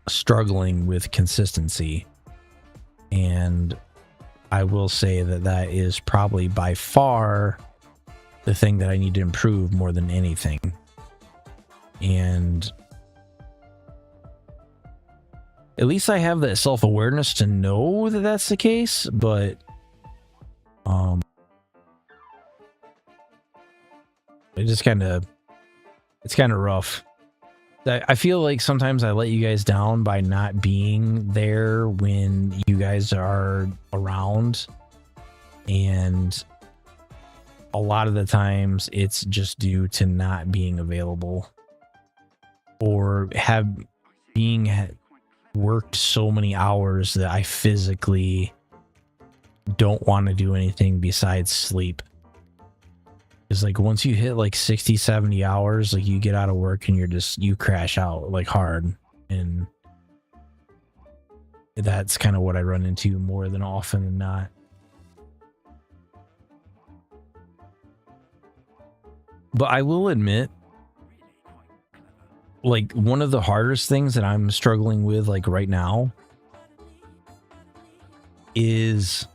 struggling with consistency. And I will say that that is probably by far the thing that I need to improve more than anything. And at least I have that self-awareness to know that that's the case, but it's kind of rough. I feel like sometimes I let you guys down by not being there when you guys are around, and a lot of the times it's just due to not being available or being worked so many hours that I physically don't want to do anything besides sleep. It's like once you hit like 60, 70 hours, like you get out of work and you crash out like hard. And that's kind of what I run into more than often than not. But I will admit, like one of the hardest things that I'm struggling with like right now is,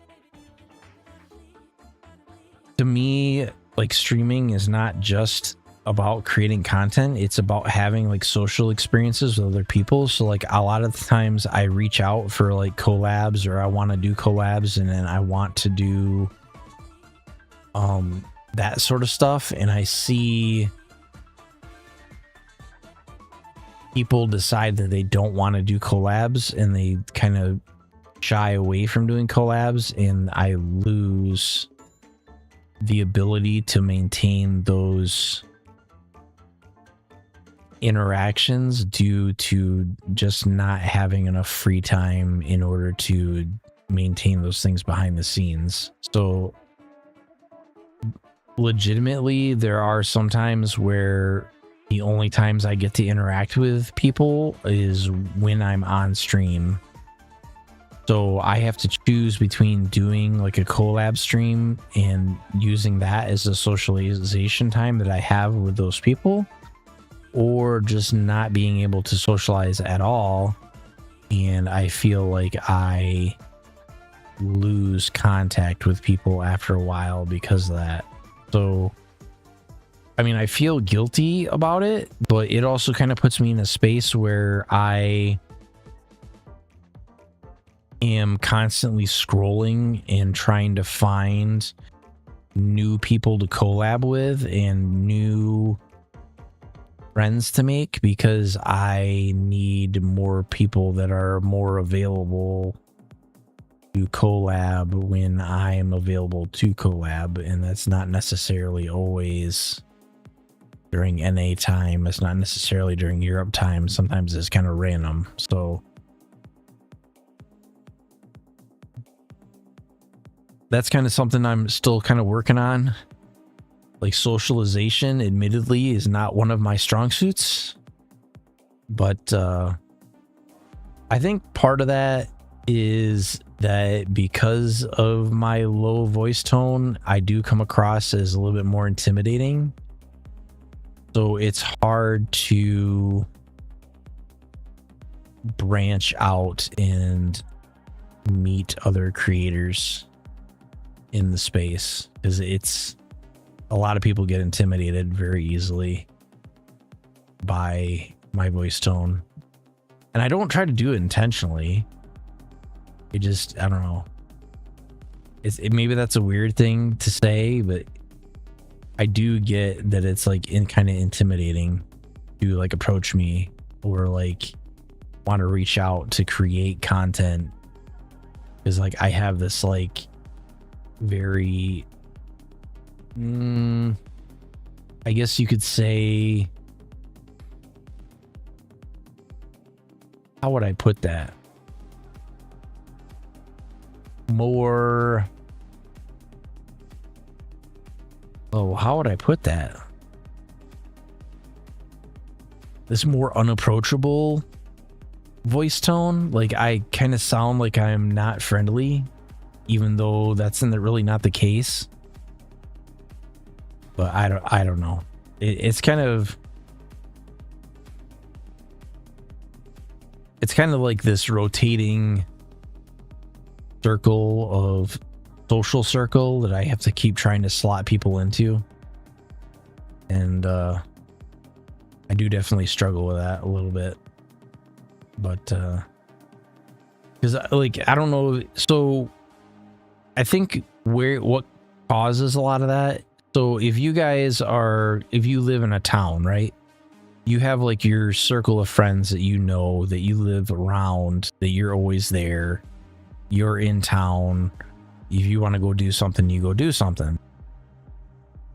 to me, like streaming is not just about creating content, it's about having like social experiences with other people. So like a lot of the times I reach out for like collabs, or I want to do collabs, and then I want to do that sort of stuff, and I see people decide that they don't want to do collabs and they kind of shy away from doing collabs, and I lose the ability to maintain those interactions due to just not having enough free time in order to maintain those things behind the scenes. So legitimately, there are some times where the only times I get to interact with people is when I'm on stream. So I have to choose between doing like a collab stream and using that as a socialization time that I have with those people, or just not being able to socialize at all. And I feel like I lose contact with people after a while because of that. So, I mean, I feel guilty about it, but it also kind of puts me in a space where I am constantly scrolling and trying to find new people to collab with and new friends to make, because I need more people that are more available to collab when I am available to collab, and that's not necessarily always during NA time. It's not necessarily during Europe time. Sometimes it's kind of random. So that's kind of something I'm still kind of working on. Like, socialization, admittedly, is not one of my strong suits. But I think part of that is that because of my low voice tone, I do come across as a little bit more intimidating. So it's hard to branch out and meet other creators in the space, because it's a lot of people get intimidated very easily by my voice tone. And I don't try to do it intentionally. It just, I don't know. Maybe that's a weird thing to say, but I do get that it's like kind of intimidating to like approach me or like want to reach out to create content, because like I have this like very I guess you could say, how would I put that? More, oh, how would I put that? This more unapproachable voice tone. Like, I kind of sound like I'm not friendly, even though that's really not the case. But I don't know. It's kind of like this rotating circle of social circle that I have to keep trying to slot people into. And I do definitely struggle with that a little bit. But because like, I don't know. So I think what causes a lot of that. So if you live in a town, right? You have like your circle of friends that you know, that you live around, that you're always there. You're in town. If you want to go do something, you go do something.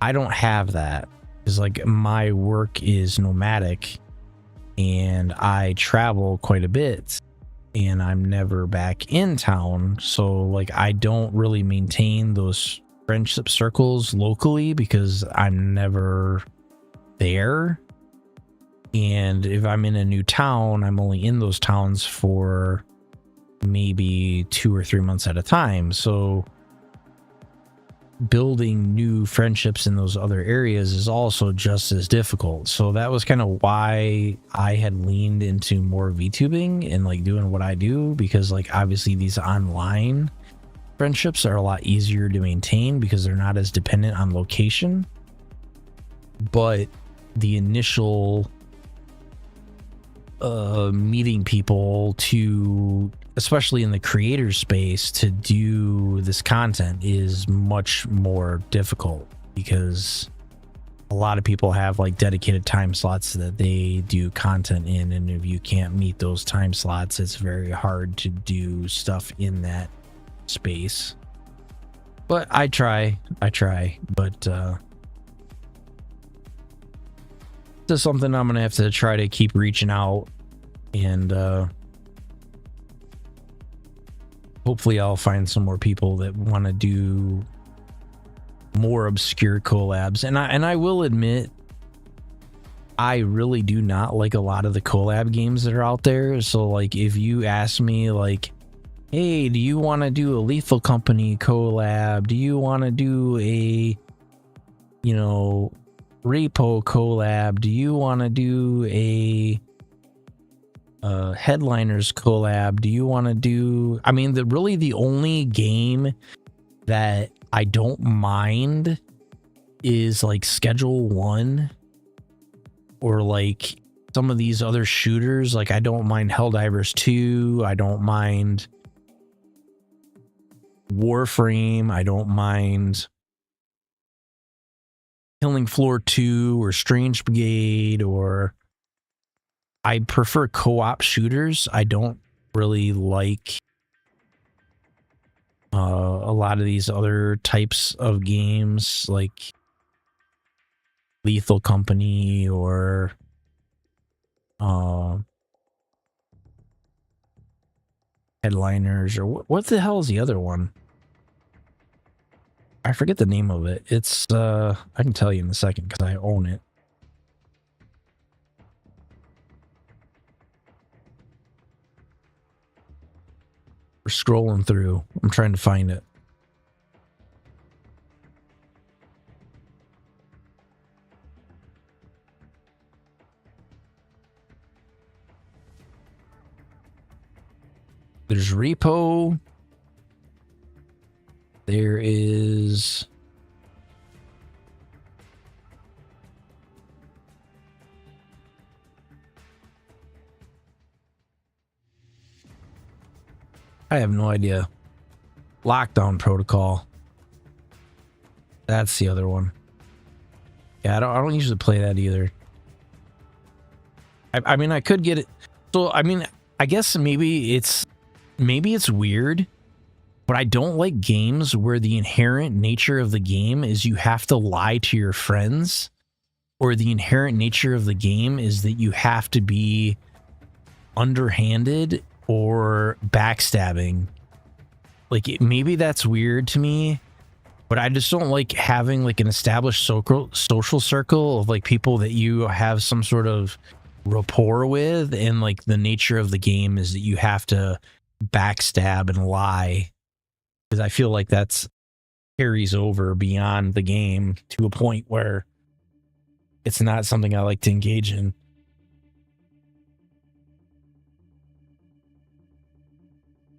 I don't have that, because like my work is nomadic and I travel quite a bit and I'm never back in town. So like I don't really maintain those friendship circles locally because I'm never there. And if I'm in a new town, I'm only in those towns for maybe 2 or 3 months at a time. So building new friendships in those other areas is also just as difficult. So that was kind of why I had leaned into more VTubing and like doing what I do, because like obviously these online friendships are a lot easier to maintain because they're not as dependent on location. But the initial meeting people to, especially in the creator space, to do this content is much more difficult, because a lot of people have like dedicated time slots that they do content in, and if you can't meet those time slots, it's very hard to do stuff in that space. But I try, but this is something I'm gonna have to try to keep reaching out, and hopefully I'll find some more people that want to do more obscure collabs. And I will admit, I really do not like a lot of the collab games that are out there. So like if you ask me like, hey, do you want to do a Lethal Company collab? Do you want to do a, Repo collab? Do you want to do a Headliners collab? Do you want to do, I mean, the only game that I don't mind is like Schedule 1, or like some of these other shooters. Like I don't mind Helldivers 2, I don't mind Warframe, I don't mind Killing Floor 2 or Strange Brigade, or I prefer co-op shooters. I don't really like A lot of these other types of games like Lethal Company or Headliners, or what the hell is the other one? I forget the name of it. It's I can tell you in a second because I own it. We're scrolling through. I'm trying to find it. There's Repo. There is I have no idea. Lockdown Protocol. That's the other one. Yeah, I don't usually play that either. I mean, I could get it. So, I mean, I guess maybe it's weird, but I don't like games where the inherent nature of the game is you have to lie to your friends, or the inherent nature of the game is that you have to be underhanded or backstabbing. Like, maybe that's weird to me, but I just don't like having like an established social circle of like people that you have some sort of rapport with, and like the nature of the game is that you have to backstab and lie, because I feel like that's carries over beyond the game to a point where it's not something I like to engage in.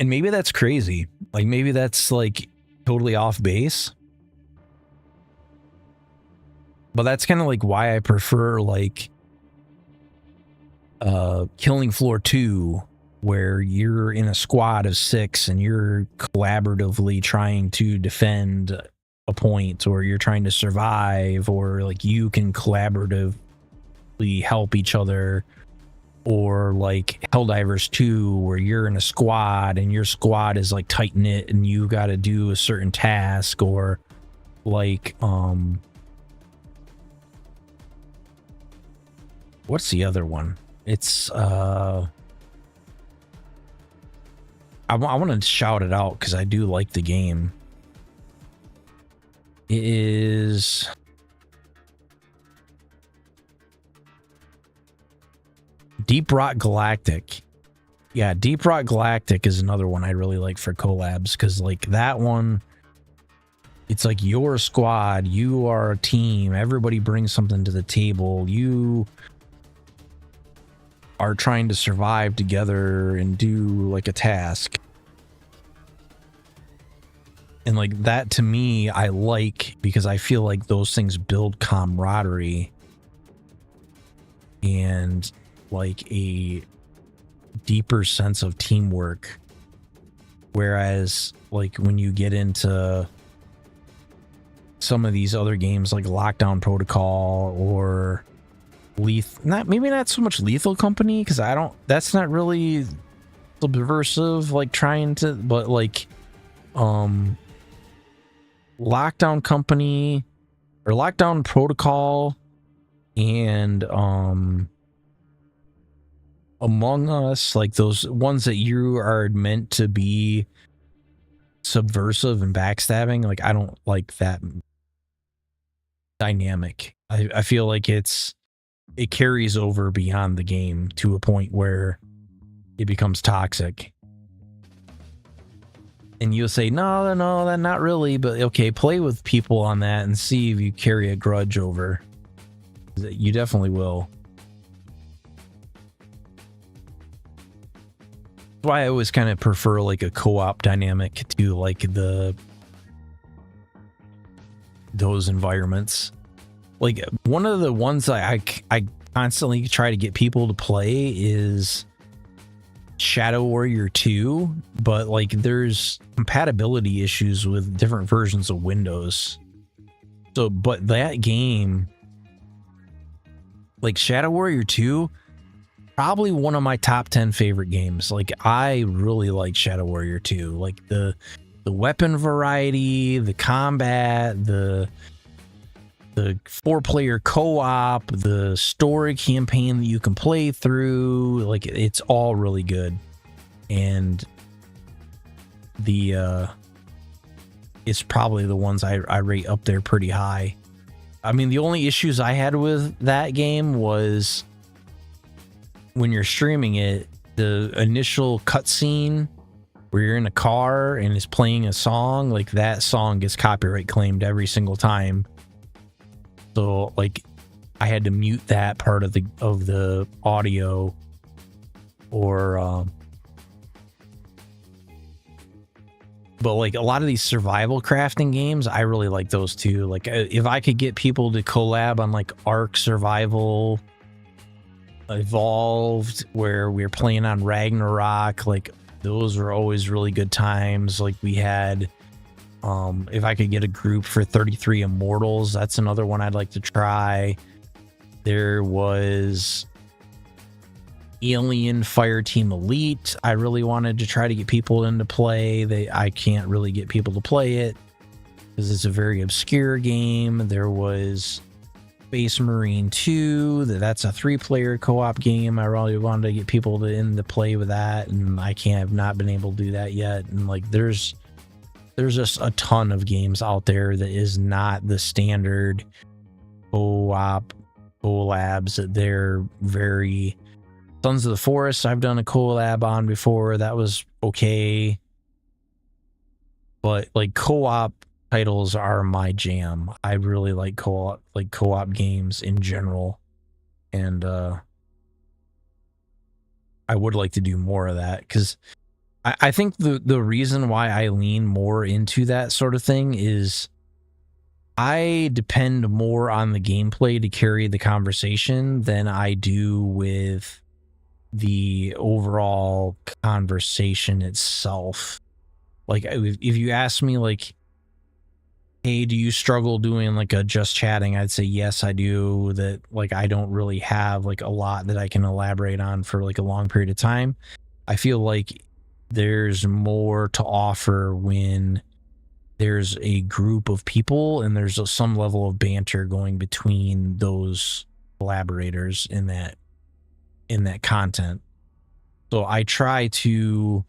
And maybe that's crazy. Like, maybe that's like totally off base. But that's kind of like why I prefer like Killing Floor 2, where you're in a squad of 6 and you're collaboratively trying to defend a point, or you're trying to survive, or like you can collaboratively help each other. Or like Helldivers 2, where you're in a squad and your squad is like tight knit and you got to do a certain task. Or like what's the other one? It's I want to shout it out because I do like the game. It is Deep Rock Galactic. Yeah, Deep Rock Galactic is another one I really like for collabs, because like that one, it's like your squad, you are a team, everybody brings something to the table, you are trying to survive together and do like a task. And like that, to me, I like, because I feel like those things build camaraderie and like a deeper sense of teamwork. Whereas like when you get into some of these other games like Lockdown Protocol or maybe not so much Lethal Company, because that's not really subversive, like trying to, but like Lockdown Company or Lockdown Protocol and Among Us, like those ones that you are meant to be subversive and backstabbing, like I don't like that dynamic. I feel like it carries over beyond the game to a point where it becomes toxic. And you'll say, no, not really, but okay, play with people on that and see if you carry a grudge over. You definitely will. That's why I always kind of prefer like a co-op dynamic to like those environments. Like one of the ones I constantly try to get people to play is Shadow Warrior 2, but like there's compatibility issues with different versions of Windows. So, but that game, like Shadow Warrior 2, probably one of my top 10 favorite games. Like I really like Shadow Warrior 2. Like the the weapon variety, the combat, the 4-player co-op, the story campaign that you can play through. Like, it's all really good. And it's probably the ones I rate up there pretty high. I mean, the only issues I had with that game was when you're streaming it, the initial cutscene where you're in a car and it's playing a song, like that song gets copyright claimed every single time. So like I had to mute that part of the audio, or but like a lot of these survival crafting games, I really like those too. Like if I could get people to collab on like Ark Survival Evolved, where we're playing on Ragnarok, like those were always really good times. Like we had, if I could get a group for 33 Immortals, that's another one I'd like to try. There was Alien Fireteam Elite. I really wanted to try to get people into play. I can't really get people to play it because it's a very obscure game. There was Space Marine 2. That's a 3-player co-op game. I really wanted to get people into play with that, and I have not been able to do that yet. And like there's just a ton of games out there that is not the standard co-op collabs. They're very Sons of the Forest, I've done a collab on before. That was okay. But like co-op titles are my jam. I really like co-op games in general. And I would like to do more of that, because I think the reason why I lean more into that sort of thing is I depend more on the gameplay to carry the conversation than I do with the overall conversation itself. Like if you ask me like, hey, do you struggle doing like a just chatting? I'd say yes, I do. That like I don't really have like a lot that I can elaborate on for like a long period of time. I feel like there's more to offer when there's a group of people and there's some level of banter going between those collaborators in that content. So I try to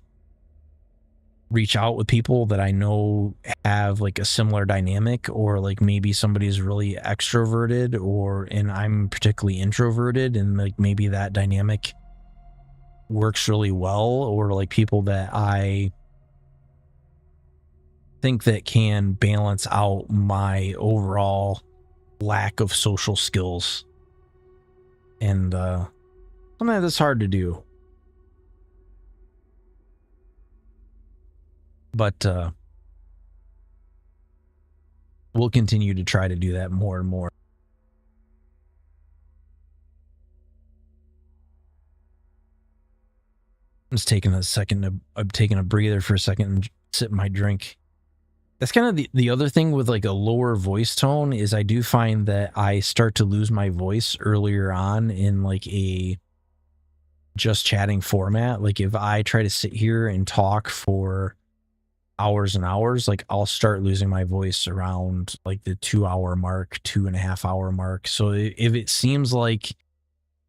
reach out with people that I know have like a similar dynamic, or like maybe somebody's really extroverted and I'm particularly introverted, and like maybe that dynamic works really well, or like people that I think that can balance out my overall lack of social skills. And something that's hard to do. But we'll continue to try to do that more and more. I'm just taking I'm taking a breather for a second and sipping my drink. That's kind of the other thing with like a lower voice tone is I do find that I start to lose my voice earlier on in like a just chatting format. Like if I try to sit here and talk for hours and hours, like I'll start losing my voice around like the 2-hour mark, 2.5-hour mark. So if it seems like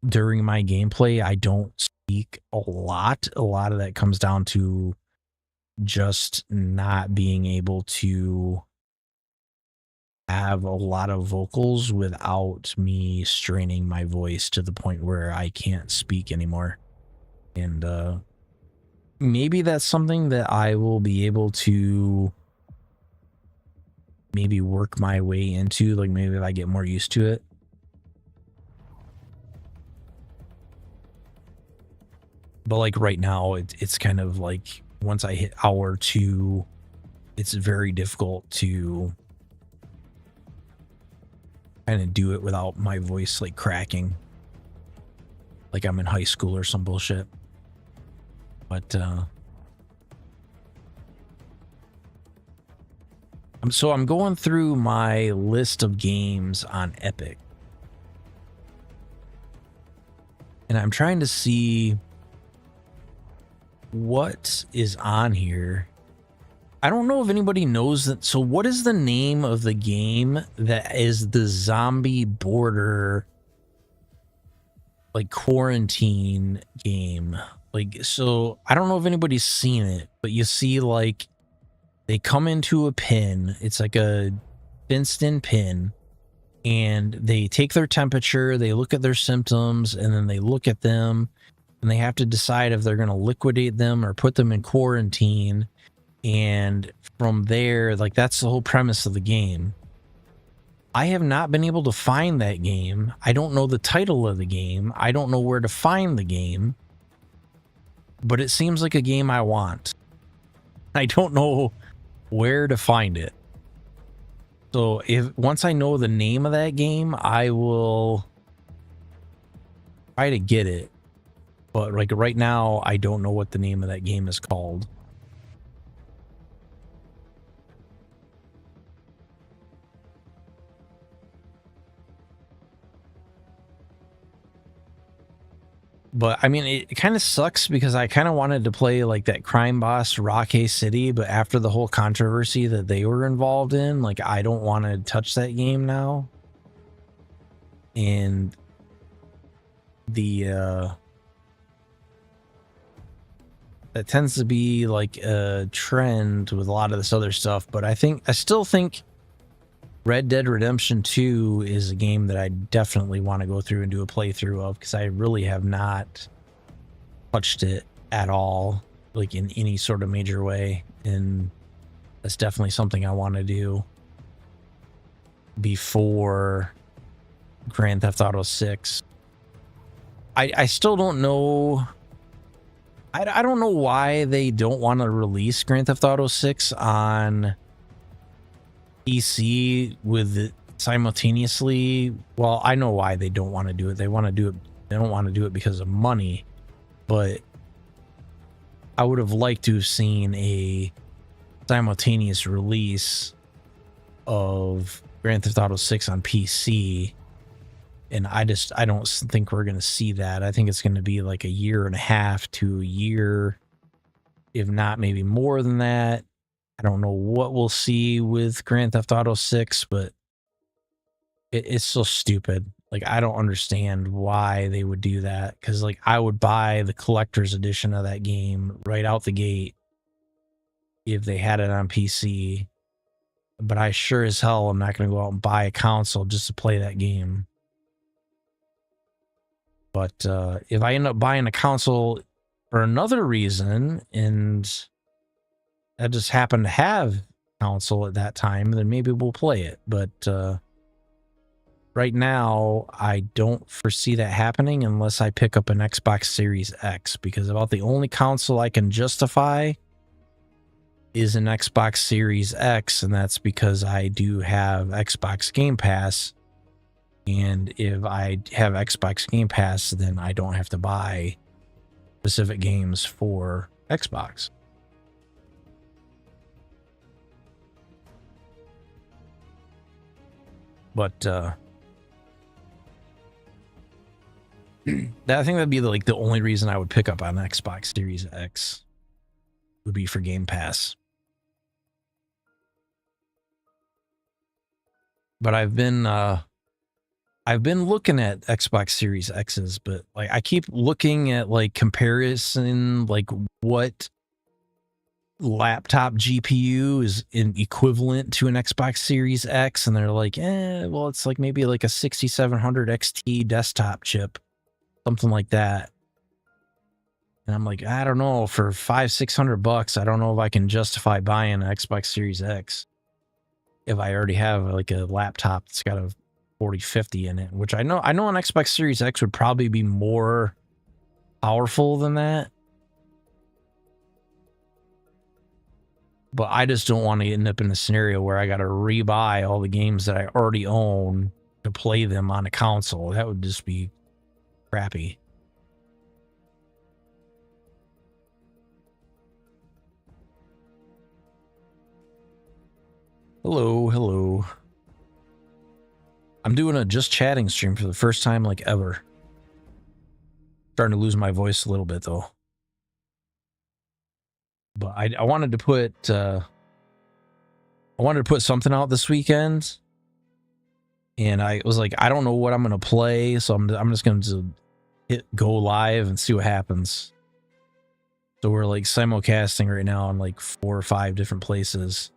during my gameplay I don't speak a lot of that comes down to just not being able to have a lot of vocals without me straining my voice to the point where I can't speak anymore. And maybe that's something that I will be able to maybe work my way into, like maybe if I get more used to it. But like right now, it's kind of like once I hit hour 2, it's very difficult to kind of do it without my voice like cracking, like I'm in high school or some bullshit. But I'm going through my list of games on Epic, and I'm trying to see what is on here. I don't know if anybody knows that. So what is the name of the game that is the zombie border, like, quarantine game? Like, so I don't know if anybody's seen it, but you see, like, they come into a pin. It's like a fenced-in pin, and they take their temperature, they look at their symptoms, and then they look at them, and they have to decide if they're going to liquidate them or put them in quarantine. And from there, like, that's the whole premise of the game. I have not been able to find that game. I don't know the title of the game. I don't know where to find the game. But it seems like a game I want. I don't know where to find it. So once I know the name of that game, I will try to get it. But like right now, I don't know what the name of that game is called. But I mean, it kind of sucks because I kind of wanted to play like that crime boss Rockay City, but after the whole controversy that they were involved in, like, I don't want to touch that game now. And that tends to be like a trend with a lot of this other stuff. But I still think Red Dead Redemption 2 is a game that I definitely want to go through and do a playthrough of, because I really have not touched it at all, like in any sort of major way. And that's definitely something I want to do before Grand Theft Auto 6. I still don't know. I don't know why they don't want to release Grand Theft Auto 6 on PC with it simultaneously. Well, I know why they don't want to do it. They want to do it. They don't want to do it because of money. But I would have liked to have seen a simultaneous release of Grand Theft Auto 6 on PC. And I don't think we're going to see that. I think it's going to be like a year and a half to a year, if not maybe more than that. I don't know what we'll see with Grand Theft Auto 6, but it's so stupid. Like, I don't understand why they would do that. Because, like, I would buy the collector's edition of that game right out the gate if they had it on PC. But I sure as hell am not going to go out and buy a console just to play that game. But if I end up buying a console for another reason, and I just happen to have console at that time, then maybe we'll play it. But right now, I don't foresee that happening unless I pick up an Xbox Series X, because about the only console I can justify is an Xbox Series X, and that's because I do have Xbox Game Pass. And if I have Xbox Game Pass, then I don't have to buy specific games for Xbox. But I think that'd be like the only reason I would pick up an Xbox Series X would be for Game Pass. But I've been looking at Xbox Series X's, but like I keep looking at like comparison, like what laptop GPU is equivalent to an Xbox Series X, and they're like, well, it's like maybe like a 6700 XT desktop chip, something like that. And I'm like, I don't know, for $500-600, I don't know if I can justify buying an Xbox Series X if I already have like a laptop that's got a 4050 in it, which I know an Xbox Series X would probably be more powerful than that. But I just don't want to end up in a scenario where I got to rebuy all the games that I already own to play them on a console. That would just be crappy. Hello, hello. I'm doing a just chatting stream for the first time like ever. Starting to lose my voice a little bit though. But I wanted to put I wanted to put something out this weekend, and I was like, I don't know what I'm gonna play, so I'm just gonna hit go live and see what happens. So we're like simulcasting right now in like 4 or 5 different places,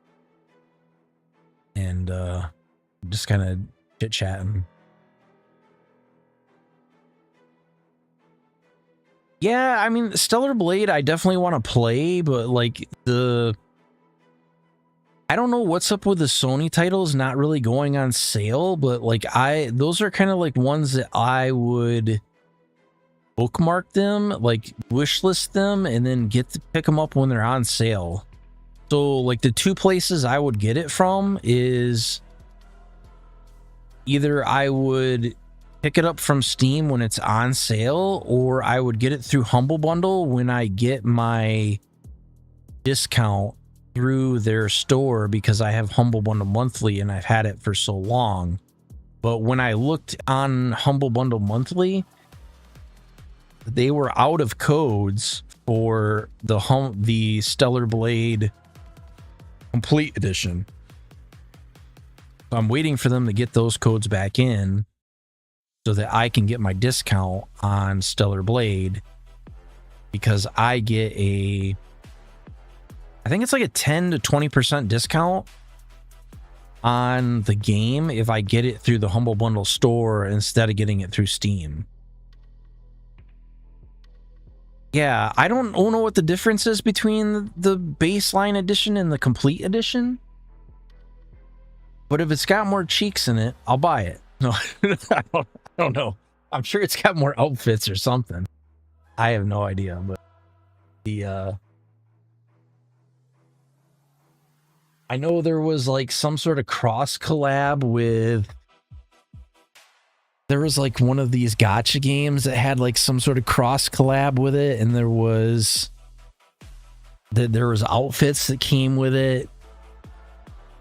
and just kind of chit chatting. Yeah, I mean, Stellar Blade, I definitely want to play, but like I don't know what's up with the Sony titles not really going on sale, but like those are kind of like ones that I would bookmark them, like wishlist them, and then get to pick them up when they're on sale. So like the 2 places I would get it from is either I would pick it up from Steam when it's on sale, or I would get it through Humble Bundle when I get my discount through their store, because I have Humble Bundle monthly and I've had it for so long. But when I looked on Humble Bundle monthly, they were out of codes for the Stellar Blade Complete Edition. So I'm waiting for them to get those codes back in so that I can get my discount on Stellar Blade, because I get I think it's like a 10 to 20% discount on the game if I get it through the Humble Bundle store instead of getting it through Steam. Yeah, I don't know what the difference is between the baseline edition and the complete edition. But if it's got more cheeks in it, I'll buy it. No, I don't know. I'm sure it's got more outfits or something. I have no idea, but I know there was like some sort of cross collab with, there was like one of these gacha games that had like some sort of cross collab with it, and there was outfits that came with it.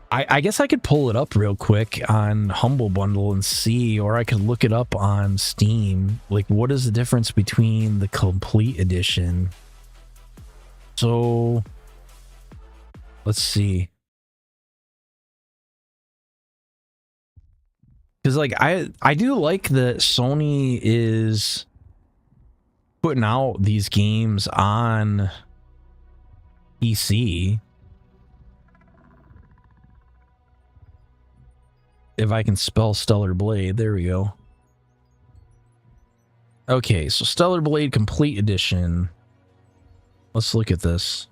I guess I could pull it up real quick on Humble Bundle and see, or I could look it up on Steam. Like, what is the difference between the complete edition? So, let's see. Because like I do like that Sony is putting out these games on PC. If I can spell Stellar Blade, there we go. Okay, so Stellar Blade Complete Edition. Let's look at this.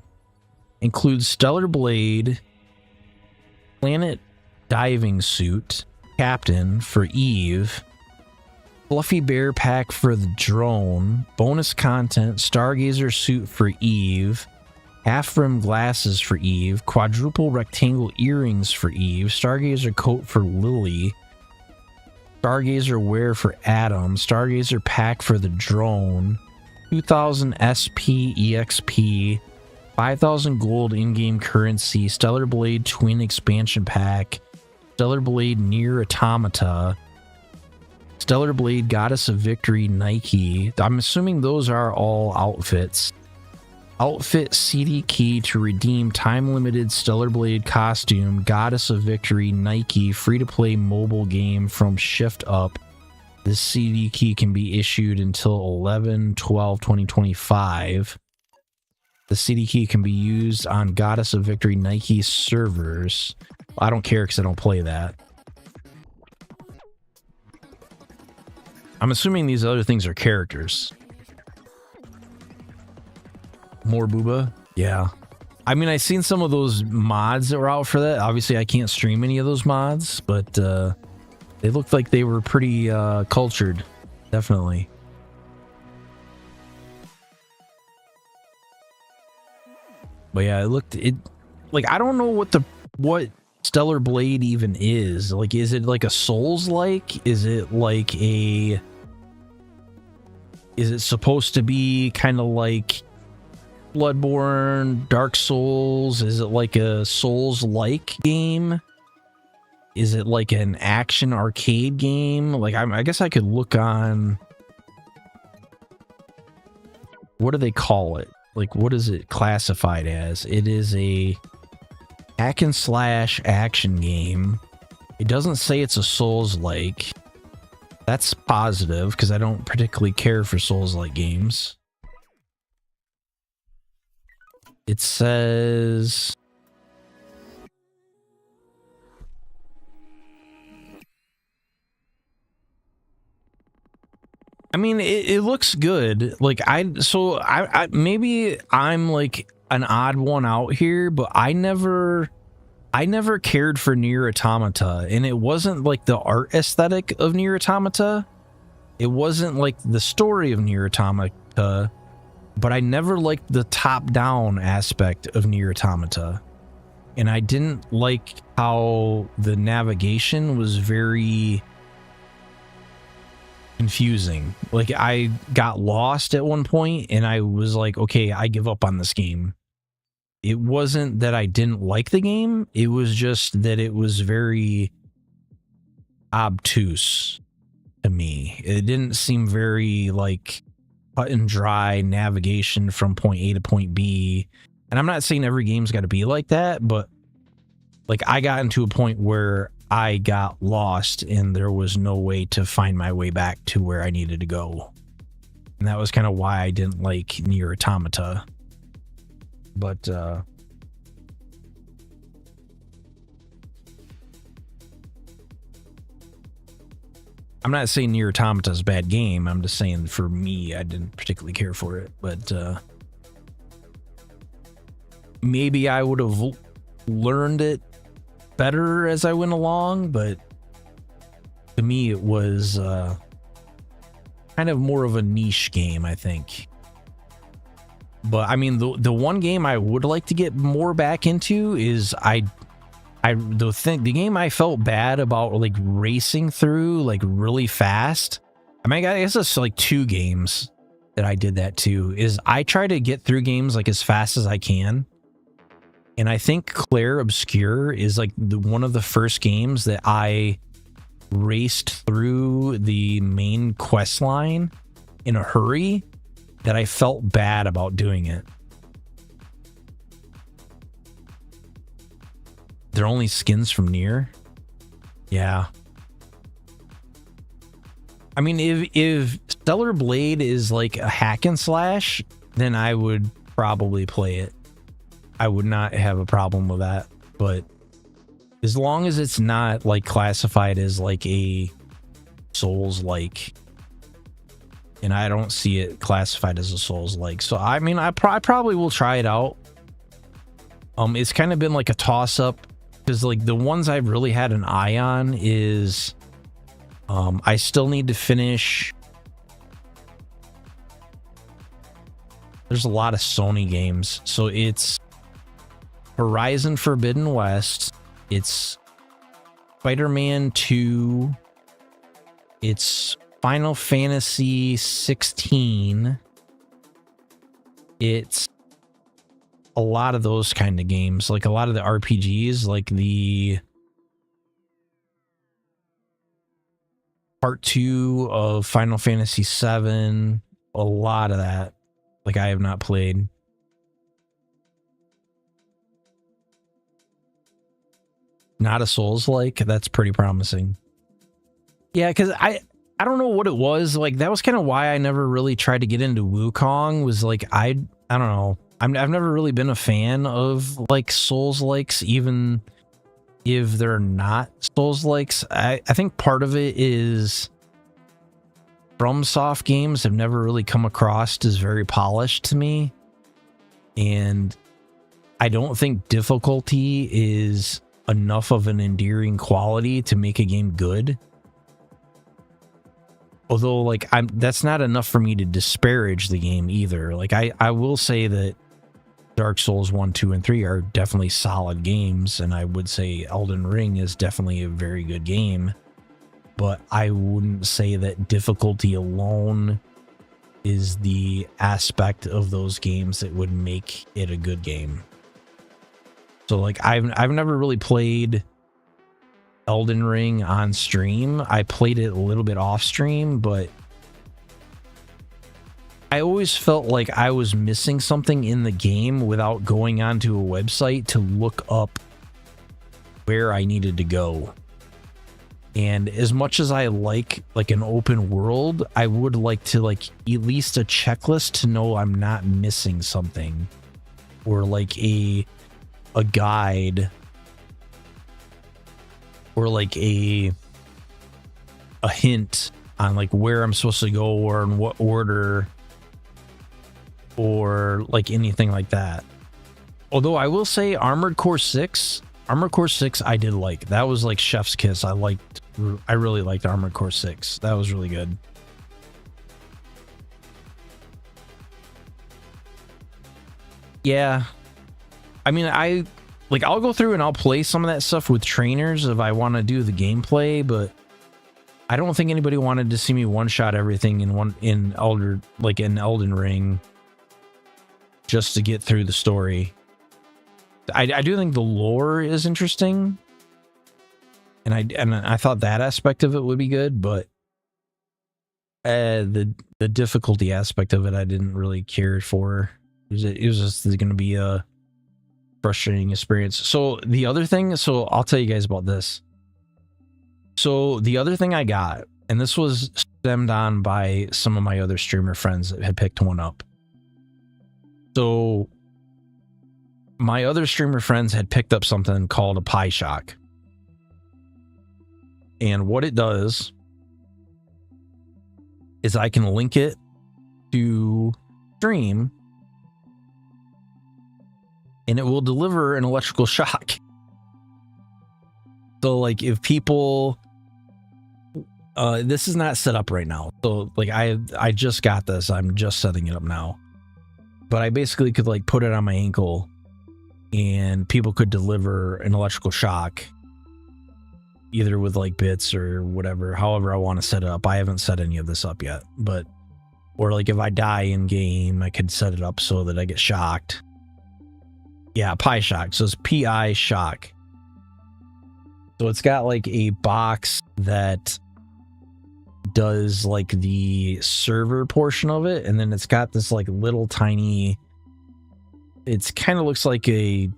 Includes Stellar Blade, Planet Diving Suit, Captain for Eve, Fluffy Bear Pack for the drone, bonus content, Stargazer Suit for Eve, half-rim glasses for Eve, quadruple rectangle earrings for Eve, Stargazer coat for Lily, Stargazer wear for Adam, Stargazer pack for the drone, 2000 SP EXP, 5000 gold in-game currency, Stellar Blade Twin Expansion Pack, Stellar Blade Near Automata, Stellar Blade Goddess of Victory Nike. I'm assuming those are all outfits. Outfit CD key to redeem time-limited Stellar Blade costume, Goddess of Victory Nike free-to-play mobile game from Shift Up. This CD key can be issued until 11/12/2025. The CD key can be used on Goddess of Victory Nike servers. I don't care because I don't play that. I'm assuming these other things are characters. More booba? Yeah. I mean, I've seen some of those mods that were out for that. Obviously, I can't stream any of those mods, but they looked like they were pretty cultured. Definitely. But yeah, like, I don't know what Stellar Blade even is. Like, is it like a Souls-like? Is it supposed to be kind of like Bloodborne, Dark Souls? Is it like a Souls-like game? Is it like an action arcade game? Like, I guess I could look on, what do they call it? Like, what is it classified as? It is a hack and slash action game. It doesn't say it's a Souls-like. That's positive because I don't particularly care for Souls-like games. It says... I mean, it looks good. Like, I maybe I'm like an odd one out here, but I never cared for Nier Automata, and it wasn't like the art aesthetic of Nier Automata. It wasn't like the story of Nier Automata, but I never liked the top-down aspect of Nier Automata. And I didn't like how the navigation was very confusing. Like, I got lost at one point and I was like, okay, I give up on this game. It wasn't that I didn't like the game, it was just that it was very obtuse to me. It didn't seem very like cut and dry navigation from point A to point B. And I'm not saying every game's got to be like that, but like I got into a point where I got lost and there was no way to find my way back to where I needed to go. And that was kind of why I didn't like Nier Automata. But I'm not saying Nier Automata is a bad game. I'm just saying for me, I didn't particularly care for it. But maybe I would have learned it better as I went along, but to me it was kind of more of a niche game, I think. But I mean, the one game I would like to get more back into is the game I felt bad about like racing through like really fast. I mean, I guess it's like 2 games that I did that to, is I try to get through games like as fast as I can. And I think Clair Obscur is like one of the first games that I raced through the main quest line in a hurry that I felt bad about doing it. They're only skins from Nier. Yeah. I mean, if Stellar Blade is like a hack and slash, then I would probably play it. I would not have a problem with that, but as long as it's not like classified as like a Souls-like, and I don't see it classified as a Souls-like, so I mean, I probably will try it out. It's kind of been like a toss-up because like the ones I've really had an eye on is, I still need to finish. There's a lot of Sony games, so it's Horizon Forbidden West, it's Spider-Man 2, it's Final Fantasy 16, it's a lot of those kind of games, like a lot of the RPGs, like the Part 2 of Final Fantasy 7, a lot of that, like I have not played. Not a Souls-like, that's pretty promising. Yeah, because I don't know what it was, like that was kind of why I never really tried to get into Wukong, was like I don't know, I've never really been a fan of like Souls-likes, even if they're not Souls-likes. I think part of it is FromSoft games have never really come across as very polished to me, and I don't think difficulty is enough of an endearing quality to make a game good. Although like that's not enough for me to disparage the game either. Like I will say that Dark Souls 1, 2, and 3 are definitely solid games, and I would say Elden Ring is definitely a very good game, but I wouldn't say that difficulty alone is the aspect of those games that would make it a good game. So like I've never really played Elden Ring on stream. I played it a little bit off stream, but I always felt like I was missing something in the game without going onto a website to look up where I needed to go. And as much as I like an open world, I would like to like at least a checklist to know I'm not missing something, or like a guide, or like a hint on like where I'm supposed to go or in what order, or like anything like that. Although I will say Armored Core 6 I did like. That was like chef's kiss. I really liked Armored Core 6. That was really good. Yeah. I mean, I'll go through and I'll play some of that stuff with trainers if I want to do the gameplay, but I don't think anybody wanted to see me one-shot everything in Elden Ring just to get through the story. I do think the lore is interesting, and I thought that aspect of it would be good, but the difficulty aspect of it I didn't really care for. It was just going to be a frustrating experience. So the other thing, so I'll tell you guys about this. So the other thing I got, and this was stemmed on by some of my other streamer friends that had picked one up. So my other streamer friends had picked up something called a PieShock. And what it does is I can link it to stream, and it will deliver an electrical shock. So like if people, this is not set up right now. So like I just got this. I'm just setting it up now. But I basically could like put it on my ankle and people could deliver an electrical shock either with like bits or whatever, however I want to set it up. I haven't set any of this up yet, but, or like if I die in game, I could set it up so that I get shocked. Yeah, PieShock. So it's PI Shock. So it's got like a box that does like the server portion of it, and then it's got this like little tiny, it's kind of looks like a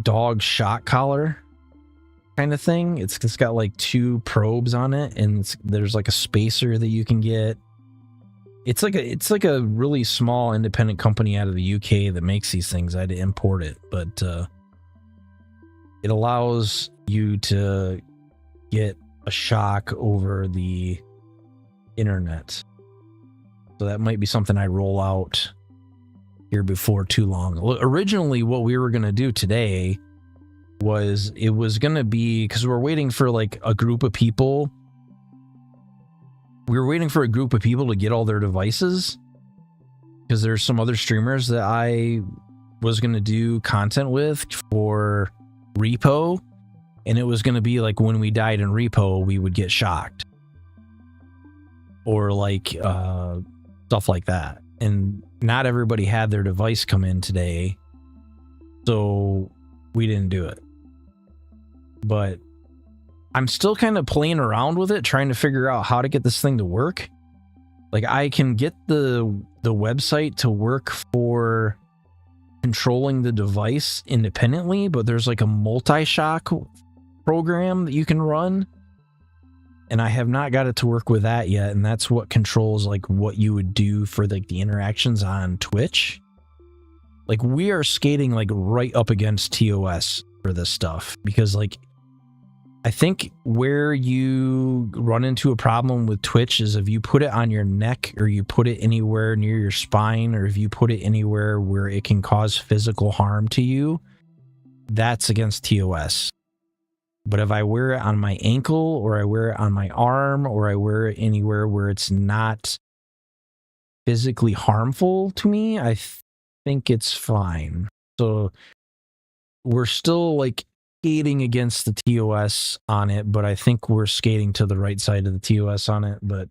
dog shock collar kind of thing. It's got like 2 probes on it, and there's like a spacer that you can get. It's like a really small independent company out of the UK that makes these things. I had to import it, but it allows you to get a shock over the internet. So that might be something I roll out here before too long. Originally, what we were going to do today was it was going to be, because we're waiting for like a group of people. We were waiting for a group of people to get all their devices, because there's some other streamers that I was going to do content with for repo, and it was going to be like when we died in repo, we would get shocked or like stuff like that. And not everybody had their device come in today, so we didn't do it. But I'm still kind of playing around with it, trying to figure out how to get this thing to work. Like I can get the website to work for controlling the device independently, but there's like a multi-shock program that you can run, and I have not got it to work with that yet. And that's what controls like what you would do for like the interactions on Twitch. Like we are skating like right up against TOS for this stuff, because like I think where you run into a problem with Twitch is if you put it on your neck, or you put it anywhere near your spine, or if you put it anywhere where it can cause physical harm to you, that's against TOS. But if I wear it on my ankle, or I wear it on my arm, or I wear it anywhere where it's not physically harmful to me, I think it's fine. So we're still like skating against the TOS on it, but I think we're skating to the right side of the TOS on it. But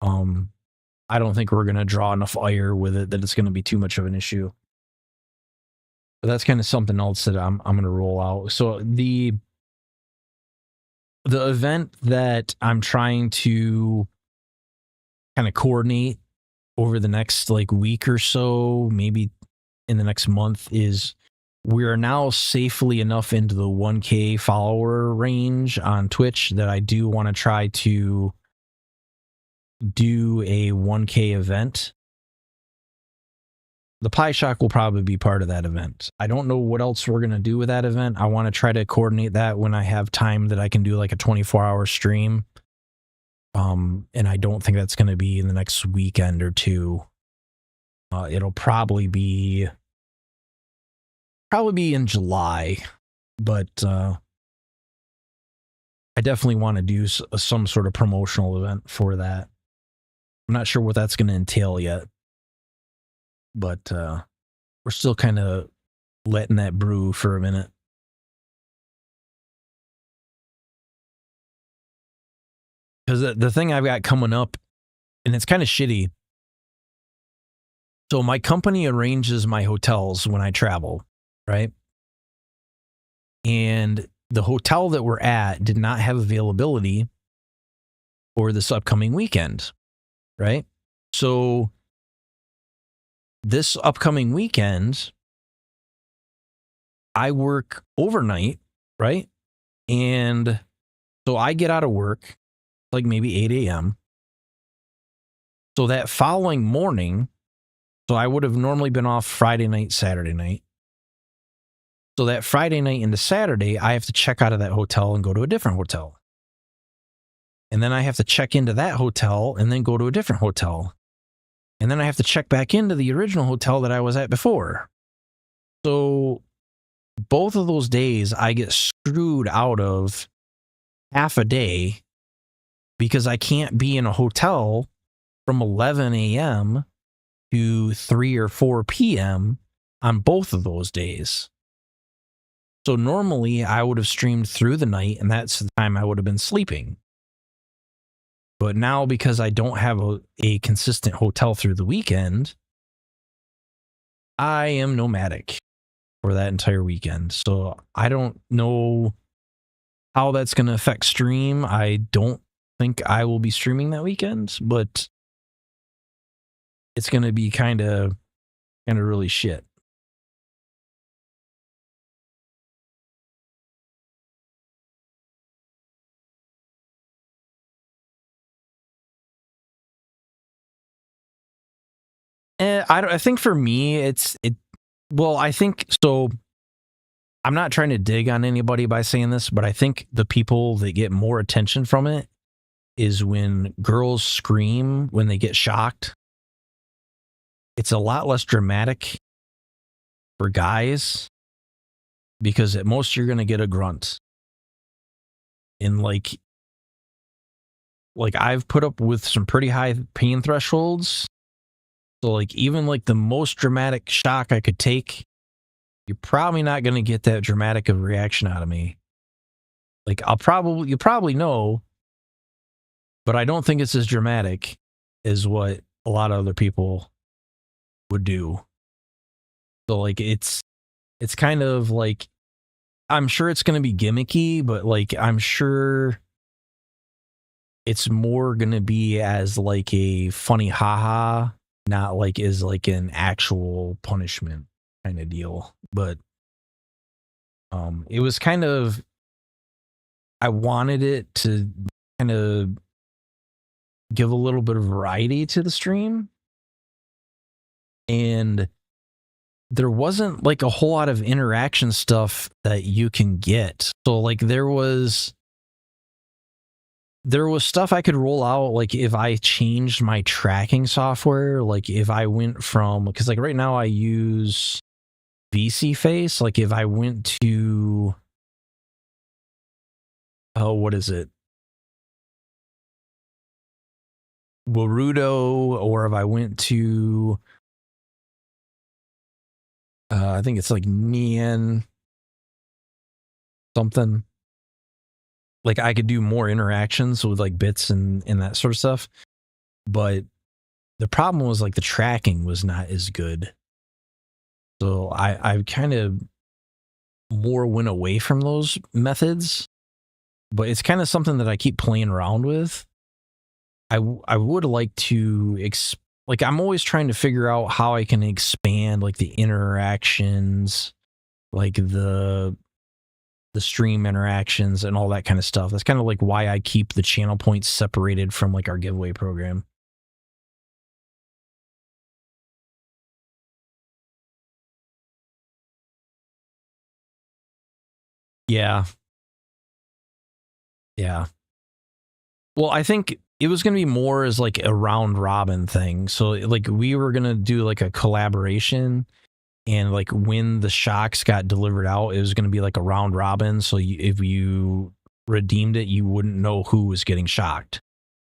I don't think we're going to draw enough ire with it that it's going to be too much of an issue. But that's kind of something else that I'm going to roll out. So the event that I'm trying to kind of coordinate over the next like week or so, maybe in the next month, is we are now safely enough into the 1K follower range on Twitch that I do want to try to do a 1K event. The Pie Shock will probably be part of that event. I don't know what else we're going to do with that event. I want to try to coordinate that when I have time that I can do like a 24-hour stream. And I don't think that's going to be in the next weekend or two. It'll probably be in July, but I definitely want to do some sort of promotional event for that. I'm not sure what that's going to entail yet, but we're still kind of letting that brew for a minute. Because the thing I've got coming up, and it's kind of shitty. So my company arranges my hotels when I travel, right? And the hotel that we're at did not have availability for this upcoming weekend, right? So this upcoming weekend, I work overnight, right? And so I get out of work like maybe 8 a.m. So that following morning, so I would have normally been off Friday night, Saturday night. So that Friday night into Saturday, I have to check out of that hotel and go to a different hotel. And then I have to check into that hotel and then go to a different hotel. And then I have to check back into the original hotel that I was at before. So both of those days, I get screwed out of half a day because I can't be in a hotel from 11 a.m. to 3 or 4 p.m. on both of those days. So normally I would have streamed through the night, and that's the time I would have been sleeping. But now, because I don't have a consistent hotel through the weekend, I am nomadic for that entire weekend. So I don't know how that's going to affect stream. I don't think I will be streaming that weekend, but it's going to be kind of really shit. I think for me, well, I think so. I'm not trying to dig on anybody by saying this, but I think the people that get more attention from it is when girls scream when they get shocked. It's a lot less dramatic for guys because at most you're going to get a grunt. And like I've put up with some pretty high pain thresholds. So like even like the most dramatic shock I could take, you're probably not going to get that dramatic of a reaction out of me. Like you probably know, but I don't think it's as dramatic as what a lot of other people would do. So like it's kind of like, I'm sure it's going to be gimmicky, but like I'm sure it's more going to be as like a funny haha, not like as like an actual punishment kind of deal. But it was kind of, I wanted it to kind of give a little bit of variety to the stream, and there wasn't like a whole lot of interaction stuff that you can get. So like there was stuff I could roll out, like if I changed my tracking software, like if I went from, because like right now I use VC Face, like if I went to, what is it? Warudo, or if I went to, I think it's like Nian something. Like I could do more interactions with like bits and that sort of stuff. But the problem was like the tracking was not as good. So I kind of more went away from those methods. But it's kind of something that I keep playing around with. I would like to, like I'm always trying to figure out how I can expand like the interactions like the stream interactions and all that kind of stuff. That's kind of like why I keep the channel points separated from like our giveaway program. Yeah. Yeah. Well, I think it was going to be more as like a round robin thing. So like we were going to do like a collaboration, and like when the shocks got delivered out, it was going to be like a round robin. So if you redeemed it, you wouldn't know who was getting shocked.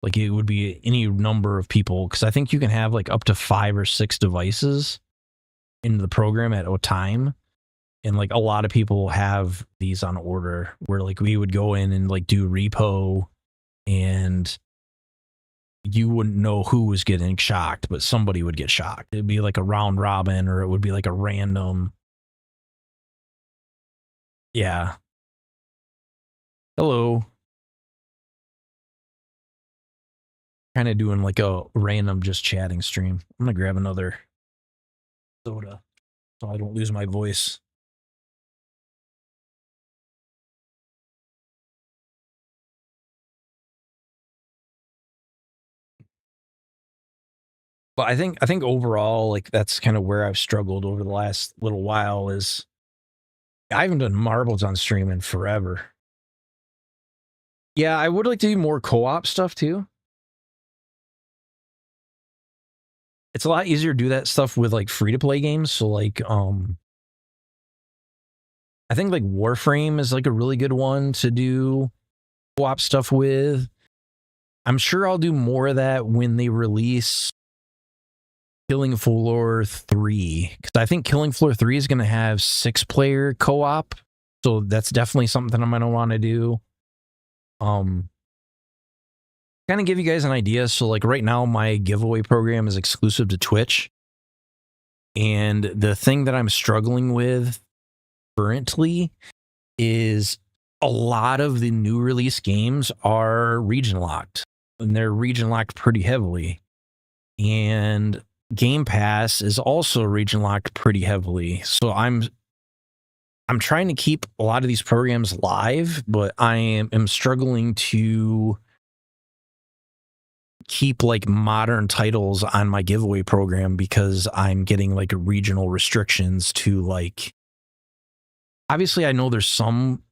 Like it would be any number of people, because I think you can have like up to 5 or 6 devices in the program at a time. And like a lot of people have these on order, where like we would go in and like do repo, and you wouldn't know who was getting shocked, but somebody would get shocked. It'd be like a round robin, or it would be like a random. Yeah. Hello. Kind of doing like a random just chatting stream. I'm going to grab another soda so I don't lose my voice. But I think overall, like that's kind of where I've struggled over the last little while. Is I haven't done marbles on stream in forever. Yeah, I would like to do more co-op stuff too. It's a lot easier to do that stuff with like free-to-play games. So like I think like Warframe is like a really good one to do co-op stuff with. I'm sure I'll do more of that when they release Killing Floor 3, because I think Killing Floor 3 is going to have 6-player co-op. So that's definitely something I'm going to want to do. Kind of give you guys an idea. So like right now, my giveaway program is exclusive to Twitch. And the thing that I'm struggling with currently is a lot of the new release games are region locked, and they're region locked pretty heavily. And Game Pass is also region locked pretty heavily. So I'm trying to keep a lot of these programs live, but I am struggling to keep like modern titles on my giveaway program, because I'm getting like regional restrictions to like, obviously I know there's some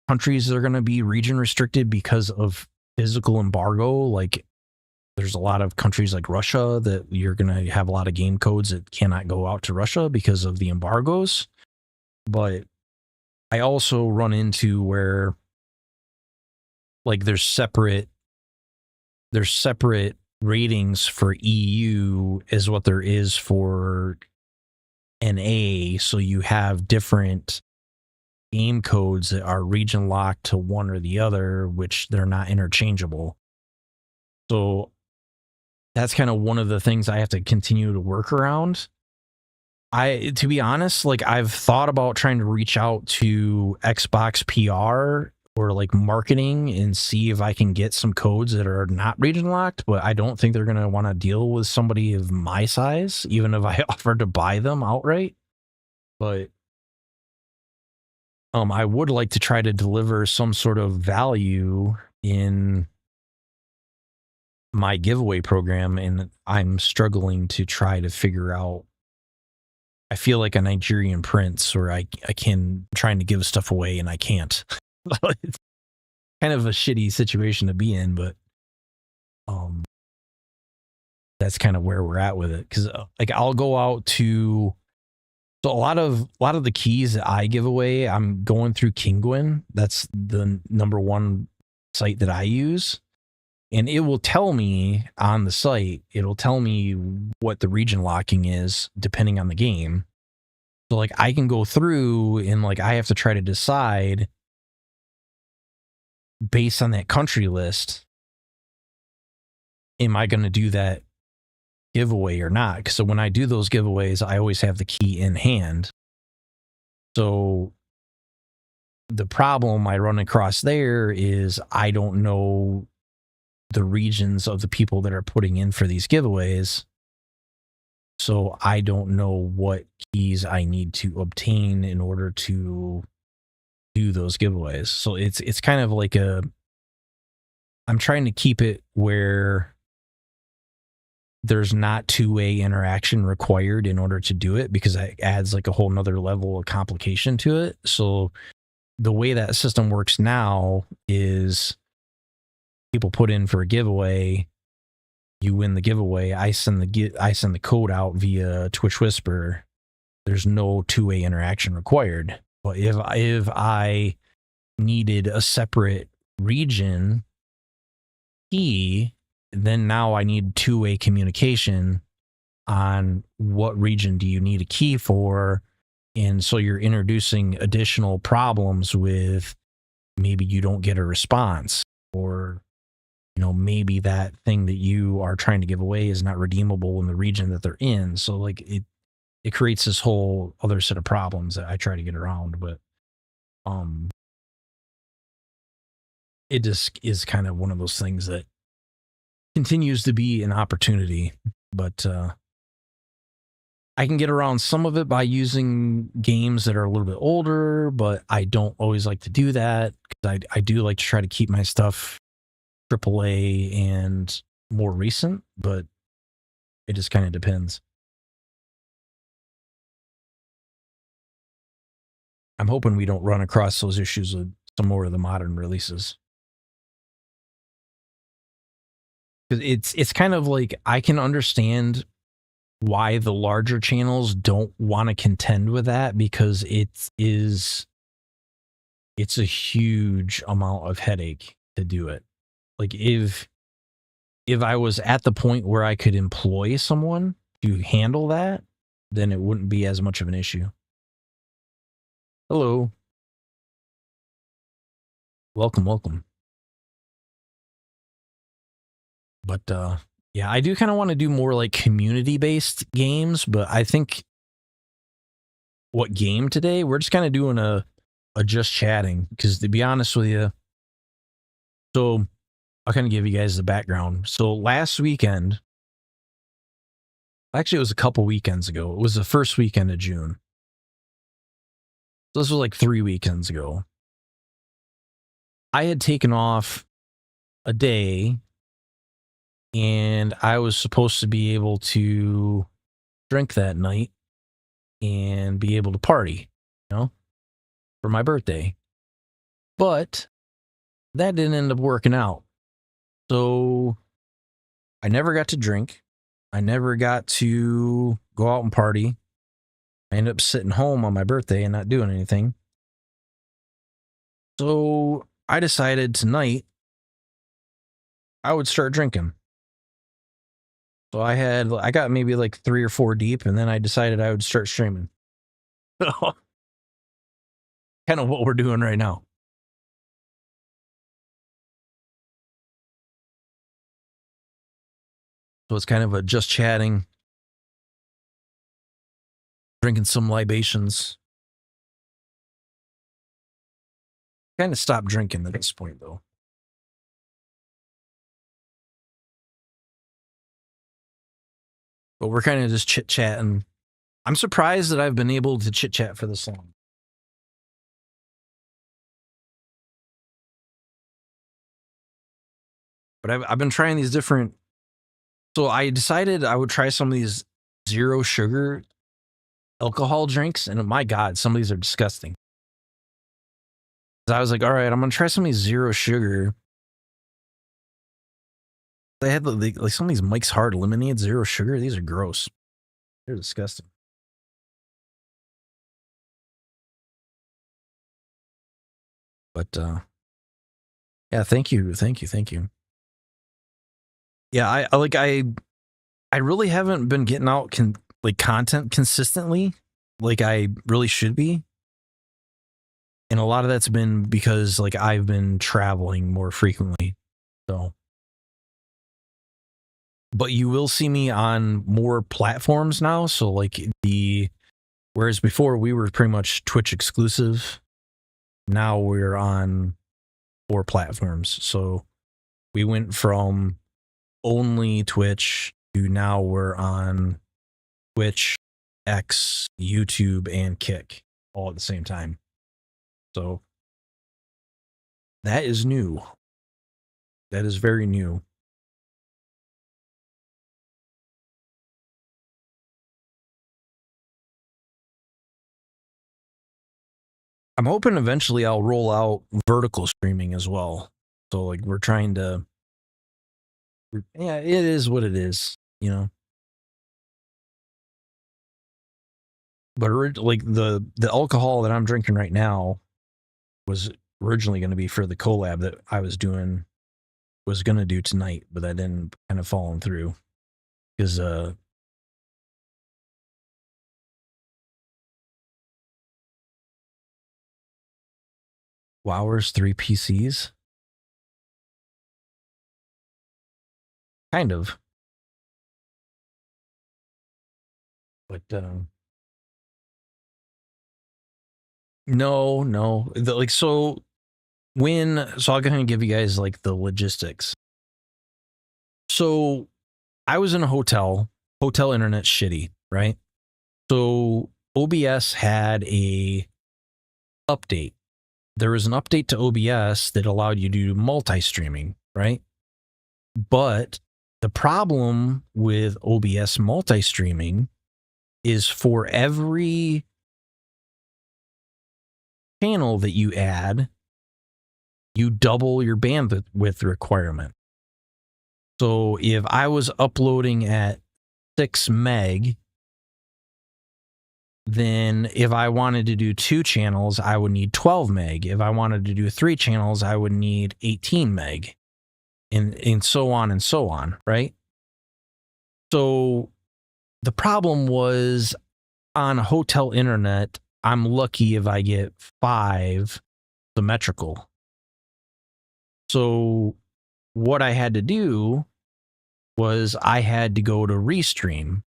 countries that are going to be region restricted because of physical embargo. Like there's a lot of countries like Russia that you're going to have a lot of game codes that cannot go out to Russia because of the embargoes. But I also run into where like there's separate ratings for EU as what there is for NA. So you have different game codes that are region locked to one or the other, which they're not interchangeable. So that's kind of one of the things I have to continue to work around. To be honest, like I've thought about trying to reach out to Xbox PR or like marketing and see if I can get some codes that are not region locked, but I don't think they're going to want to deal with somebody of my size, even if I offered to buy them outright. But I would like to try to deliver some sort of value in my giveaway program, and I'm struggling to try to figure out. I feel like a Nigerian prince, where I can trying to give stuff away and I can't. It's kind of a shitty situation to be in, but that's kind of where we're at with it. Because like I'll go out to, so a lot of the keys that I give away, I'm going through Kinguin. That's the #1 site that I use. And it will tell me on the site, it'll tell me what the region locking is depending on the game. So like I can go through and like I have to try to decide based on that country list, am I going to do that giveaway or not? Because so when I do those giveaways, I always have the key in hand. So the problem I run across there is I don't know the regions of the people that are putting in for these giveaways. So I don't know what keys I need to obtain in order to do those giveaways. So it's kind of like I'm trying to keep it where there's not two-way interaction required in order to do it, because that adds like a whole nother level of complication to it. So the way that system works now is people put in for a giveaway, you win the giveaway, I send the code out via Twitch Whisper. There's no two-way interaction required. But if I needed a separate region key, then now I need two-way communication on what region do you need a key for. And so you're introducing additional problems with maybe you don't get a response, or maybe that thing that you are trying to give away is not redeemable in the region that they're in. So like it creates this whole other set of problems that I try to get around. But it just is kind of one of those things that continues to be an opportunity. But I can get around some of it by using games that are a little bit older, but I don't always like to do that, because I do like to try to keep my stuff AAA and more recent, but it just kind of depends. I'm hoping we don't run across those issues with some more of the modern releases. It's kind of like, I can understand why the larger channels don't want to contend with that, because it's a huge amount of headache to do it. Like if I was at the point where I could employ someone to handle that, then it wouldn't be as much of an issue. Hello. Welcome. But yeah, I do kind of want to do more like community-based games, but I think what game today, we're just kind of doing a just chatting, because to be honest with you, so I'll kind of give you guys the background. So last weekend, actually it was a couple weekends ago, it was the first weekend of June. So this was like 3 weekends ago. I had taken off a day, and I was supposed to be able to drink that night and be able to party, for my birthday. But that didn't end up working out. So I never got to drink. I never got to go out and party. I ended up sitting home on my birthday and not doing anything. So I decided tonight I would start drinking. So I got maybe like 3 or 4 deep, and then I decided I would start streaming. Kind of what we're doing right now. So it's kind of a just chatting, drinking some libations. Kind of stopped drinking at this point, though. But we're kind of just chit-chatting. I'm surprised that I've been able to chit-chat for this long. But I've been trying these different... So I decided I would try some of these zero sugar alcohol drinks, and my God, some of these are disgusting. So I was like, all right, I'm going to try some of these zero sugar. They had like some of these Mike's Hard Lemonade, zero sugar. These are gross. They're disgusting. But yeah, thank you. Yeah, I really haven't been getting out content consistently like I really should be. And a lot of that's been because like I've been traveling more frequently. So, but you will see me on more platforms now. So like whereas before we were pretty much Twitch exclusive, now we're on 4 platforms. So we went from only Twitch to now we're on Twitch, X, YouTube, and Kick all at the same time. So that is new. That is very new. I'm hoping eventually I'll roll out vertical streaming as well. So like we're trying to, yeah, it is what it is, you know. But like the alcohol that I'm drinking right now was originally going to be for the collab that I was going to do tonight, but that didn't kind of fallen through because Wowers 3 PCs, kind of, but no, like so I'll kind of give you guys like the logistics. So I was in a hotel internet shitty, right? So OBS had a update. There was an update to OBS that allowed you to do multi-streaming, right? But the problem with OBS multi-streaming is for every channel that you add, you double your bandwidth requirement. So if I was uploading at 6 meg, then if I wanted to do 2 channels, I would need 12 meg. If I wanted to do 3 channels, I would need 18 meg. And so on, right? So the problem was on hotel internet, I'm lucky if I get 5 symmetrical. So what I had to do was I had to go to Restream.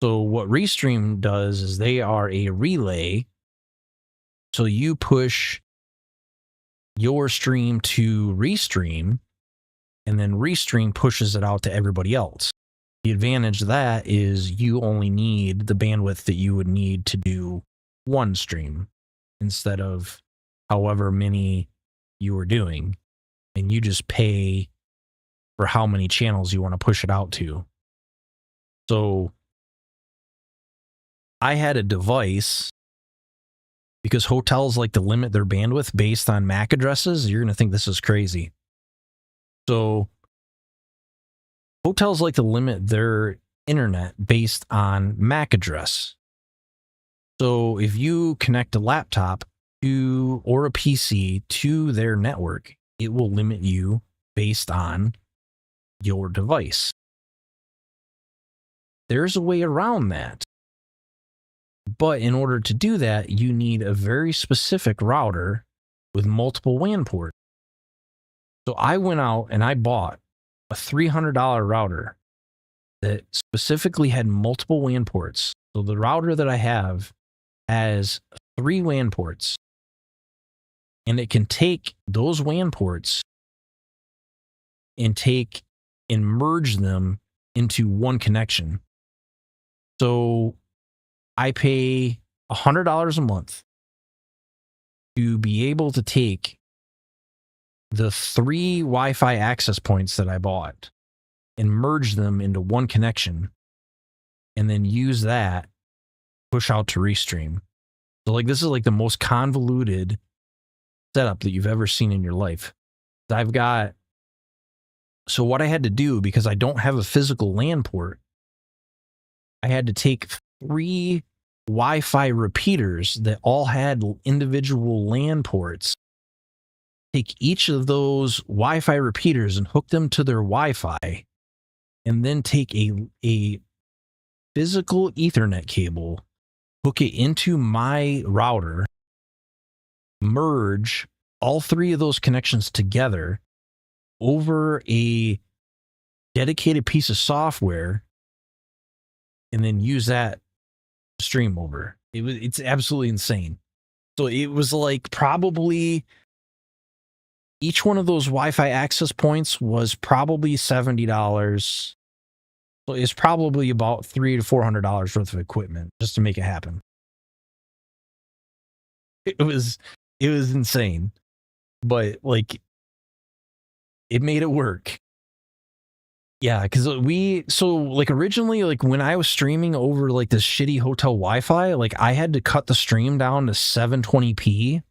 So what Restream does is they are a relay. So you push your stream to Restream, and then Restream pushes it out to everybody else. The advantage of that is you only need the bandwidth that you would need to do one stream instead of however many you were doing. And you just pay for how many channels you want to push it out to. So I had a device, because hotels like to limit their bandwidth based on MAC addresses. You're going to think this is crazy. So hotels like to limit their internet based on MAC address. So if you connect a laptop to or a PC to their network, it will limit you based on your device. There's a way around that. But in order to do that, you need a very specific router with multiple WAN ports. So I went out and I bought a $300 router that specifically had multiple WAN ports. So the router that I have has 3 WAN ports, and it can take those WAN ports and merge them into one connection. So I pay $100 a month to be able to take the 3 Wi-Fi access points that I bought and merge them into one connection, and then use that push out to Restream. So like this is like the most convoluted setup that you've ever seen in your life. So what I had to do, because I don't have a physical LAN port, I had to take 3 Wi-Fi repeaters that all had individual LAN ports, take each of those Wi-Fi repeaters and hook them to their Wi-Fi, and then take a physical Ethernet cable, hook it into my router, merge all 3 of those connections together over a dedicated piece of software, and then use that to stream over. It's absolutely insane. So it was like probably each one of those Wi-Fi access points was probably $70. So it's probably about $300 to $400 worth of equipment just to make it happen. It was insane, but like it made it work. Yeah, because like originally, like when I was streaming over like this shitty hotel Wi-Fi, like I had to cut the stream down to 720p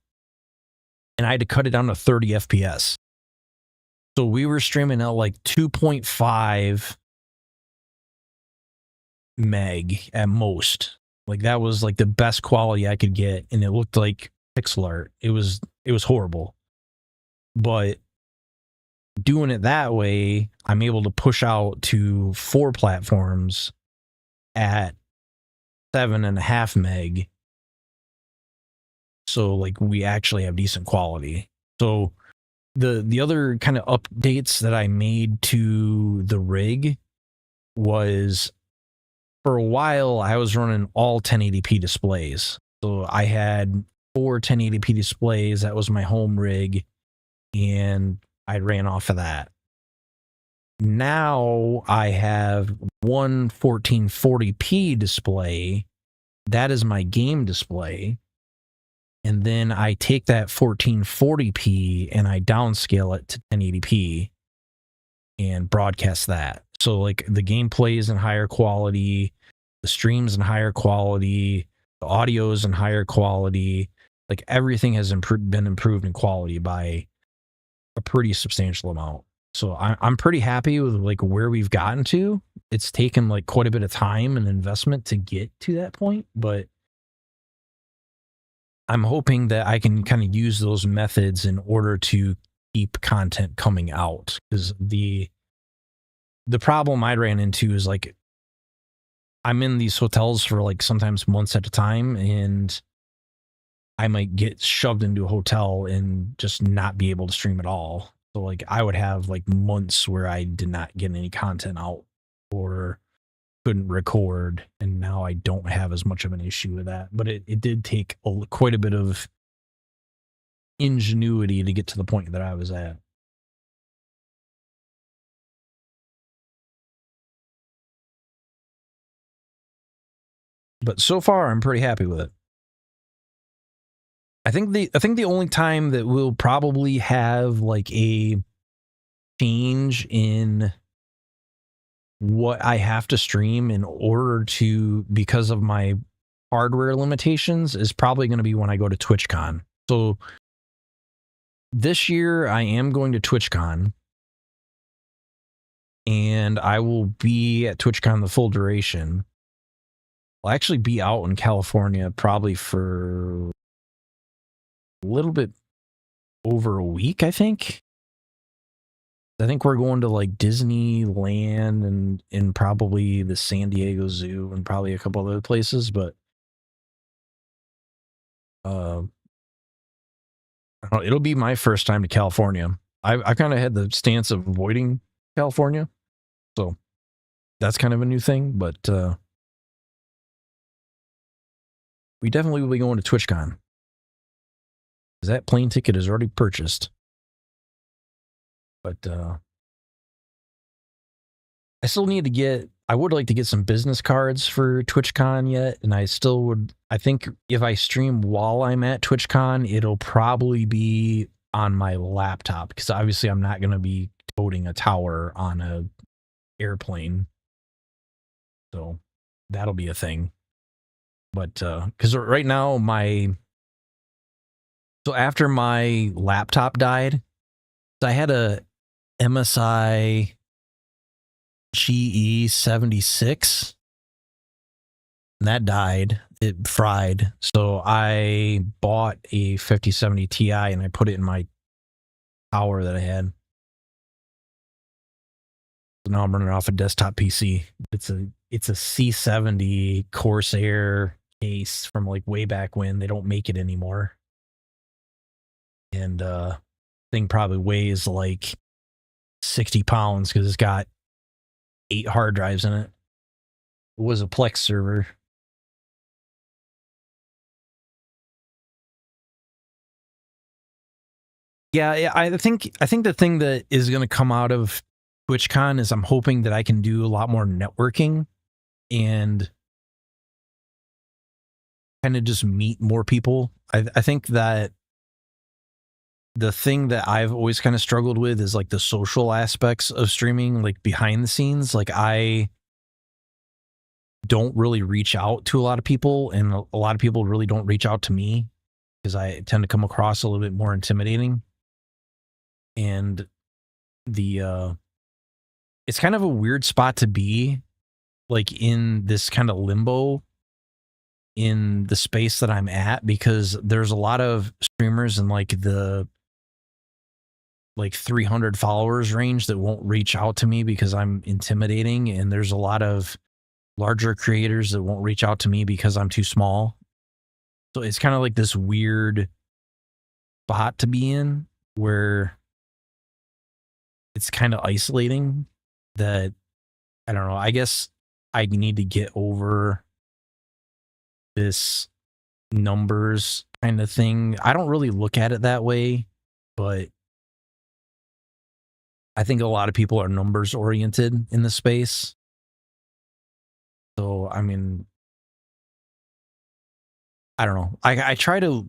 and I had to cut it down to 30 FPS. So we were streaming at like 2.5 meg at most. Like that was like the best quality I could get, and it looked like pixel art. It was horrible. But doing it that way, I'm able to push out to 4 platforms at 7.5 meg. So like we actually have decent quality. So the other kind of updates that I made to the rig was, for a while I was running all 1080p displays. So I had 4 1080p displays. That was my home rig, and I ran off of that. Now I have one 1440p display. That is my game display. And then I take that 1440p and I downscale it to 1080p and broadcast that. So like the gameplay is in higher quality, the stream's in higher quality, the audio is in higher quality. Like everything has been improved in quality by a pretty substantial amount. So I'm pretty happy with like where we've gotten to. It's taken like quite a bit of time and investment to get to that point, but I'm hoping that I can kind of use those methods in order to keep content coming out. Because the problem I ran into is like I'm in these hotels for like sometimes months at a time, and I might get shoved into a hotel and just not be able to stream at all. So like I would have like months where I did not get any content out or couldn't record, and now I don't have as much of an issue with that. But it did take quite a bit of ingenuity to get to the point that I was at. But so far I'm pretty happy with it. I think the only time that we'll probably have like a change in what I have to stream in order to, because of my hardware limitations, is probably going to be when I go to TwitchCon. So this year I am going to TwitchCon, and I will be at TwitchCon the full duration. I'll actually be out in California probably for a little bit over a week, I think. I think we're going to like Disneyland and in probably the San Diego Zoo and probably a couple other places, but it'll be my first time to California. I kind of had the stance of avoiding California, so that's kind of a new thing. But we definitely will be going to TwitchCon, because that plane ticket is already purchased. But I still need to get, I would like to get some business cards for TwitchCon yet, and I still would, I think if I stream while I'm at TwitchCon, it'll probably be on my laptop, because obviously I'm not going to be toting a tower on a airplane. So that'll be a thing. But because right now so after my laptop died, I had a MSI GE76, and that died. It fried. So I bought a 5070 Ti and I put it in my tower that I had. So now I'm running off a desktop PC. It's a C70 Corsair case from like way back when. They don't make it anymore. And thing probably weighs like 60 pounds because it's got 8 hard drives in it. It was a Plex server. Yeah, I think the thing that is going to come out of TwitchCon is I'm hoping that I can do a lot more networking and kind of just meet more people. I think that the thing that I've always kind of struggled with is like the social aspects of streaming, like behind the scenes. Like I don't really reach out to a lot of people, and a lot of people really don't reach out to me because I tend to come across a little bit more intimidating. And the it's kind of a weird spot to be, like in this kind of limbo in the space that I'm at, because there's a lot of streamers in like the 300 followers range that won't reach out to me because I'm intimidating, and there's a lot of larger creators that won't reach out to me because I'm too small. So it's kind of like this weird spot to be in where it's kind of isolating. That I don't know, I guess I need to get over this numbers kind of thing. I don't really look at it that way, but I think a lot of people are numbers oriented in the space. So, I mean, I don't know. I try to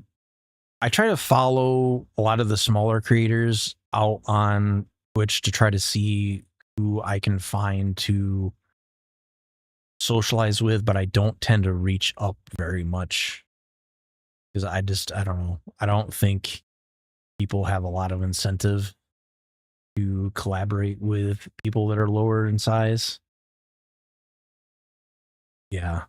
follow a lot of the smaller creators out on Twitch to try to see who I can find to socialize with, but I don't tend to reach up very much because I don't know. I don't think people have a lot of incentive to collaborate with people that are lower in size. Yeah.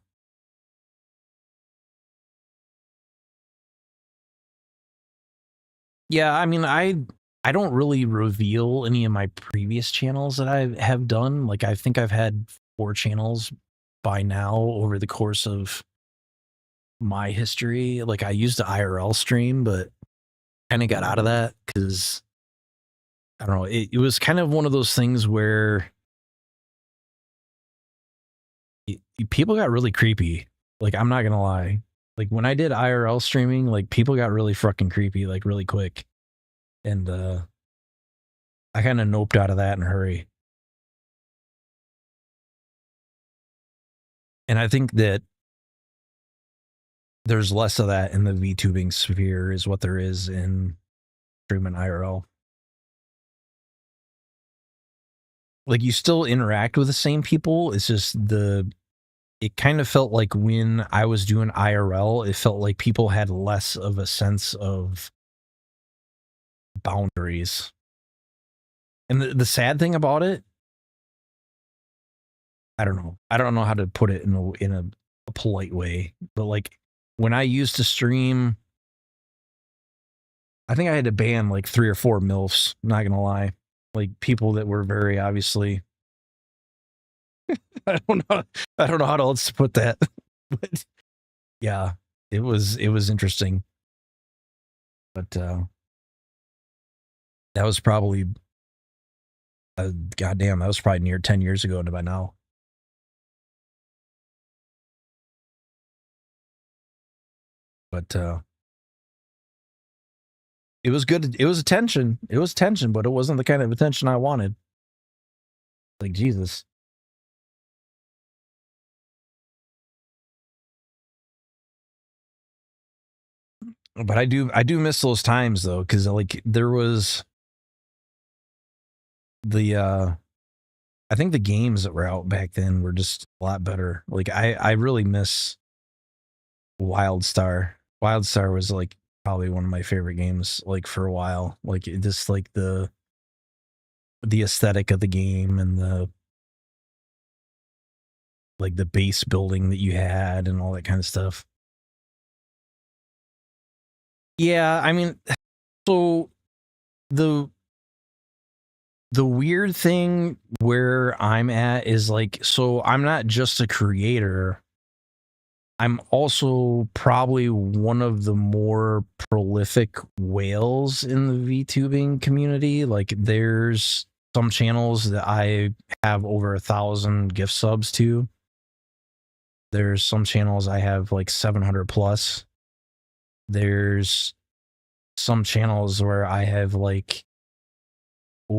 Yeah, I mean, I don't really reveal any of my previous channels that I have done. Like I think I've had 4 channels by now over the course of my history. Like I used to IRL stream, but kind of got out of that because I don't know. It was kind of one of those things where people got really creepy. Like I'm not gonna lie. Like when I did IRL streaming, like people got really fucking creepy, like really quick, and I kind of noped out of that in a hurry. And I think that there's less of that in the VTubing sphere is what there is in streaming IRL. Like you still interact with the same people. It's just it kind of felt like when I was doing IRL, it felt like people had less of a sense of boundaries. And the sad thing about it, I don't know. I don't know how to put it in a polite way, but like when I used to stream, I think I had to ban like 3 or 4 MILFs, not gonna lie. Like people that were very obviously I don't know how else to put that. But yeah, it was interesting. But that was probably goddamn, that was probably near 10 years ago by now. But it was good. It was attention. It was attention, but it wasn't the kind of attention I wanted. Like Jesus. But I do miss those times though, because like there was the I think the games that were out back then were just a lot better. Like I really miss WildStar. WildStar was like probably one of my favorite games like for a while. Like it just like the aesthetic of the game and the like the base building that you had and all that kind of stuff. Yeah, I mean, so the weird thing where I'm at is like, so I'm not just a creator. I'm also probably one of the more prolific whales in the VTubing community. Like there's some channels that I have over 1,000 gift subs to. There's some channels I have like 700 plus. There's some channels where I have like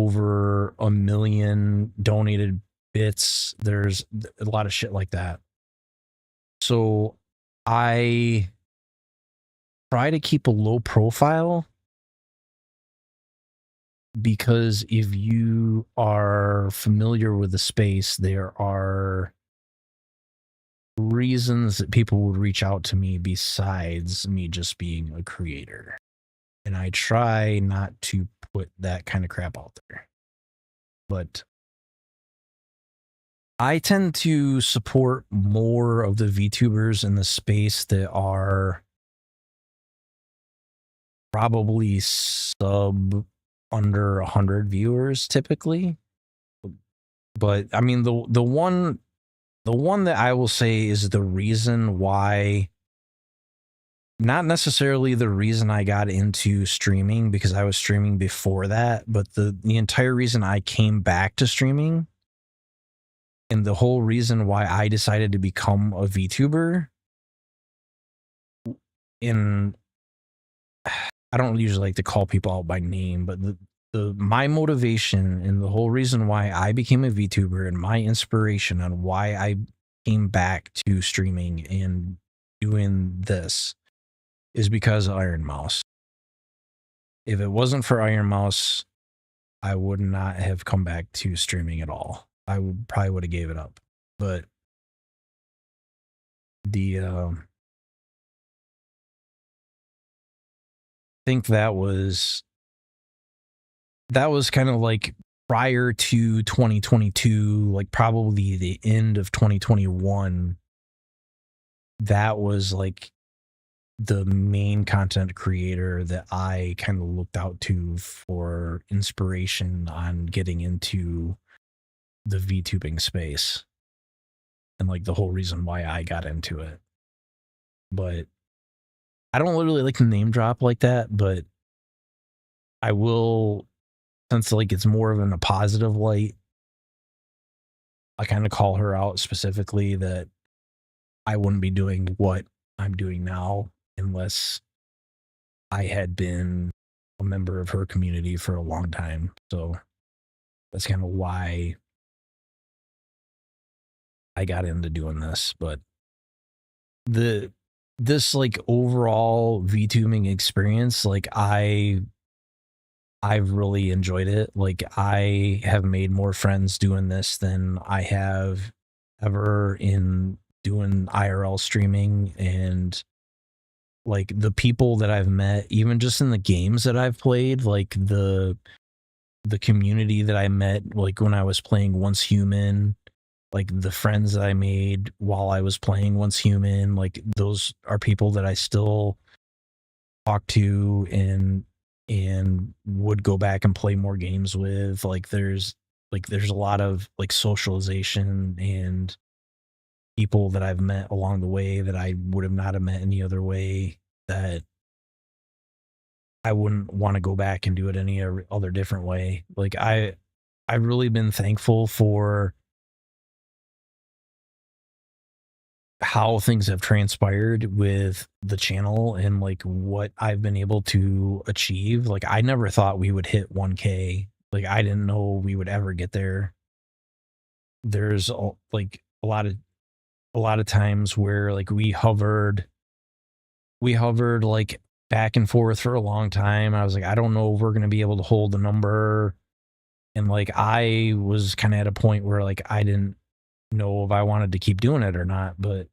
over 1 million donated bits. There's a lot of shit like that. So I try to keep a low profile, because if you are familiar with the space, there are reasons that people would reach out to me besides me just being a creator. And I try not to put that kind of crap out there. But I tend to support more of the VTubers in the space that are probably sub under 100 viewers typically. But I mean, the one that I will say is the reason why, not necessarily the reason I got into streaming, because I was streaming before that, but the entire reason I came back to streaming, and the whole reason why I decided to become a VTuber, and I don't usually like to call people out by name, but my motivation and the whole reason why I became a VTuber and my inspiration on why I came back to streaming and doing this is because of Iron Mouse. If it wasn't for Iron Mouse, I would not have come back to streaming at all. I probably would have gave it up. But the I think that was kind of like prior to 2022, like probably the end of 2021. That was like the main content creator that I kind of looked out to for inspiration on getting into the VTubing space, and like the whole reason why I got into it. But I don't really like to name drop like that, but I will, since like it's more of in a positive light, I kind of call her out specifically that I wouldn't be doing what I'm doing now unless I had been a member of her community for a long time. So that's kind of why I got into doing this. But this like overall VTubing experience, like I've really enjoyed it. Like I have made more friends doing this than I have ever in doing IRL streaming. And like the people that I've met, even just in the games that I've played, like the community that I met, like when I was playing Once Human, like the friends that I made while I was playing Once Human, like those are people that I still talk to and would go back and play more games with. Like there's a lot of like socialization and people that I've met along the way that I would have not have met any other way, that I wouldn't want to go back and do it any other different way. Like I've really been thankful for how things have transpired with the channel and like what I've been able to achieve. Like I never thought we would hit 1K. Like I didn't know we would ever get there. There's like a lot of times where like we hovered like back and forth for a long time. I was like, I don't know if we're going to be able to hold the number. And like I was kind of at a point where like I didn't know if I wanted to keep doing it or not, but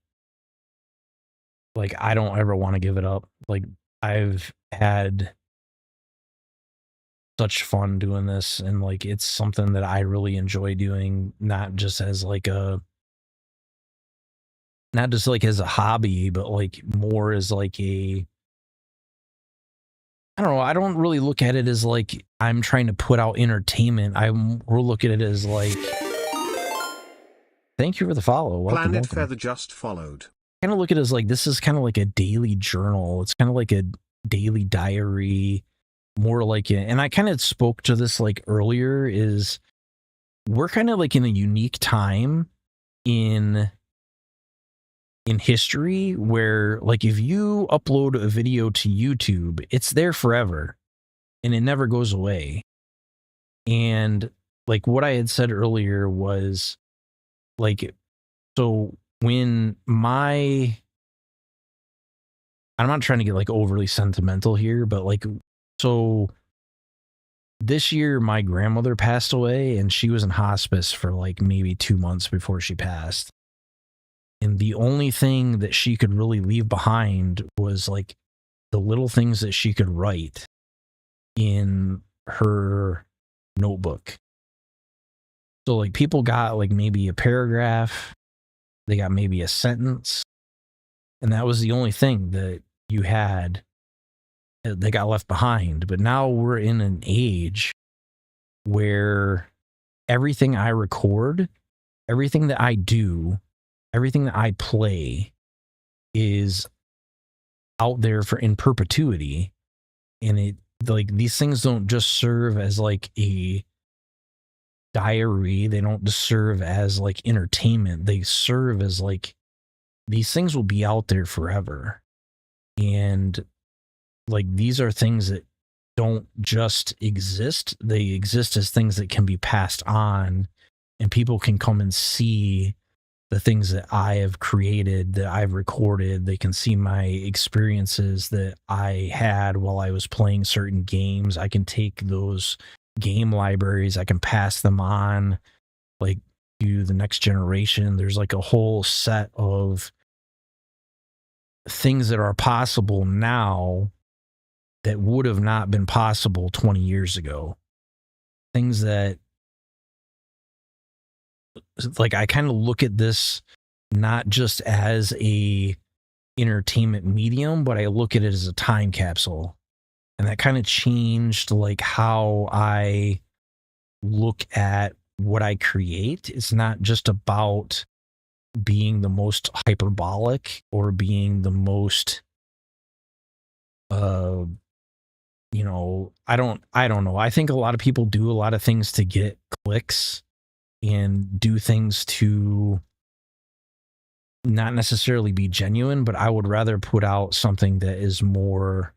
like I don't ever want to give it up. Like I've had such fun doing this, and like it's something that I really enjoy doing, not just as like a hobby, but like more as like a, I don't know, I don't really look at it as like I'm trying to put out entertainment. We'll look at it as like, thank you for the follow. Welcome, Planet welcome. Feather just followed. Kind of look at it as like, this is kind of like a daily journal. It's kind of like a daily diary, more like and I kind of spoke to this like earlier, is we're kind of like in a unique time in history where like if you upload a video to YouTube, it's there forever and it never goes away. And like what I had said earlier was like, so when my, I'm not trying to get like overly sentimental here, but like, so this year my grandmother passed away and she was in hospice for like maybe 2 months before she passed. And the only thing that she could really leave behind was like the little things that she could write in her notebook. So like people got like maybe a paragraph, they got maybe a sentence, and that was the only thing that you had that got left behind. But now we're in an age where everything I record, everything that I do, everything that I play is out there for in perpetuity. And it like these things don't just serve as like a diary, they don't just serve as like entertainment, they serve as like these things will be out there forever. And like these are things that don't just exist, they exist as things that can be passed on, and people can come and see the things that I have created, that I've recorded. They can see my experiences that I had while I was playing certain games. I can take those game libraries, I can pass them on like to the next generation. There's like a whole set of things that are possible now that would have not been possible 20 years ago. Things that like I kind of look at this not just as a entertainment medium, but I look at it as a time capsule. And that kind of changed like how I look at what I create. It's not just about being the most hyperbolic or being the most you know, I don't know. I think a lot of people do a lot of things to get clicks and do things to not necessarily be genuine, but I would rather put out something that is more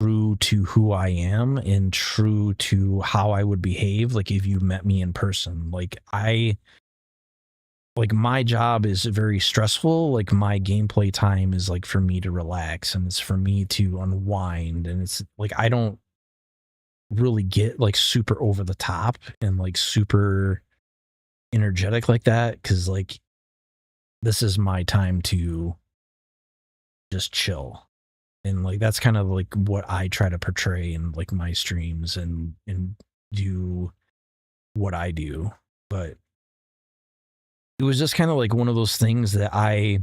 true to who I am and true to how I would behave like if you met me in person. Like my job is very stressful. Like my gameplay time is like for me to relax and it's for me to unwind, and it's like I don't really get like super over the top and like super energetic like that, cuz like this is my time to just chill. And like that's kind of like what I try to portray in like my streams and do what I do. But it was just kind of like one of those things that I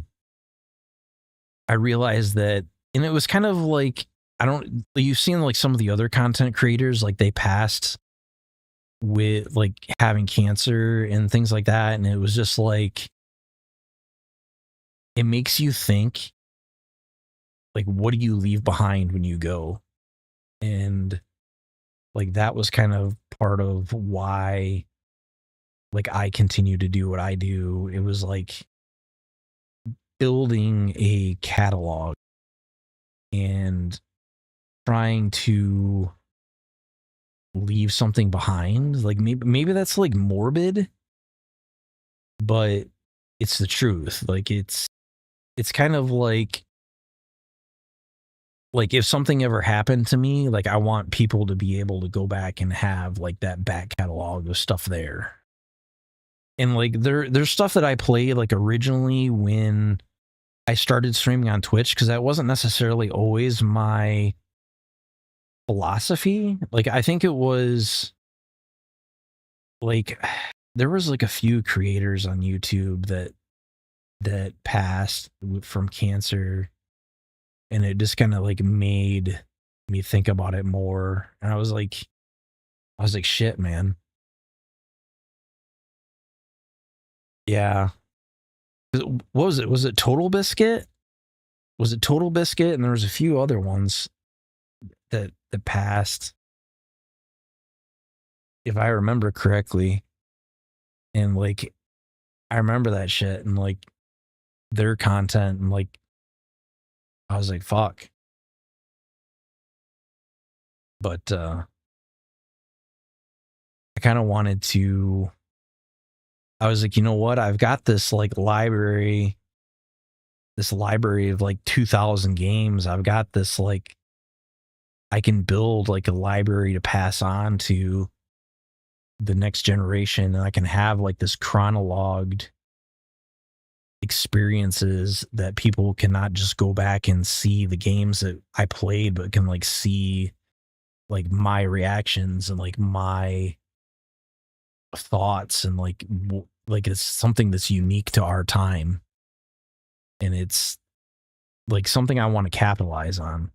realized that, and it was kind of like, I don't, you've seen like some of the other content creators, like they passed with like having cancer and things like that. And it was just like, it makes you think, like, what do you leave behind when you go? And like, that was kind of part of why, like, I continue to do what I do. It was like building a catalog and trying to leave something behind. Like maybe that's like morbid, but it's the truth. Like it's kind of like if something ever happened to me, like I want people to be able to go back and have like that back catalog of stuff there. And like there's stuff that I played like originally when I started streaming on Twitch, because that wasn't necessarily always my philosophy. Like I think it was like there was like a few creators on YouTube that passed from cancer, and it just kind of like made me think about it more. And I was like, shit, man. Yeah. What was it? Was it Total Biscuit? Was it Total Biscuit? And there was a few other ones that passed, if I remember correctly. And like I remember that shit and like their content, and like I was like, fuck. But I kind of wanted to, I was like, you know what? I've got this like library of like 2,000 games. I've got this like, I can build like a library to pass on to the next generation, and I can have like this chronologued experiences that people cannot just go back and see the games that I played, but can like see like my reactions and like my thoughts and like like it's something that's unique to our time, and it's like something I want to capitalize on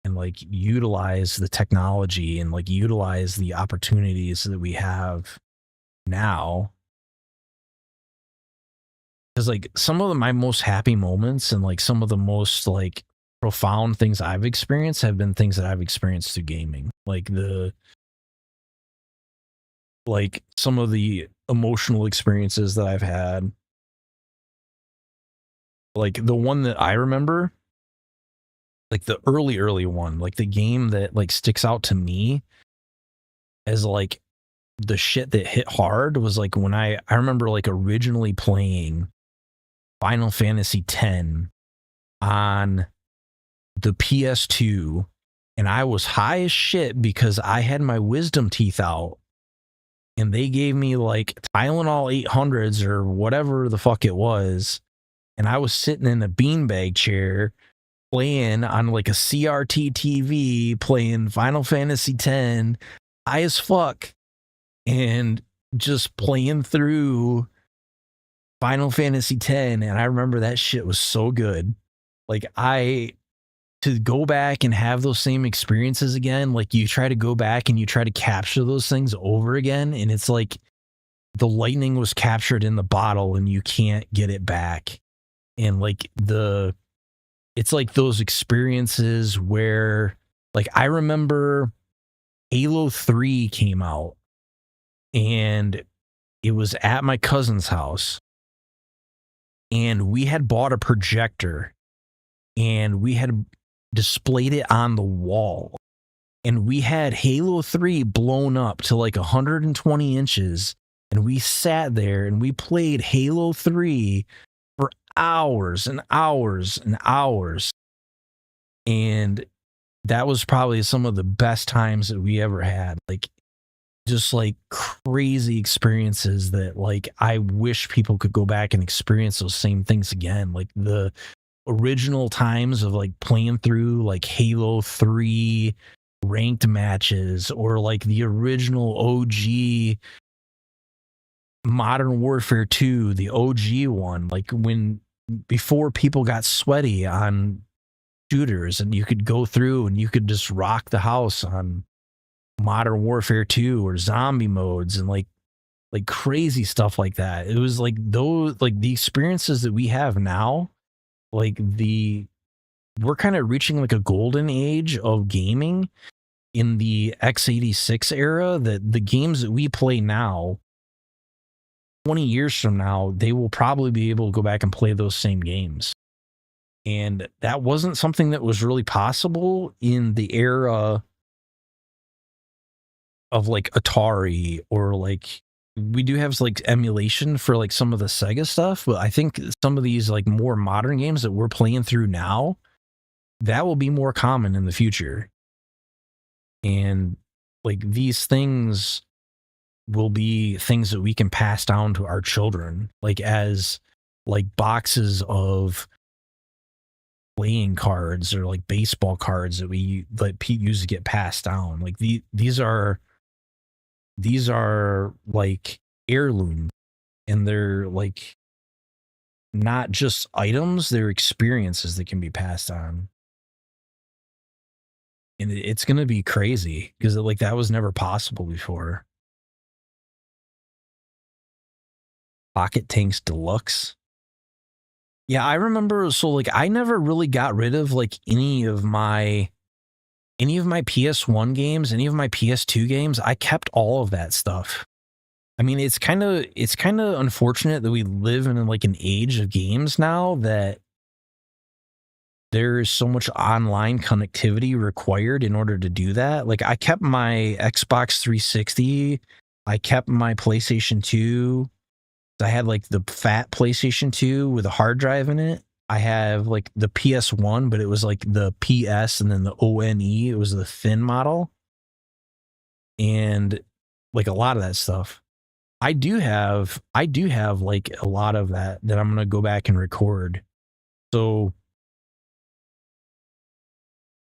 and like utilize the technology and like utilize the opportunities that we have now. Because like some of my most happy moments and like some of the most like profound things I've experienced have been things that I've experienced through gaming. Like some of the emotional experiences that I've had. Like the one that I remember, like the early one, like the game that like sticks out to me as like the shit that hit hard was like when I remember like originally playing Final Fantasy X on the PS2, and I was high as shit because I had my wisdom teeth out, and they gave me like Tylenol 800s or whatever the fuck it was, and I was sitting in a beanbag chair playing on like a CRT TV, playing Final Fantasy X, high as fuck, and just playing through Final Fantasy X. And I remember that shit was so good. Like to go back and have those same experiences again, like you try to go back and you try to capture those things over again, and it's like the lightning was captured in the bottle and you can't get it back. And like it's like those experiences where like I remember Halo 3 came out, and it was at my cousin's house, and we had bought a projector and we had displayed it on the wall, and we had Halo 3 blown up to like 120 inches, and we sat there and we played Halo 3 for hours and hours and hours. And that was probably some of the best times that we ever had. Like just like crazy experiences that like I wish people could go back and experience those same things again. Like the original times of like playing through like Halo 3 ranked matches, or like the original OG Modern Warfare 2, the OG one, like when before people got sweaty on shooters and you could go through and you could just rock the house on Modern Warfare 2 or zombie modes and like crazy stuff like that. It was like those, like the experiences that we have now, like we're kind of reaching like a golden age of gaming in the x86 era, that the games that we play now, 20 years from now, they will probably be able to go back and play those same games. And that wasn't something that was really possible in the era of like Atari, or like we do have like emulation for like some of the Sega stuff, but I think some of these like more modern games that we're playing through now, that will be more common in the future. And like these things will be things that we can pass down to our children, like as like boxes of playing cards or like baseball cards that we like use to get passed down. Like these are like heirloom, and they're like not just items, they're experiences that can be passed on. And it's going to be crazy because like that was never possible before. Pocket Tanks Deluxe. Yeah, I remember. So like I never really got rid of like any of my PS1 games, any of my PS2 games. I kept all of that stuff. I mean, it's kind of unfortunate that we live in like an age of games now that there is so much online connectivity required in order to do that. Like I kept my Xbox 360 I kept my PlayStation 2. I had like the fat PlayStation 2 with a hard drive in it. I have like the PS1, but it was like the PS and then the ONE. It was the thin model. And like a lot of that stuff. I do have like a lot of that I'm gonna go back and record. So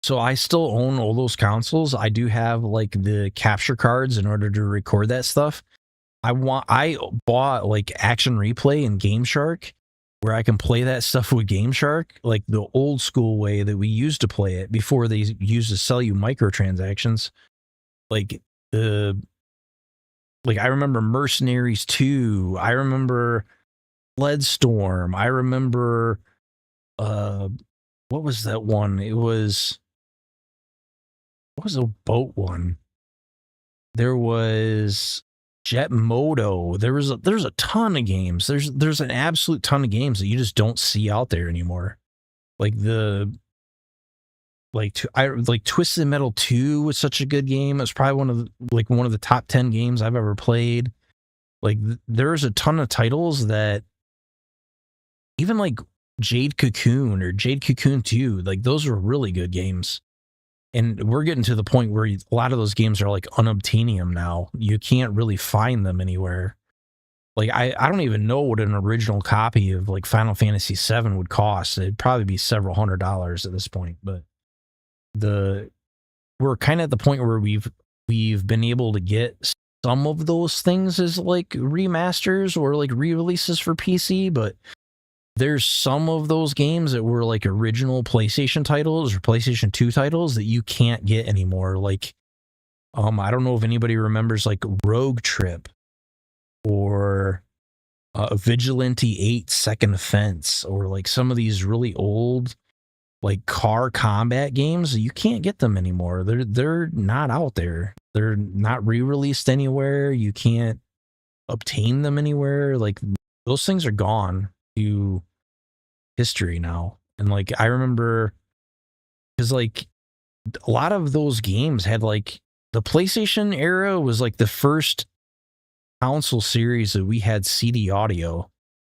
I still own all those consoles. I do have like the capture cards in order to record that stuff. I bought like Action Replay and Game Shark where I can play that stuff with Game Shark, like the old school way that we used to play it before they used to sell you microtransactions. Like the I remember Mercenaries 2. I remember Bloodstorm. I remember what was that one? What was a boat one? There was Jet Moto. There's a ton of games. There's an absolute ton of games that you just don't see out there anymore. Like Twisted Metal 2 was such a good game. It was probably one of the top 10 games I've ever played. Like there's a ton of titles that even like Jade Cocoon or Jade Cocoon 2, like those were really good games. And we're getting to the point where a lot of those games are like unobtainium now. You can't really find them anywhere. Like I don't even know what an original copy of like Final Fantasy VII would cost. It'd probably be several $100s at this point. But we're kind of at the point where we've been able to get some of those things as like remasters or like re-releases for PC, but there's some of those games that were like original PlayStation titles or PlayStation 2 titles that you can't get anymore. Like, I don't know if anybody remembers like Rogue Trip or Vigilante 8 Second Offense or like some of these really old like car combat games. You can't get them anymore. They're not out there. They're not re-released anywhere. You can't obtain them anywhere. Like those things are gone to history now. And like I remember because like a lot of those games had like the PlayStation era was like the first console series that we had CD audio.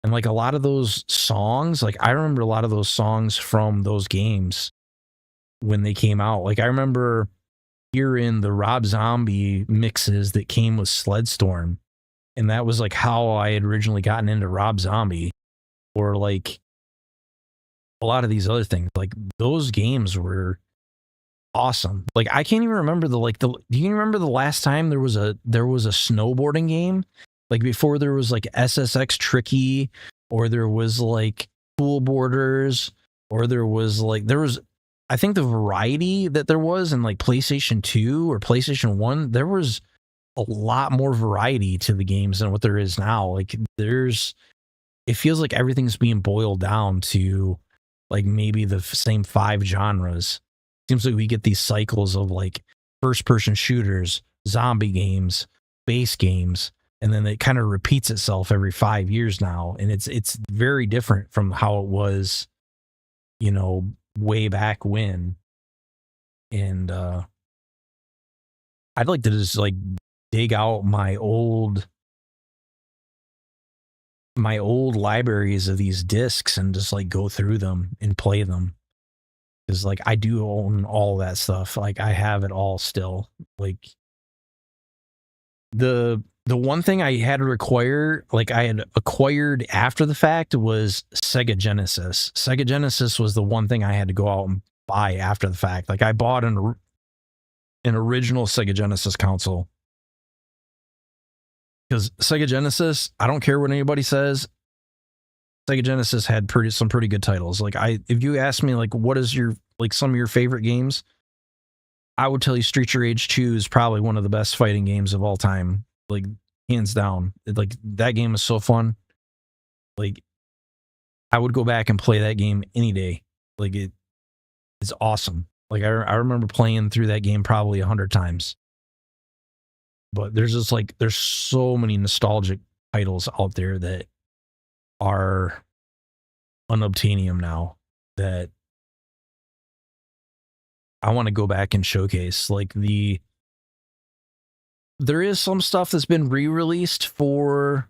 And like a lot of those songs, like I remember a lot of those songs from those games when they came out. Like I remember hearing the Rob Zombie mixes that came with Sledstorm. And that was like how I had originally gotten into Rob Zombie. Or like a lot of these other things. Like those games were awesome. Like I can't even remember do you remember the last time there was a snowboarding game? Like before there was like SSX Tricky, or there was like Pool Boarders, or there was I think the variety that there was in like PlayStation 2 or PlayStation 1, there was a lot more variety to the games than what there is now. Like it feels like everything's being boiled down to like maybe the same 5 genres. Seems like we get these cycles of like first person shooters, zombie games, base games, and then it kind of repeats itself every 5 years now. And it's very different from how it was, way back when. And I'd like to just like dig out my old libraries of these discs and just like go through them and play them. Because like I do own all that stuff. Like I have it all still. Like the one thing I had to acquire, like I had acquired after the fact, was Sega Genesis. Sega Genesis was the one thing I had to go out and buy after the fact. Like I bought an original Sega Genesis console. Because Sega Genesis, I don't care what anybody says, Sega Genesis had some pretty good titles. Like if you ask me like what is your like some of your favorite games, I would tell you Streets of Rage 2 is probably one of the best fighting games of all time. Like hands down. Like that game is so fun. Like I would go back and play that game any day. Like it's awesome. Like I remember playing through that game probably 100 times. But there's just like there's so many nostalgic titles out there that are unobtainium now that I want to go back and showcase. Like the there is some stuff that's been re-released for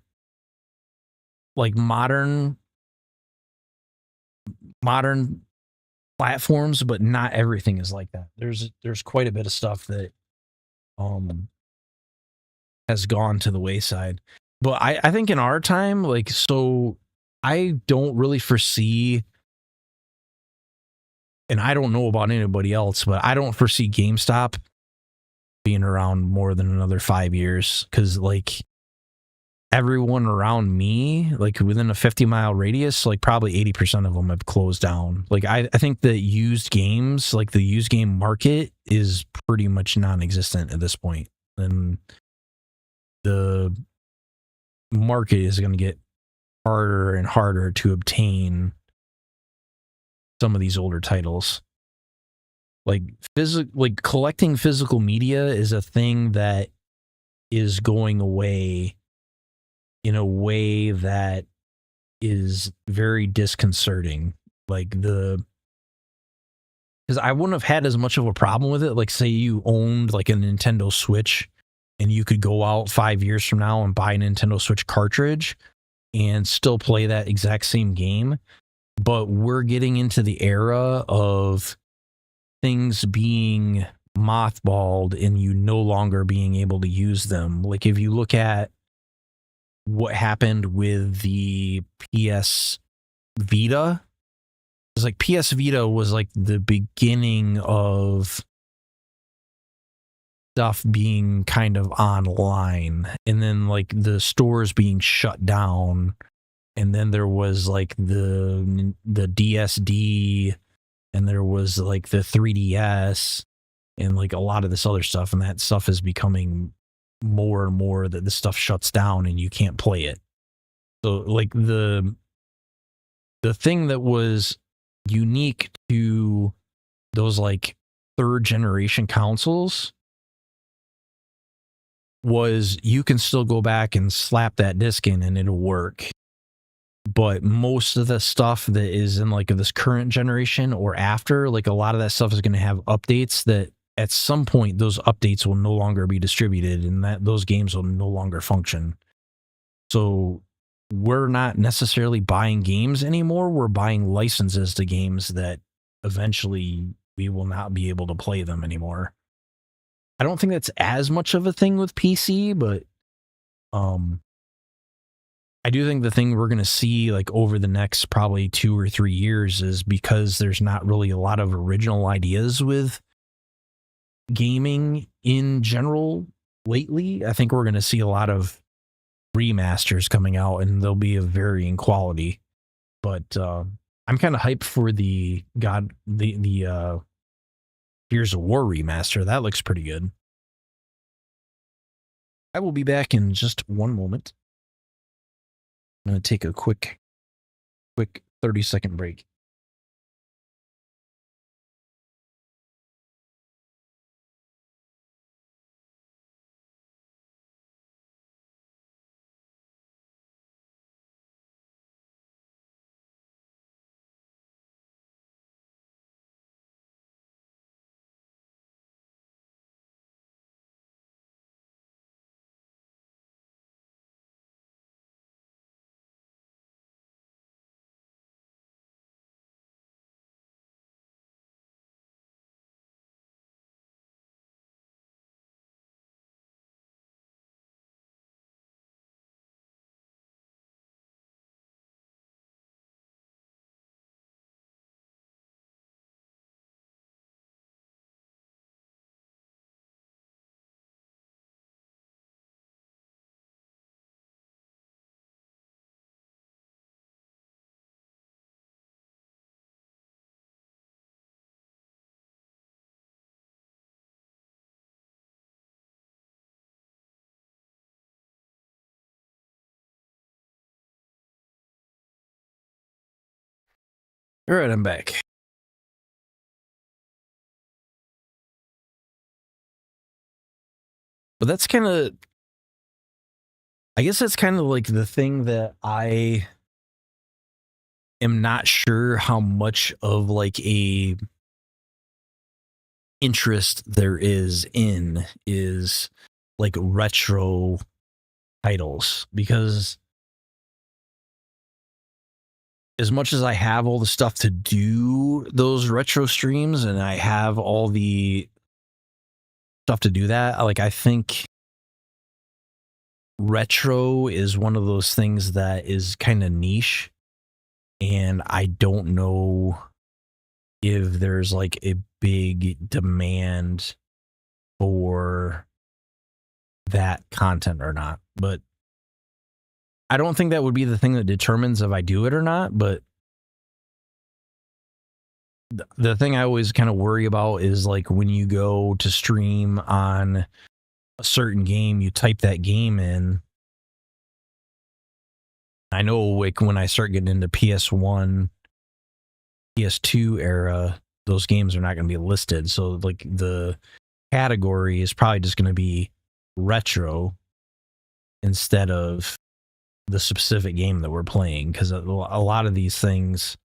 like modern platforms, but not everything is like that. There's quite a bit of stuff that has gone to the wayside. But I think in our time, like, so I don't really foresee, and I don't know about anybody else, but I don't foresee GameStop being around more than another 5 years, because like everyone around me, like within a 50-mile radius, like probably 80% of them have closed down. Like I think the used games, like the used game market is pretty much non-existent at this point. And the market is going to get harder and harder to obtain some of these older titles. Like collecting physical media is a thing that is going away in a way that is very disconcerting. Like because I wouldn't have had as much of a problem with it. Like say you owned like a Nintendo Switch and you could go out 5 years from now and buy a Nintendo Switch cartridge and still play that exact same game. But we're getting into the era of things being mothballed and you no longer being able to use them. Like if you look at what happened with the PS Vita, it's like PS Vita was like the beginning of stuff being kind of online, and then like the stores being shut down, and then there was like the DSD, and there was like the 3DS, and like a lot of this other stuff, and that stuff is becoming more and more that the stuff shuts down and you can't play it. So like the thing that was unique to those like third generation consoles was you can still go back and slap that disc in and it'll work. But most of the stuff that is in like this current generation or after, like a lot of that stuff is going to have updates that at some point those updates will no longer be distributed and that those games will no longer function. So we're not necessarily buying games anymore. We're buying licenses to games that eventually we will not be able to play them anymore. I don't think that's as much of a thing with PC, but I do think the thing we're going to see like over the next probably 2 or 3 years is because there's not really a lot of original ideas with gaming in general lately. I think we're going to see a lot of remasters coming out and they'll be of varying quality. But I'm kind of hyped for the Gears of War remaster. That looks pretty good. I will be back in just one moment. I'm going to take a quick 30-second break. All right, I'm back. But that's kind of, I guess that's kind of like the thing that I am not sure how much of like a interest there is like retro titles, because as much as I have all the stuff to do those retro streams and I have all the stuff to do that, like I think retro is one of those things that is kind of niche, and I don't know if there's like a big demand for that content or not. But I don't think that would be the thing that determines if I do it or not. But the thing I always kind of worry about is like when you go to stream on a certain game, you type that game in. I know like when I start getting into PS1, PS2 era, those games are not going to be listed. So like the category is probably just going to be retro instead of the specific game that we're playing, because a lot of these things,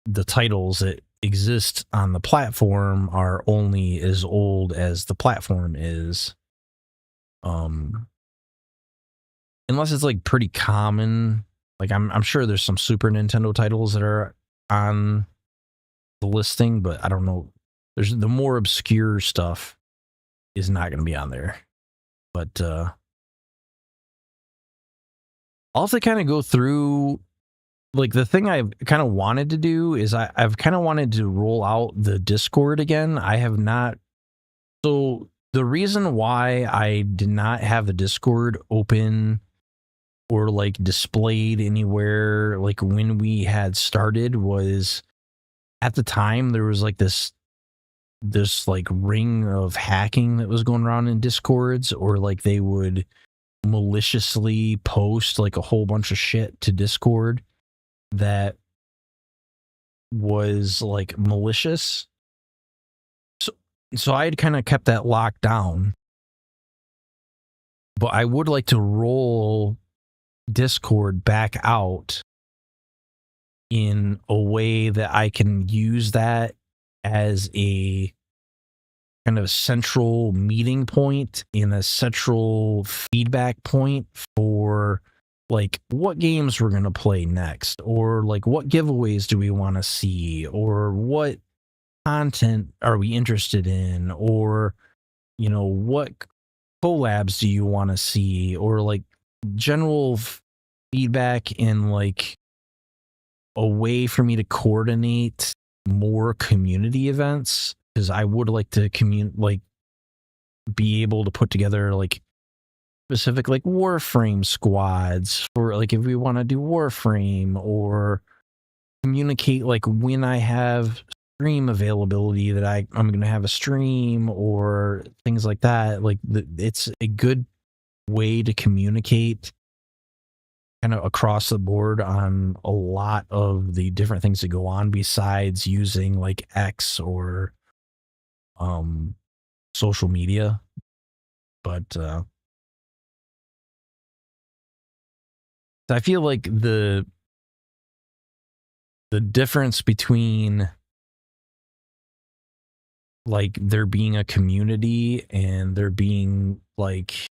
the titles that exist on the platform are only as old as the platform is, unless it's like pretty common. Like I'm sure there's some Super Nintendo titles that are on the listing, but I don't know. There's the more obscure stuff is not going to be on there. But I'll have to kind of go through, like the thing I've kind of wanted to do is I've kind of wanted to roll out the Discord again. I have not. So the reason why I did not have the Discord open or like displayed anywhere like when we had started was at the time there was like this like ring of hacking that was going around in Discords, or like they would maliciously post like a whole bunch of shit to Discord that was like malicious. So I had kind of kept that locked down, but I would like to roll Discord back out in a way that I can use that as a kind of central meeting point and a central feedback point for like what games we're going to play next, or like what giveaways do we want to see, or what content are we interested in, or you know, what collabs do you want to see, or like general feedback and like a way for me to coordinate more community events, because I would like to like be able to put together like specific like Warframe squads for like if we want to do Warframe, or communicate like when I have stream availability that I'm going to have a stream or things like that. Like it's a good way to communicate kind of across the board on a lot of the different things that go on besides using like X or social media. But I feel like the difference between like there being a community and there being like,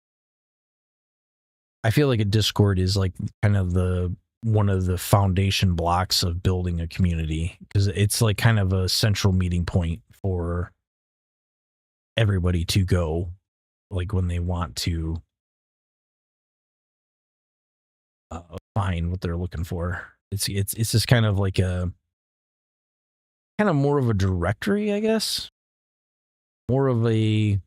I feel like a Discord is like kind of one of the foundation blocks of building a community, because it's like kind of a central meeting point for everybody to go like when they want to find what they're looking for. It's just kind of like a kind of more of a directory, I guess. More of a,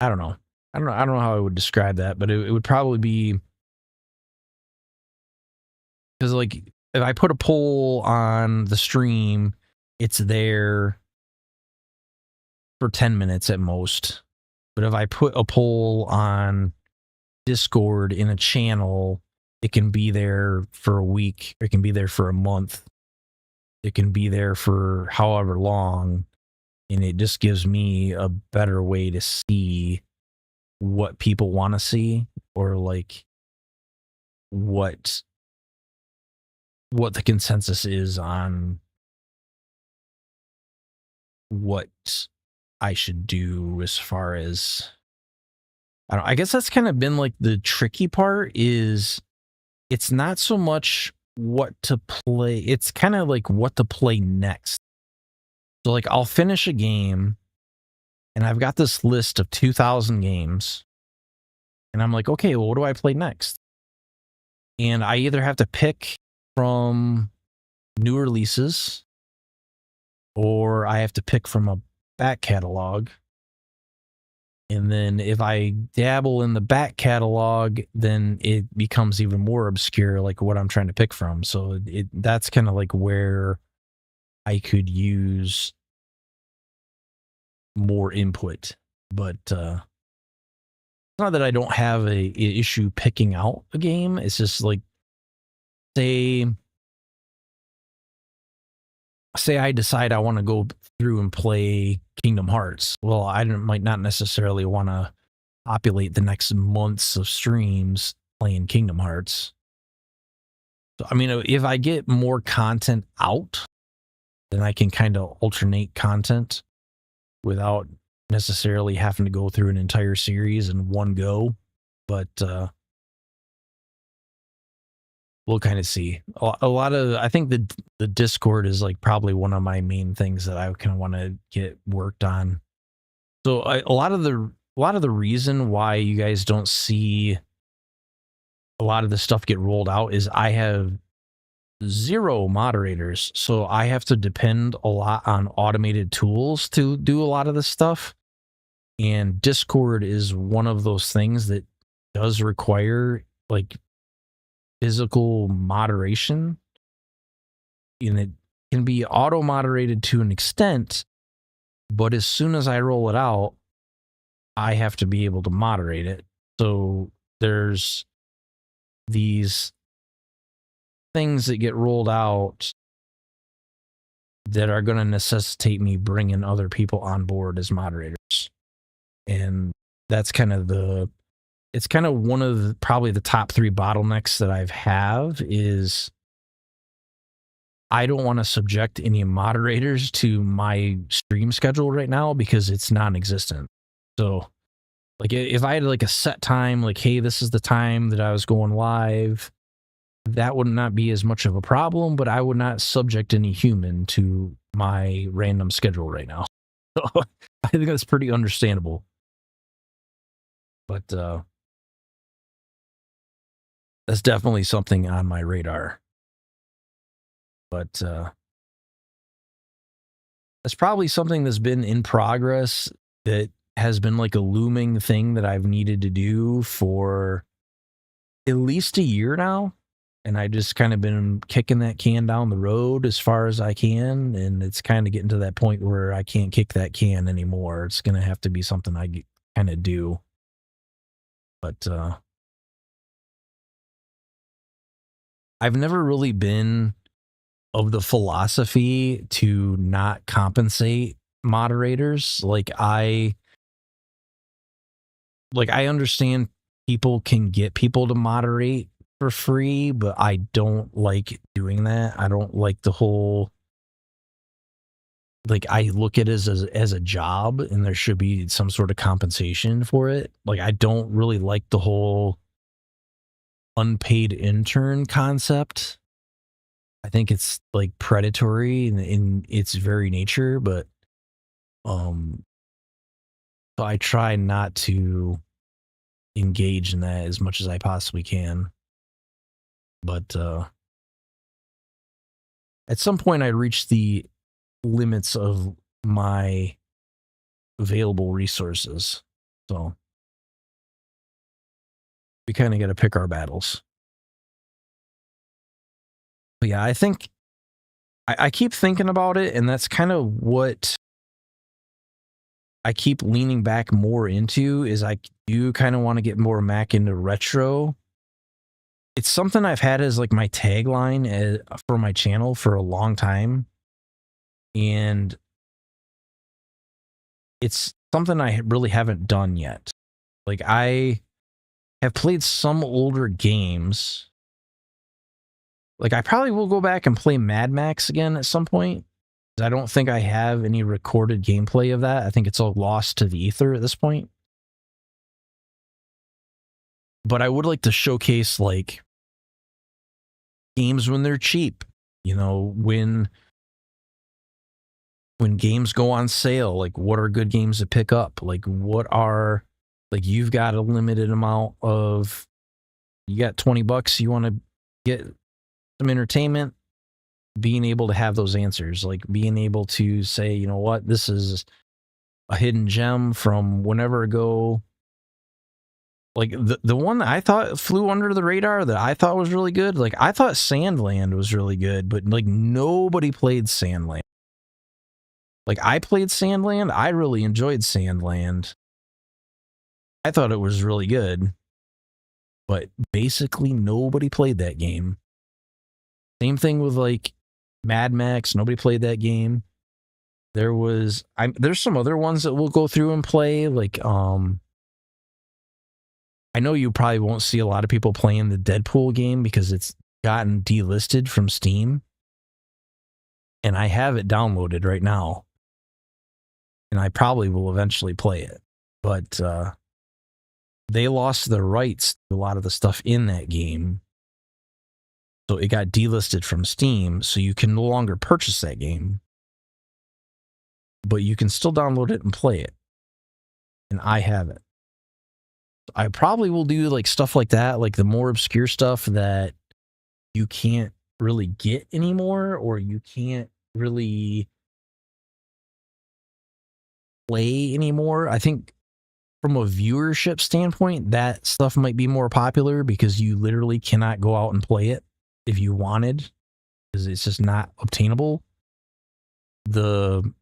I don't know. I don't know how I would describe that, but it would probably be, because like if I put a poll on the stream, it's there for 10 minutes at most. But if I put a poll on Discord in a channel, it can be there for a week. It can be there for a month. It can be there for however long. And it just gives me a better way to see what people want to see, or like what the consensus is on what I should do as far as I guess that's kind of been like the tricky part is it's not so much what to play, it's kind of like what to play next. So like I'll finish a game and I've got this list of 2,000 games and I'm like, okay, well, what do I play next? And I either have to pick from new releases or I have to pick from a back catalog. And then if I dabble in the back catalog, then it becomes even more obscure, like what I'm trying to pick from. So that's kind of like where I could use more input. But it's not that I don't have a issue picking out a game. It's just like, say I decide I want to go through and play Kingdom Hearts. Well, might not necessarily want to populate the next months of streams playing Kingdom Hearts. So, I mean, if I get more content out, then I can kind of alternate content without necessarily having to go through an entire series in one go. But we'll kind of see. A lot of, I think the Discord is like probably one of my main things that I kind of want to get worked on. So a lot of the reason why you guys don't see a lot of the stuff get rolled out is I have 0 moderators. So I have to depend a lot on automated tools to do a lot of this stuff. And Discord is one of those things that does require like physical moderation. And it can be auto moderated to an extent, but as soon as I roll it out, I have to be able to moderate it. So there's these things that get rolled out that are going to necessitate me bringing other people on board as moderators. And that's kind of it's kind of one of probably the top 3 bottlenecks that I have is I don't want to subject any moderators to my stream schedule right now because it's non-existent. So like if I had like a set time, like, hey, this is the time that I was going live, that would not be as much of a problem, but I would not subject any human to my random schedule right now. So I think that's pretty understandable. But that's definitely something on my radar. But that's probably something that's been in progress that has been like a looming thing that I've needed to do for at least a year now. And I just kind of been kicking that can down the road as far as I can. And it's kind of getting to that point where I can't kick that can anymore. It's going to have to be something I kind of do. But I've never really been of the philosophy to not compensate moderators. Like I understand people can get people to moderate for free, but I don't like doing that. I don't like the whole, like, I look at it as a job and there should be some sort of compensation for it. Like, I don't really like the whole unpaid intern concept. I think it's like predatory in its very nature, but so I try not to engage in that as much as I possibly can. But at some point I reached the limits of my available resources. So we kind of got to pick our battles. But yeah, I think I keep thinking about it, and that's kind of what I keep leaning back more into is I do kind of want to get more Mac into retro. It's something I've had as like my tagline for my channel for a long time. And it's something I really haven't done yet. Like I have played some older games. Like I probably will go back and play Mad Max again at some point. I don't think I have any recorded gameplay of that. I think it's all lost to the ether at this point. But I would like to showcase like games when they're cheap. You know, when games go on sale, like what are good games to pick up? Like what are like you've got a limited amount of you got $20, you want to get some entertainment, being able to have those answers, like being able to say, you know what, this is a hidden gem from whenever ago. Like the one that I thought flew under the radar that I thought was really good, like I thought Sandland was really good, but like nobody played Sandland. Like I played Sandland, I really enjoyed Sandland. I thought it was really good, but basically nobody played that game. Same thing with like Mad Max, nobody played that game. There's some other ones that we'll go through and play, like I know you probably won't see a lot of people playing the Deadpool game because it's gotten delisted from Steam. And I have it downloaded right now. And I probably will eventually play it. But they lost the rights to a lot of the stuff in that game. So it got delisted from Steam, so you can no longer purchase that game. But you can still download it and play it. And I have it. I probably will do like stuff like that, like the more obscure stuff that you can't really get anymore, or you can't really play anymore. I think from a viewership standpoint, that stuff might be more popular because you literally cannot go out and play it if you wanted, because it's just not obtainable. And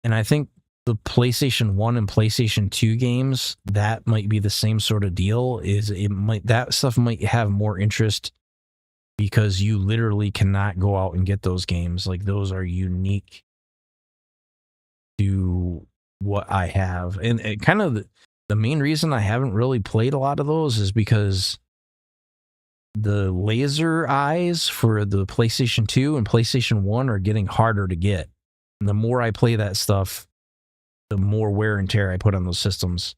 I think the PlayStation 1 and PlayStation 2 games, that might be the same sort of deal. That stuff might have more interest because you literally cannot go out and get those games. Like those are unique to what I have. And it kind of the main reason I haven't really played a lot of those is because the laser eyes for the PlayStation 2 and PlayStation 1 are getting harder to get. And the more I play that stuff, the more wear and tear I put on those systems.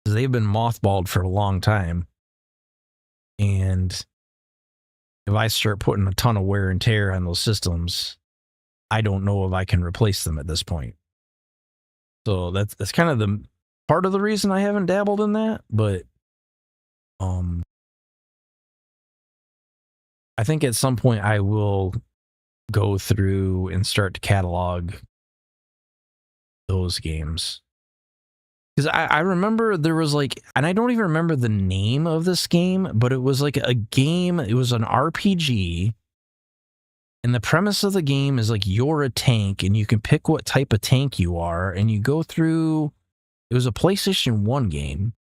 They've been mothballed for a long time. And if I start putting a ton of wear and tear on those systems, I don't know if I can replace them at this point. So that's kind of the part of the reason I haven't dabbled in that, but I think at some point I will go through and start to catalog those games. Because I remember there was like, and I don't even remember the name of this game, but it was like a game, it was an RPG. And the premise of the game is like you're a tank and you can pick what type of tank you are. And you go through, it was a PlayStation 1 game.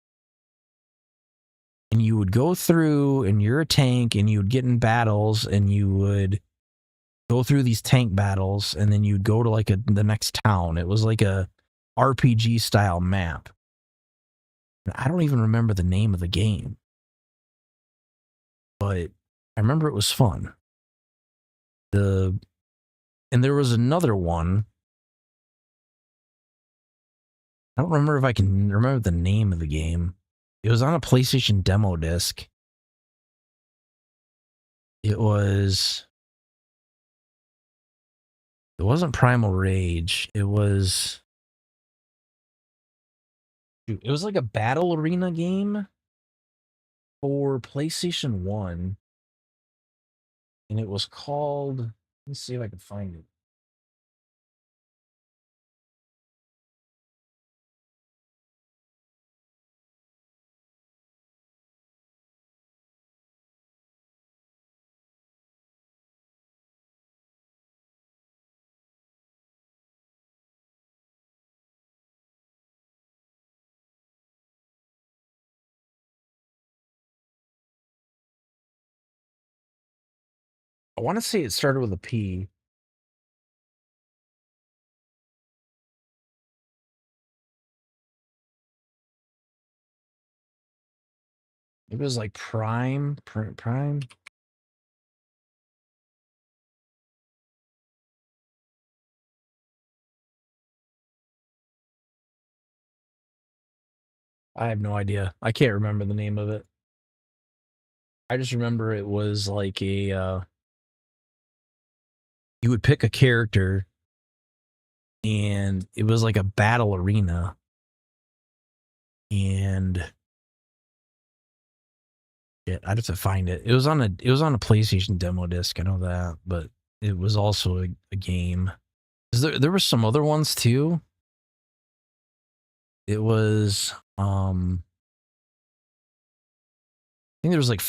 And you would go through and you're a tank and you would get in battles and you would go through these tank battles and then you'd go to like the next town. It was like a RPG style map. I don't even remember the name of the game, but I remember it was fun. And there was another one. I don't remember if I can remember the name of the game. It was on a PlayStation demo disc. It wasn't Primal Rage. It was like a battle arena game for PlayStation 1. And it was called, let's see if I can find it. I want to say it started with a P. It was like Prime. I have no idea. I can't remember the name of it. I just remember it was like you would pick a character and it was like a battle arena. And shit, I'd have to find it. It was on a PlayStation demo disc, I know that, but it was also a game. There were some other ones too. It was I think there was like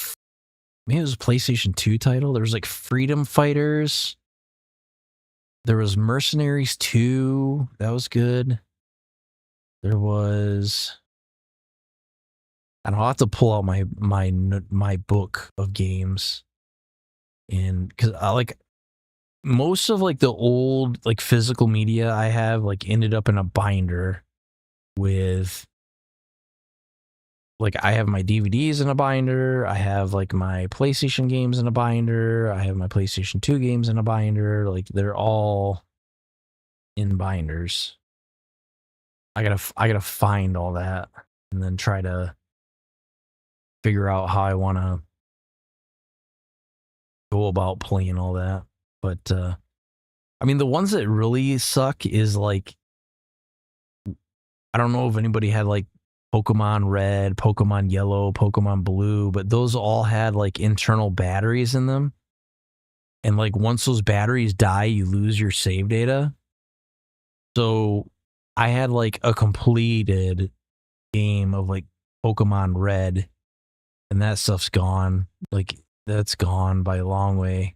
maybe it was a PlayStation 2 title. There was like Freedom Fighters. There was Mercenaries 2. That was good. There was I'll have to pull out my book of games, and because I like most of like the old like physical media I have like ended up in a binder with like I have my DVDs in a binder, I have like my PlayStation games in a binder, I have my PlayStation 2 games in a binder, like they're all in binders. I gotta find all that and then try to figure out how I want to go about playing all that. But I mean, the ones that really suck is like I don't know if anybody had like Pokemon Red, Pokemon Yellow, Pokemon Blue, but those all had like internal batteries in them. And like once those batteries die, you lose your save data. So I had like a completed game of like Pokemon Red, and that stuff's gone. Like that's gone by a long way.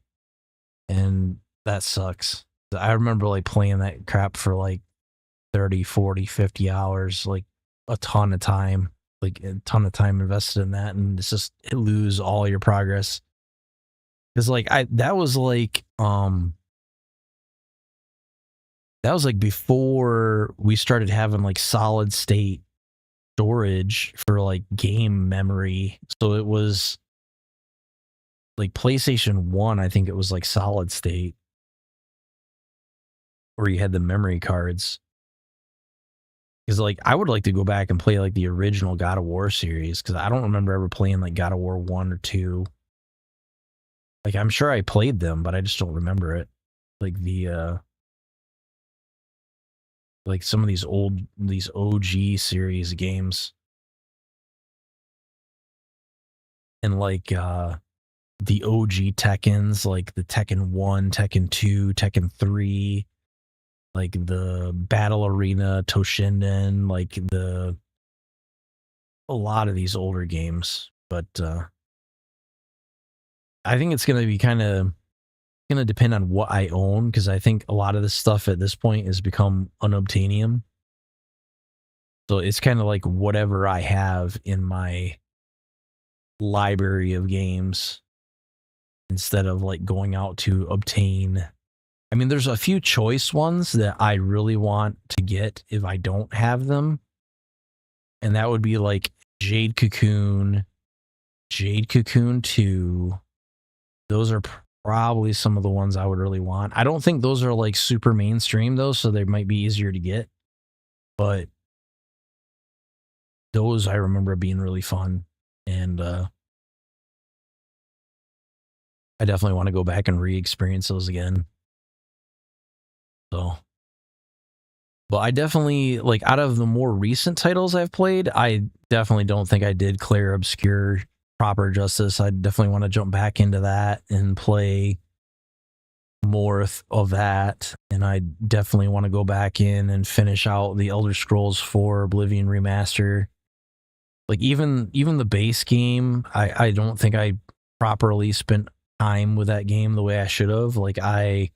And that sucks. I remember like playing that crap for like 30, 40, 50 hours, like a ton of time, like a ton of time invested in that. And it's just, it lose all your progress. Cause like that was like before we started having like solid state storage for like game memory. So it was like PlayStation 1, I think it was like solid state where you had the memory cards. Because like I would like to go back and play like the original God of War series, because I don't remember ever playing like God of War 1 or 2. Like I'm sure I played them, but I just don't remember it. Like the like some of these OG series games. And like the OG Tekkens, like the Tekken 1, Tekken 2, Tekken 3, like the Battle Arena, Toshinden, like a lot of these older games. But I think it's going to be kind of going to depend on what I own, because I think a lot of this stuff at this point has become unobtainium. So it's kind of like whatever I have in my library of games, instead of like going out to obtain. I mean, there's a few choice ones that I really want to get if I don't have them. And that would be like Jade Cocoon 2. Those are probably some of the ones I would really want. I don't think those are like super mainstream though, so they might be easier to get. But those I remember being really fun. And I definitely want to go back and re-experience those again. So, but I definitely, like, out of the more recent titles I've played, I definitely don't think I did Clair Obscur proper justice. I definitely want to jump back into that and play more of that. And I definitely want to go back in and finish out the Elder Scrolls 4 Oblivion Remaster. Like even the base game, I don't think I properly spent time with that game the way I should have. Like I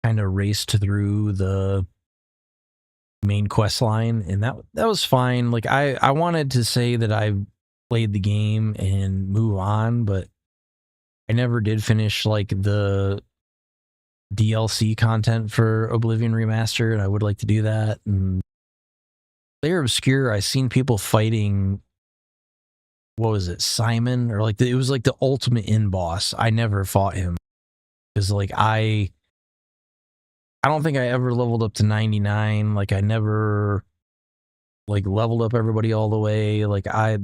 kind of raced through the main quest line, and that was fine. Like I wanted to say that I played the game and move on, but I never did finish like the DLC content for Oblivion Remaster, and I would like to do that. And Clair Obscur, I seen people fighting, what was it, Simon, or like it was like the ultimate in boss. I never fought him because like I don't think I ever leveled up to 99. Like I never like leveled up everybody all the way. Like I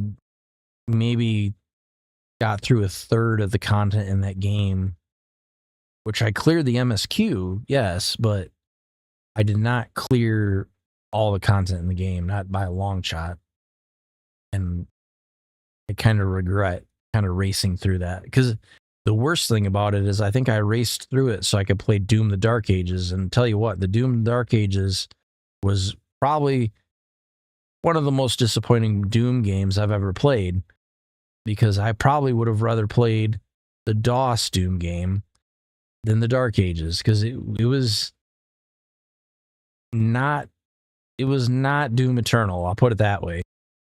maybe got through a third of the content in that game, which I cleared the MSQ, yes, but I did not clear all the content in the game, not by a long shot. And I kind of regret kind of racing through that, because the worst thing about it is I think I raced through it so I could play Doom the Dark Ages. And tell you what, the Doom the Dark Ages was probably one of the most disappointing Doom games I've ever played, because I probably would have rather played the DOS Doom game than the Dark Ages, because it was not Doom Eternal, I'll put it that way.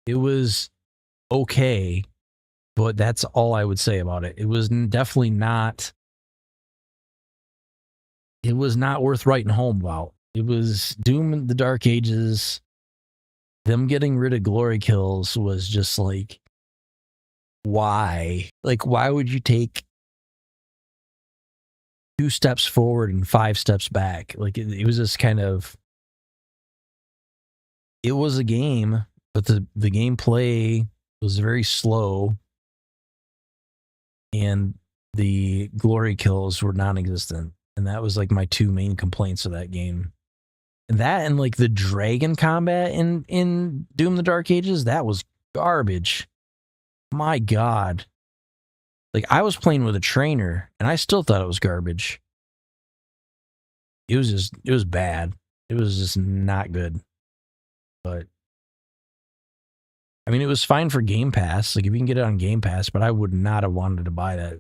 It was okay, but that's all I would say about it. It was definitely not. It was not worth writing home about. It was Doom in the Dark Ages. Them getting rid of glory kills was just like, why? Like, why would you take 2 steps forward and 5 steps back? Like, it was just kind of. It was a game, but the gameplay was very slow, and the glory kills were non-existent. And that was like my 2 main complaints of that game. And that, and like the dragon combat in Doom the Dark Ages, that was garbage. My God. Like, I was playing with a trainer and I still thought it was garbage. It was bad. It was just not good. But I mean, it was fine for Game Pass. Like, if you can get it on Game Pass, but I would not have wanted to buy that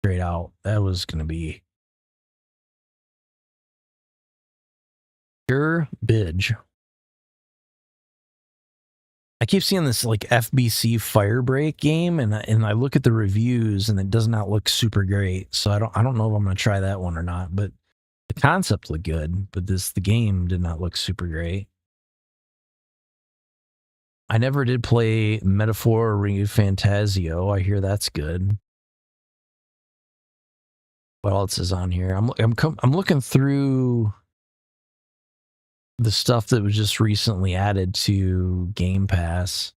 straight out. That was going to be garbage. I keep seeing this like FBC Firebreak game, and I look at the reviews, and it does not look super great. So I don't know if I'm going to try that one or not. But the concept looked good, but the game did not look super great. I never did play Metaphor Fantasio. I hear that's good. What else is on here? I'm looking through the stuff that was just recently added to Game Pass.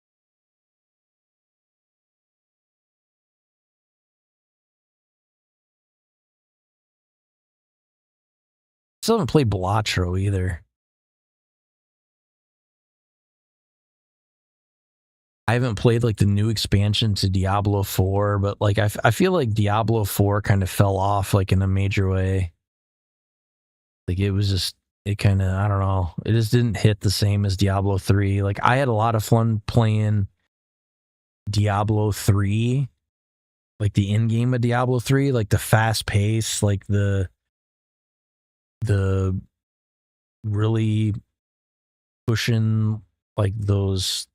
Still haven't played Balatro either. I haven't played like the new expansion to Diablo 4, but like I feel like Diablo 4 kind of fell off like in a major way. Like it kind of, I don't know, it just didn't hit the same as Diablo 3. Like, I had a lot of fun playing Diablo 3, like the end game of Diablo 3, like the fast pace, like the really pushing like those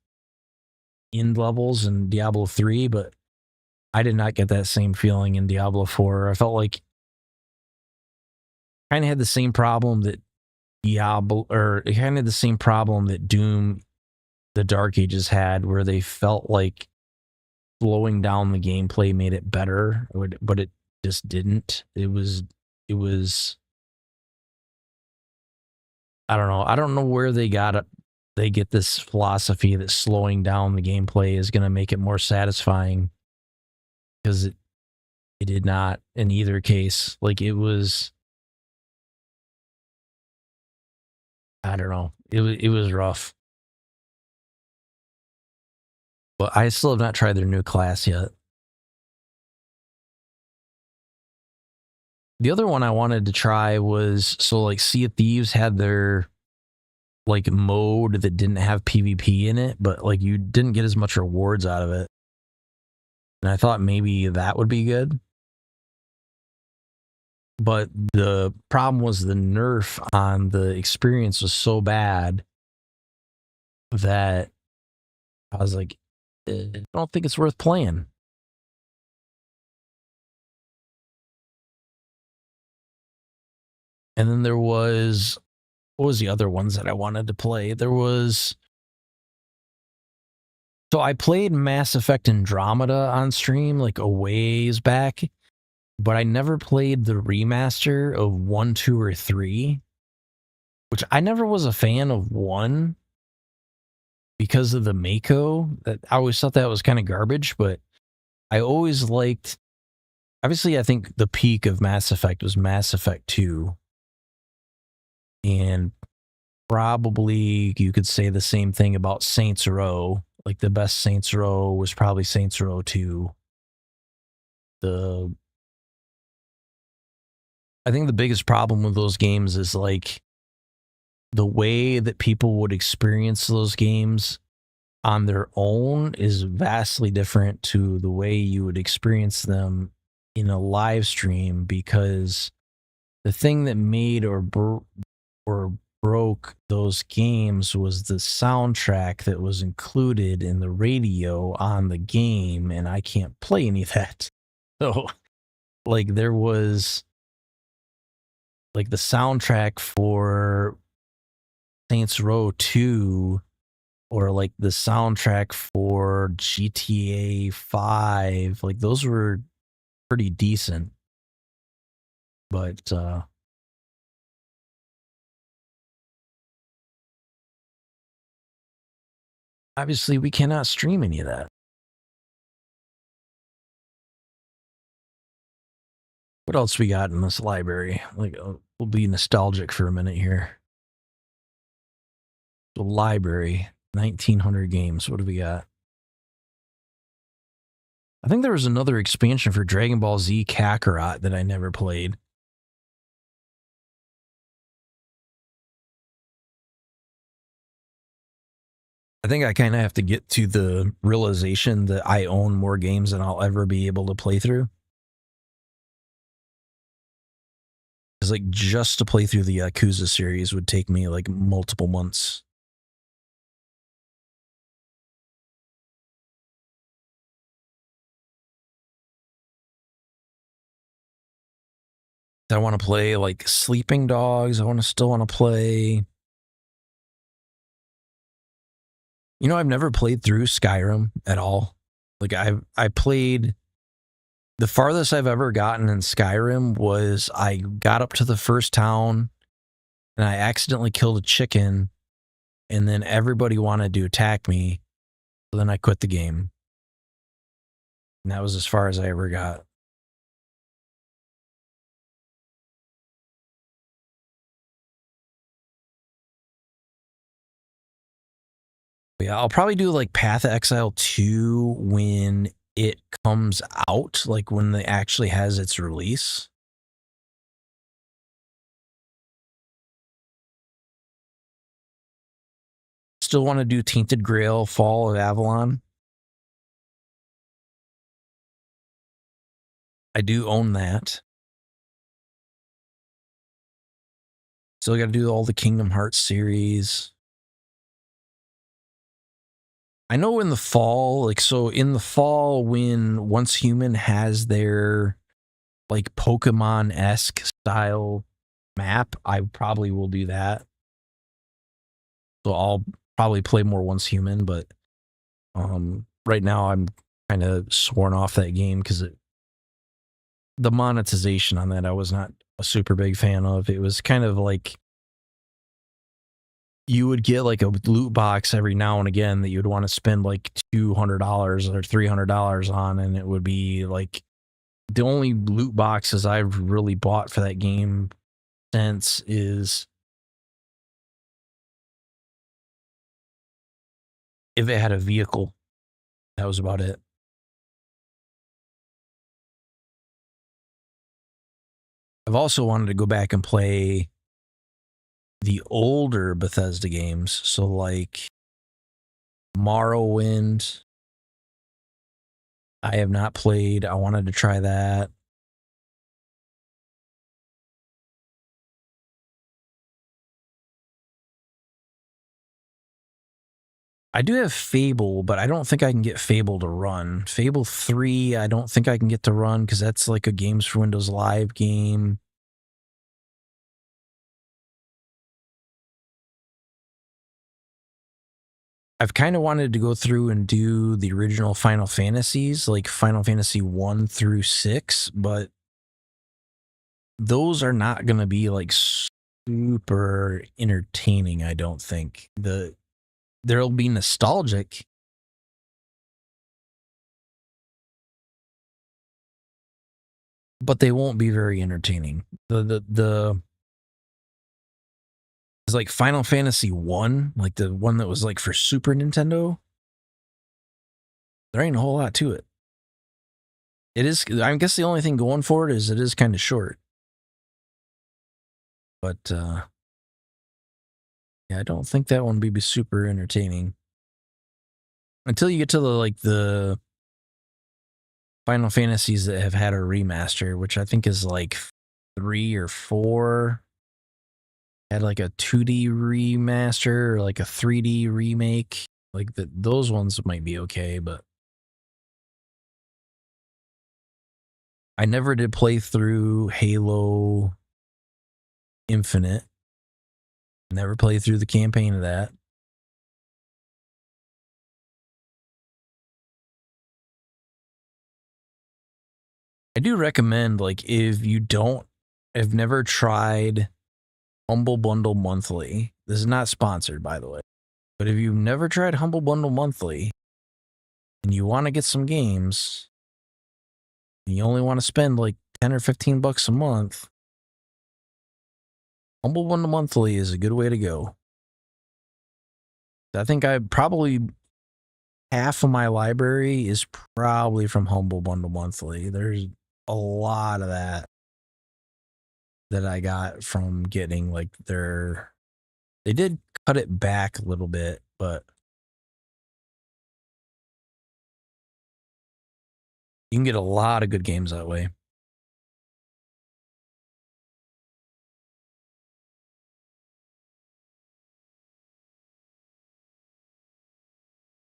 end levels in Diablo 3, but I did not get that same feeling in Diablo 4. I felt like kind of had the same problem that it kind of had the same problem that Doom the Dark Ages had, where they felt like slowing down the gameplay made it better, but it just didn't. It was I don't know. I don't know where they get this philosophy that slowing down the gameplay is going to make it more satisfying, because it did not in either case. Like, it was, I don't know. It was rough. But I still have not tried their new class yet. The other one I wanted to try was, so like Sea of Thieves had their like mode that didn't have PvP in it, but like you didn't get as much rewards out of it. And I thought maybe that would be good. But the problem was the nerf on the experience was so bad that I was like, I don't think it's worth playing. And then there was, what was the other ones that I wanted to play? So I played Mass Effect Andromeda on stream like a ways back, but I never played the remaster of 1, 2, or 3, which I never was a fan of 1. because of the Mako. That I always thought that was kind of garbage, but I always liked. Obviously, I think the peak of Mass Effect was Mass Effect 2, and probably you could say the same thing about Saints Row. Like the best Saints Row was probably Saints Row 2. The I think the biggest problem with those games is like the way that people would experience those games on their own is vastly different to the way you would experience them in a live stream, because the thing that made or broke those games was the soundtrack that was included in the radio on the game, and I can't play any of that. So like there was like the soundtrack for Saints Row 2, or like the soundtrack for GTA 5, like those were pretty decent. But obviously we cannot stream any of that. What else we got in this library? Like we'll be nostalgic for a minute here. The library, 1900 games. What do we got? I think there was another expansion for Dragon Ball Z Kakarot that I never played. I think I kind of have to get to the realization that I own more games than I'll ever be able to play through. Because like just to play through the Yakuza series would take me like multiple months. I want to play like Sleeping Dogs. I still want to play. You know, I've never played through Skyrim at all. Like I played, the farthest I've ever gotten in Skyrim was I got up to the first town and I accidentally killed a chicken, and then everybody wanted to attack me. So then I quit the game. And that was as far as I ever got. But yeah, I'll probably do like Path of Exile 2 when it comes out, like when it actually has its release. Still want to do Tainted Grail Fall of Avalon. I do own that. Still got to do all the Kingdom Hearts series. I know in the fall, like, so in the fall when Once Human has their like Pokemon-esque style map, I probably will do that. So I'll probably play more Once Human, but right now I'm kind of sworn off that game because the monetization on that I was not a super big fan of. It was kind of like you would get like a loot box every now and again that you'd want to spend like $200 or $300 on, and it would be like the only loot boxes I've really bought for that game since is if it had a vehicle. That was about it. I've also wanted to go back and play the older Bethesda games. So like Morrowind, I have not played. I wanted to try that. I do have Fable, but I don't think I can get Fable to run. Fable 3, I don't think I can get to run because that's like a Games for Windows Live game. I've kind of wanted to go through and do the original Final Fantasies, like Final Fantasy 1 through 6, but those are not going to be like super entertaining, I don't think. They'll be nostalgic. But they won't be very entertaining. It's like Final Fantasy 1, like the one that was like for Super Nintendo. There ain't a whole lot to it. It is, I guess the only thing going for it is kind of short. But yeah, I don't think that one would be super entertaining. Until you get to the Final Fantasies that have had a remaster, which I think is like 3 or 4. Had like a 2D remaster or like a 3D remake. Like those ones might be okay, but I never did play through Halo Infinite. Never played through the campaign of that. I do recommend, like, if you have never tried Humble Bundle Monthly. This is not sponsored, by the way. But if you've never tried Humble Bundle Monthly and you want to get some games, and you only want to spend like 10 or 15 bucks a month, Humble Bundle Monthly is a good way to go. I think half of my library is probably from Humble Bundle Monthly. There's a lot of that I got from getting like they did cut it back a little bit, but you can get a lot of good games that way.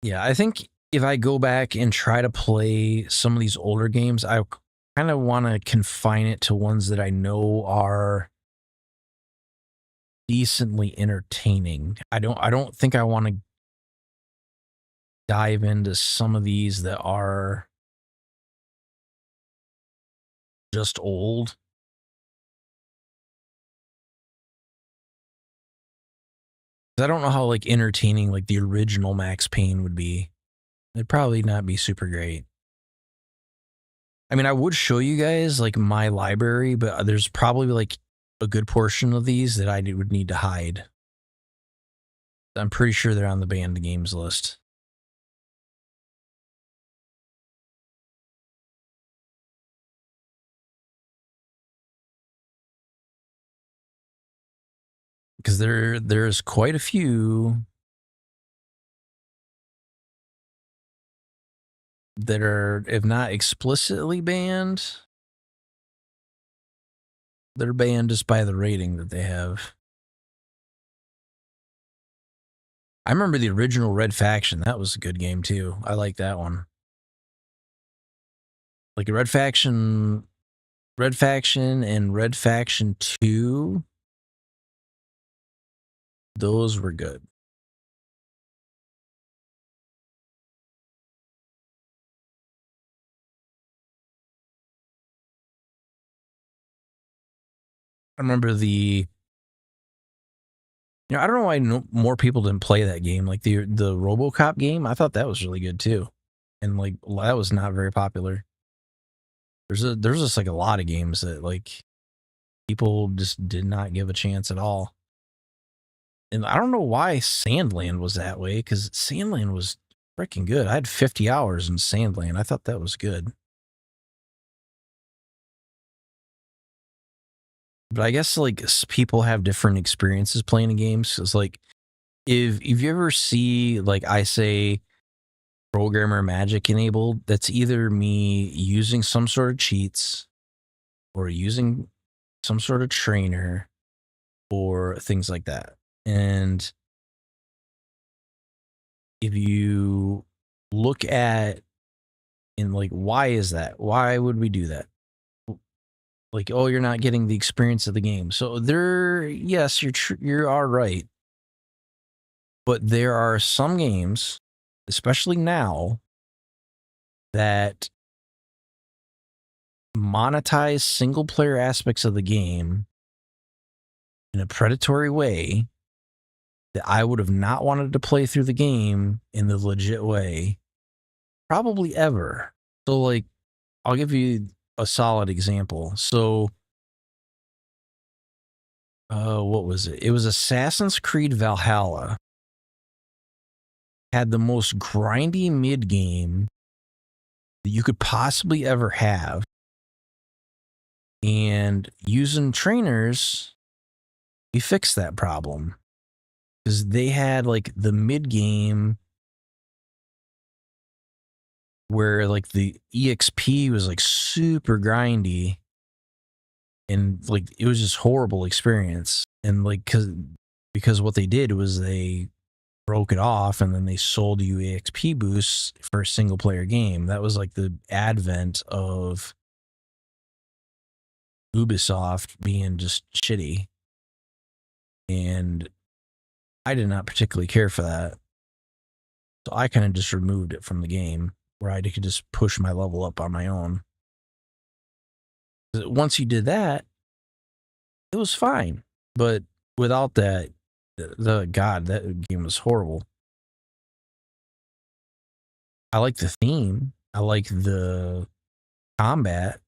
Yeah, I think if I go back and try to play some of these older games, I kind of want to confine it to ones that I know are decently entertaining. I don't think I want to dive into some of these that are just old. I don't know how like entertaining like the original Max Payne would be. It'd probably not be super great. I mean, I would show you guys like my library, but there's probably like a good portion of these that I would need to hide. I'm pretty sure they're on the banned games list. Because there's quite a few that are, if not explicitly banned, they're banned just by the rating that they have. I remember the original Red Faction. That was a good game too. I like that one. Like Red Faction and Red Faction 2, those were good. I remember I don't know why more people didn't play that game. Like the RoboCop game, I thought that was really good too. And like that was not very popular. There's just like a lot of games that like people just did not give a chance at all. And I don't know why Sandland was that way, because Sandland was freaking good. I had 50 hours in Sandland. I thought that was good. But I guess like people have different experiences playing games. It's like if you ever see like I say programmer magic enabled, that's either me using some sort of cheats or using some sort of trainer or things like that. And if you look at and like, why is that? Why would we do that? Like, oh, you're not getting the experience of the game. So yes, you are right. But there are some games, especially now, that monetize single player aspects of the game in a predatory way that I would have not wanted to play through the game in the legit way, probably ever. So, like, I'll give you a solid example. So, what was it? It was Assassin's Creed Valhalla. Had the most grindy mid game that you could possibly ever have. And using trainers, we fixed that problem. Because they had like the mid game where like the EXP was like super grindy. And like it was just horrible experience. And like because what they did was they broke it off and then they sold you EXP boosts for a single player game. That was like the advent of Ubisoft being just shitty. And I did not particularly care for that. So I kind of just removed it from the game where I could just push my level up on my own. Once you did that, it was fine. But without that, God, that game was horrible. I like the theme. I like the combat.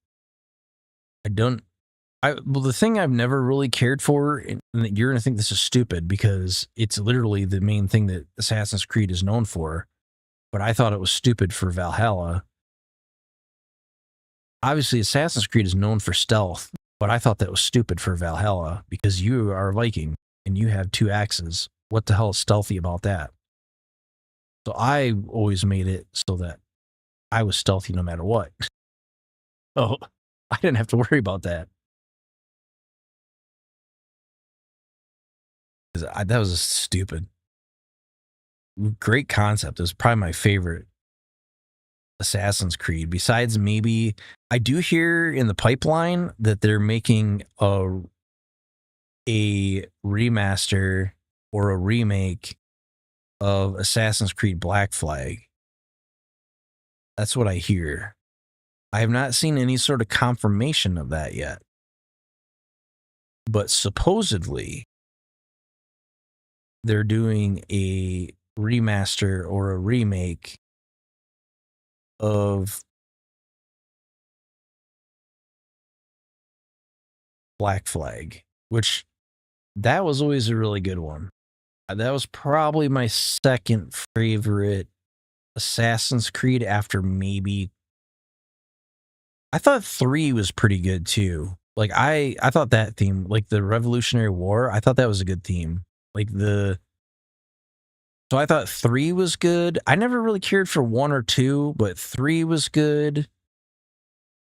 Well, the thing I've never really cared for, and you're going to think this is stupid because it's literally the main thing that Assassin's Creed is known for, but I thought it was stupid for Valhalla. Obviously, Assassin's Creed is known for stealth, but I thought that was stupid for Valhalla because you are a Viking and you have 2 axes. What the hell is stealthy about that? So I always made it so that I was stealthy no matter what. Oh, I didn't have to worry about that. That was stupid. Great concept. It was probably my favorite Assassin's Creed. Besides, maybe I do hear in the pipeline that they're making a remaster or a remake of Assassin's Creed Black Flag. That's what I hear. I have not seen any sort of confirmation of that yet. But supposedly, they're doing a remaster or a remake of Black Flag, which that was always a really good one. That was probably my second favorite Assassin's Creed after maybe... I thought 3 was pretty good too. Like I thought that theme, like the Revolutionary War, I thought that was a good theme. So I thought 3 was good. I never really cared for 1 or 2, but 3 was good.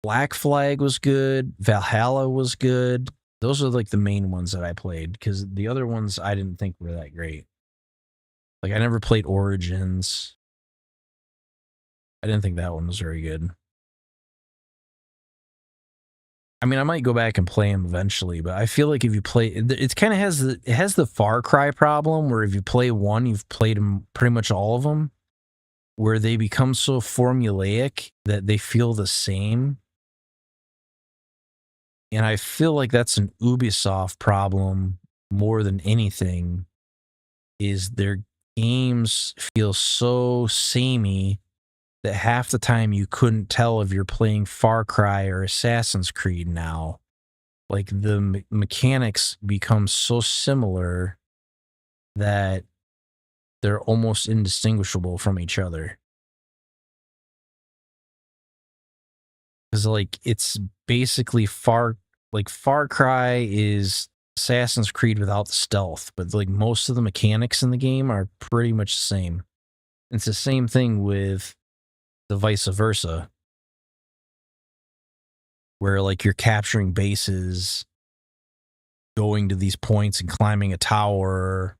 Black Flag was good. Valhalla was good. Those are like the main ones that I played because the other ones I didn't think were that great. Like I never played Origins. I didn't think that one was very good. I mean, I might go back and play them eventually, but I feel like if you play, it kind of has the Far Cry problem where if you play one, you've played them pretty much all of them, where they become so formulaic that they feel the same. And I feel like that's an Ubisoft problem more than anything, is their games feel so samey that half the time you couldn't tell if you're playing Far Cry or Assassin's Creed now. Like the mechanics become so similar that they're almost indistinguishable from each other. Because like it's basically Far Cry is Assassin's Creed without the stealth, but like most of the mechanics in the game are pretty much the same. It's the same thing with the vice versa, where like you're capturing bases, going to these points and climbing a tower,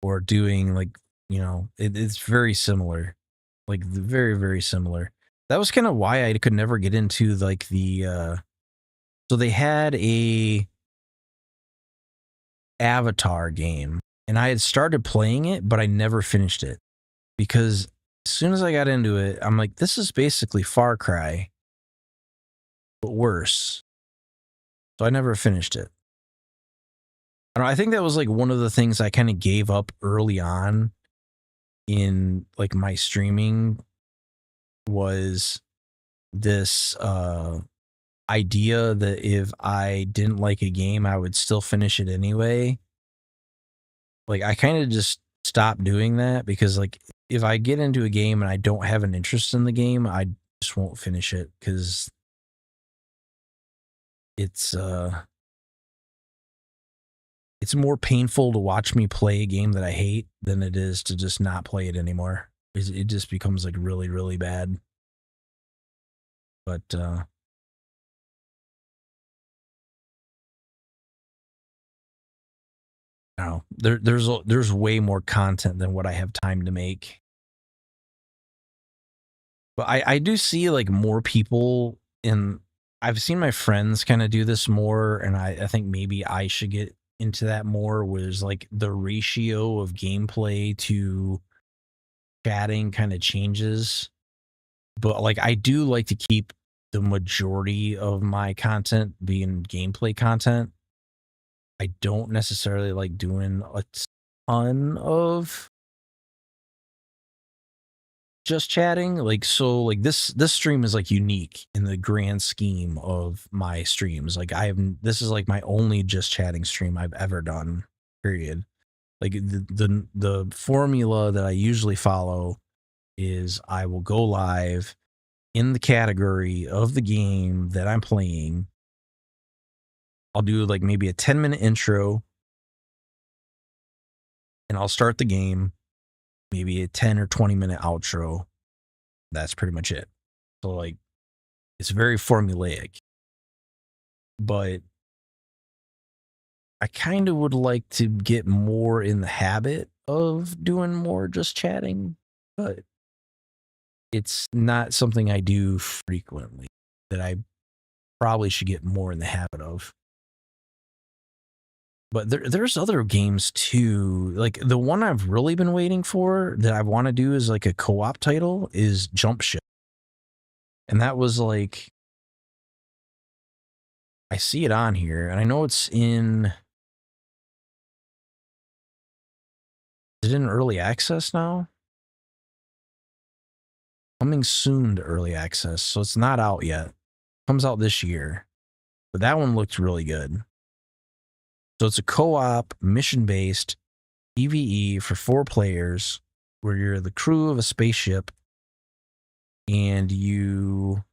or doing like, it's very similar, like very, very similar. That was kind of why I could never get into like so they had a Avatar game and I had started playing it, but I never finished it because as soon as I got into it, I'm like, this is basically Far Cry, but worse. So I never finished it. I don't know, I think that was like one of the things I kind of gave up early on in like my streaming was this idea that if I didn't like a game, I would still finish it anyway. Like I kind of just stopped doing that because like if I get into a game and I don't have an interest in the game, I just won't finish it because it's uh it's more painful to watch me play a game that I hate than it is to just not play it anymore. It just becomes like really, really bad. But I don't know. There's way more content than what I have time to make. But I do see like more people in. I've seen my friends kind of do this more, and I think maybe I should get into that more. Where there's like the ratio of gameplay to chatting kind of changes. But like I do like to keep the majority of my content being gameplay content. I don't necessarily like doing a ton of just chatting. Like so like this stream is like unique in the grand scheme of my streams. Like this is like my only just chatting stream I've ever done. Period. Like the formula that I usually follow is I will go live in the category of the game that I'm playing. I'll do like maybe a 10-minute intro and I'll start the game, maybe a 10 or 20-minute outro. That's pretty much it. So like it's very formulaic. But I kind of would like to get more in the habit of doing more just chatting, but it's not something I do frequently that I probably should get more in the habit of. But there's other games too. Like the one I've really been waiting for that I want to do is like a co-op title is Jump Ship. And that was like I see it on here and I know it's in is it in early access now? Coming soon to early access, so it's not out yet. Comes out this year. But that one looked really good. So it's a co-op, mission-based PvE for 4 players where you're the crew of a spaceship and you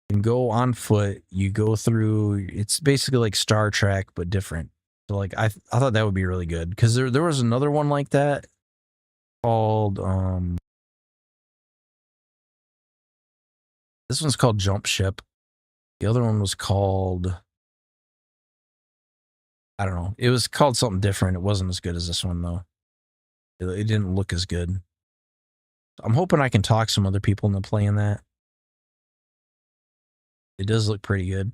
can go on foot. You go through, it's basically like Star Trek, but different. So like I thought that would be really good because there was another one like that called this one's called Jump Ship. The other one was called I don't know. It was called something different. It wasn't as good as this one though. It didn't look as good. I'm hoping I can talk some other people into playing that. It does look pretty good.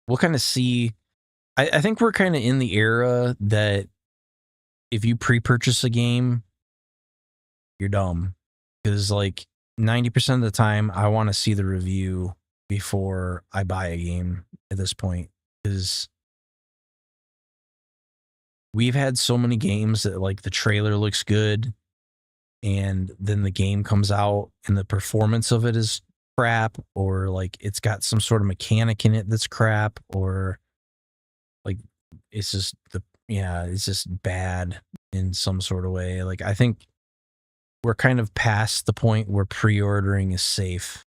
We'll kind of see. I think we're kind of in the era that if you pre-purchase a game, you're dumb. Because like 90% of the time, I want to see the review before I buy a game at this point. Because we've had so many games that like the trailer looks good and then the game comes out and the performance of it is crap, or like it's got some sort of mechanic in it that's crap, or like it's just it's just bad in some sort of way. Like I think we're kind of past the point where pre-ordering is safe.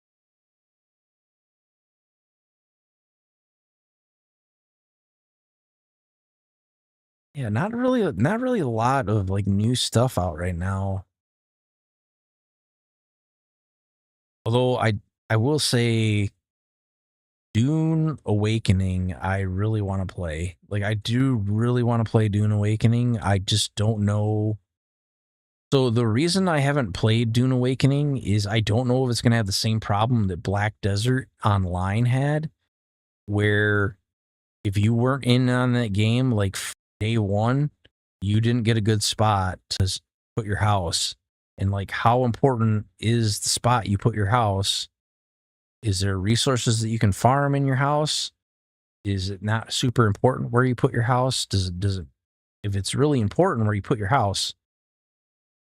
Yeah, not really a lot of like new stuff out right now. Although I will say Dune Awakening, I really want to play. Like I do really want to play Dune Awakening. I just don't know. So the reason I haven't played Dune Awakening is I don't know if it's going to have the same problem that Black Desert Online had, where if you weren't in on that game like day one, you didn't get a good spot to put your house. And like how important is the spot you put your house? Is there resources that you can farm in your house? Is it not super important where you put your house? Does it if it's really important where you put your house,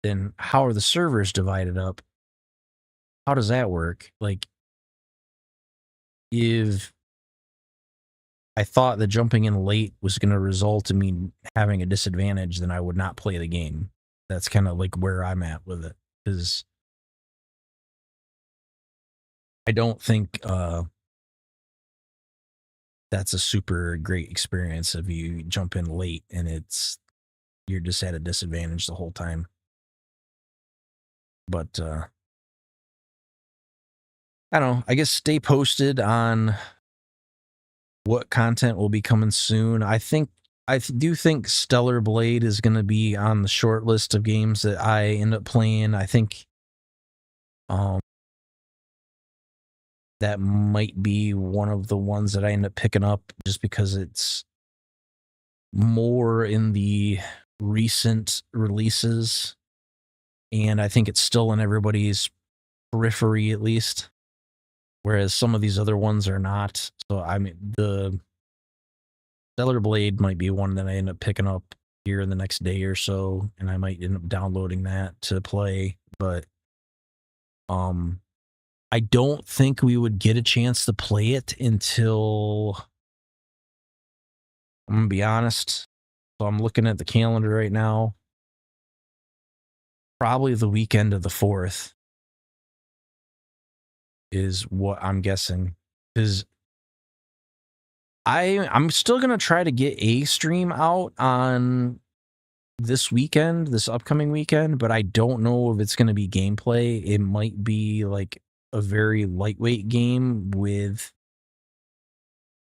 then how are the servers divided up? How does that work? Like, if I thought that jumping in late was going to result in me having a disadvantage, then I would not play the game. That's kind of like where I'm at with it, because I don't think that's a super great experience if you jump in late and you're just at a disadvantage the whole time. But I don't know. I guess stay posted on what content will be coming soon. I do think Stellar Blade is going to be on the short list of games that I end up playing. I think um that might be one of the ones that I end up picking up just because it's more in the recent releases, and I think it's still in everybody's periphery at least, whereas some of these other ones are not. So I mean, the Stellar Blade might be one that I end up picking up here in the next day or so, and I might end up downloading that to play. But um, I don't think we would get a chance to play it until, I'm gonna be honest. So I'm looking at the calendar right now. Probably the weekend of the 4th is what I'm guessing. Because I'm still gonna try to get a stream out on this upcoming weekend, but I don't know if it's gonna be gameplay. It might be like a very lightweight game with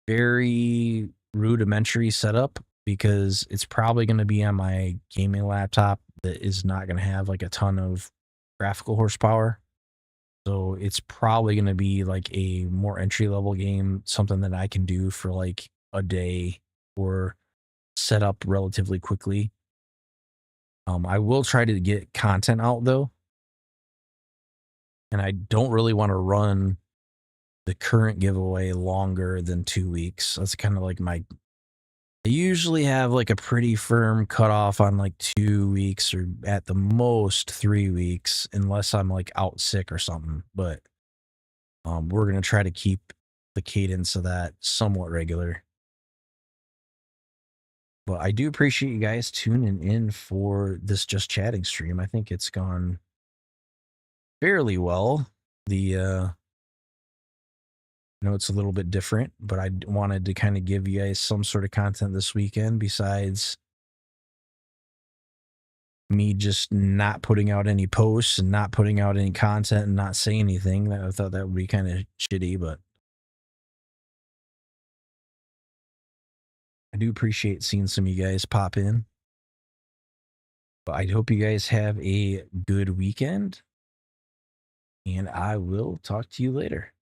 very rudimentary setup, because it's probably gonna be on my gaming laptop that is not gonna have like a ton of graphical horsepower. So it's probably going to be like a more entry level game, something that I can do for like a day or set up relatively quickly. I will try to get content out though, and I don't really want to run the current giveaway longer than 2 weeks. That's kind of like I usually have like a pretty firm cutoff on like 2 weeks or at the most 3 weeks, unless I'm like out sick or something. But we're going to try to keep the cadence of that somewhat regular. But I do appreciate you guys tuning in for this Just Chatting stream. I think it's gone fairly well. It's a little bit different, but I wanted to kind of give you guys some sort of content this weekend besides me just not putting out any posts and not putting out any content and not saying anything. I thought that would be kind of shitty, but I do appreciate seeing some of you guys pop in. But I hope you guys have a good weekend, and I will talk to you later.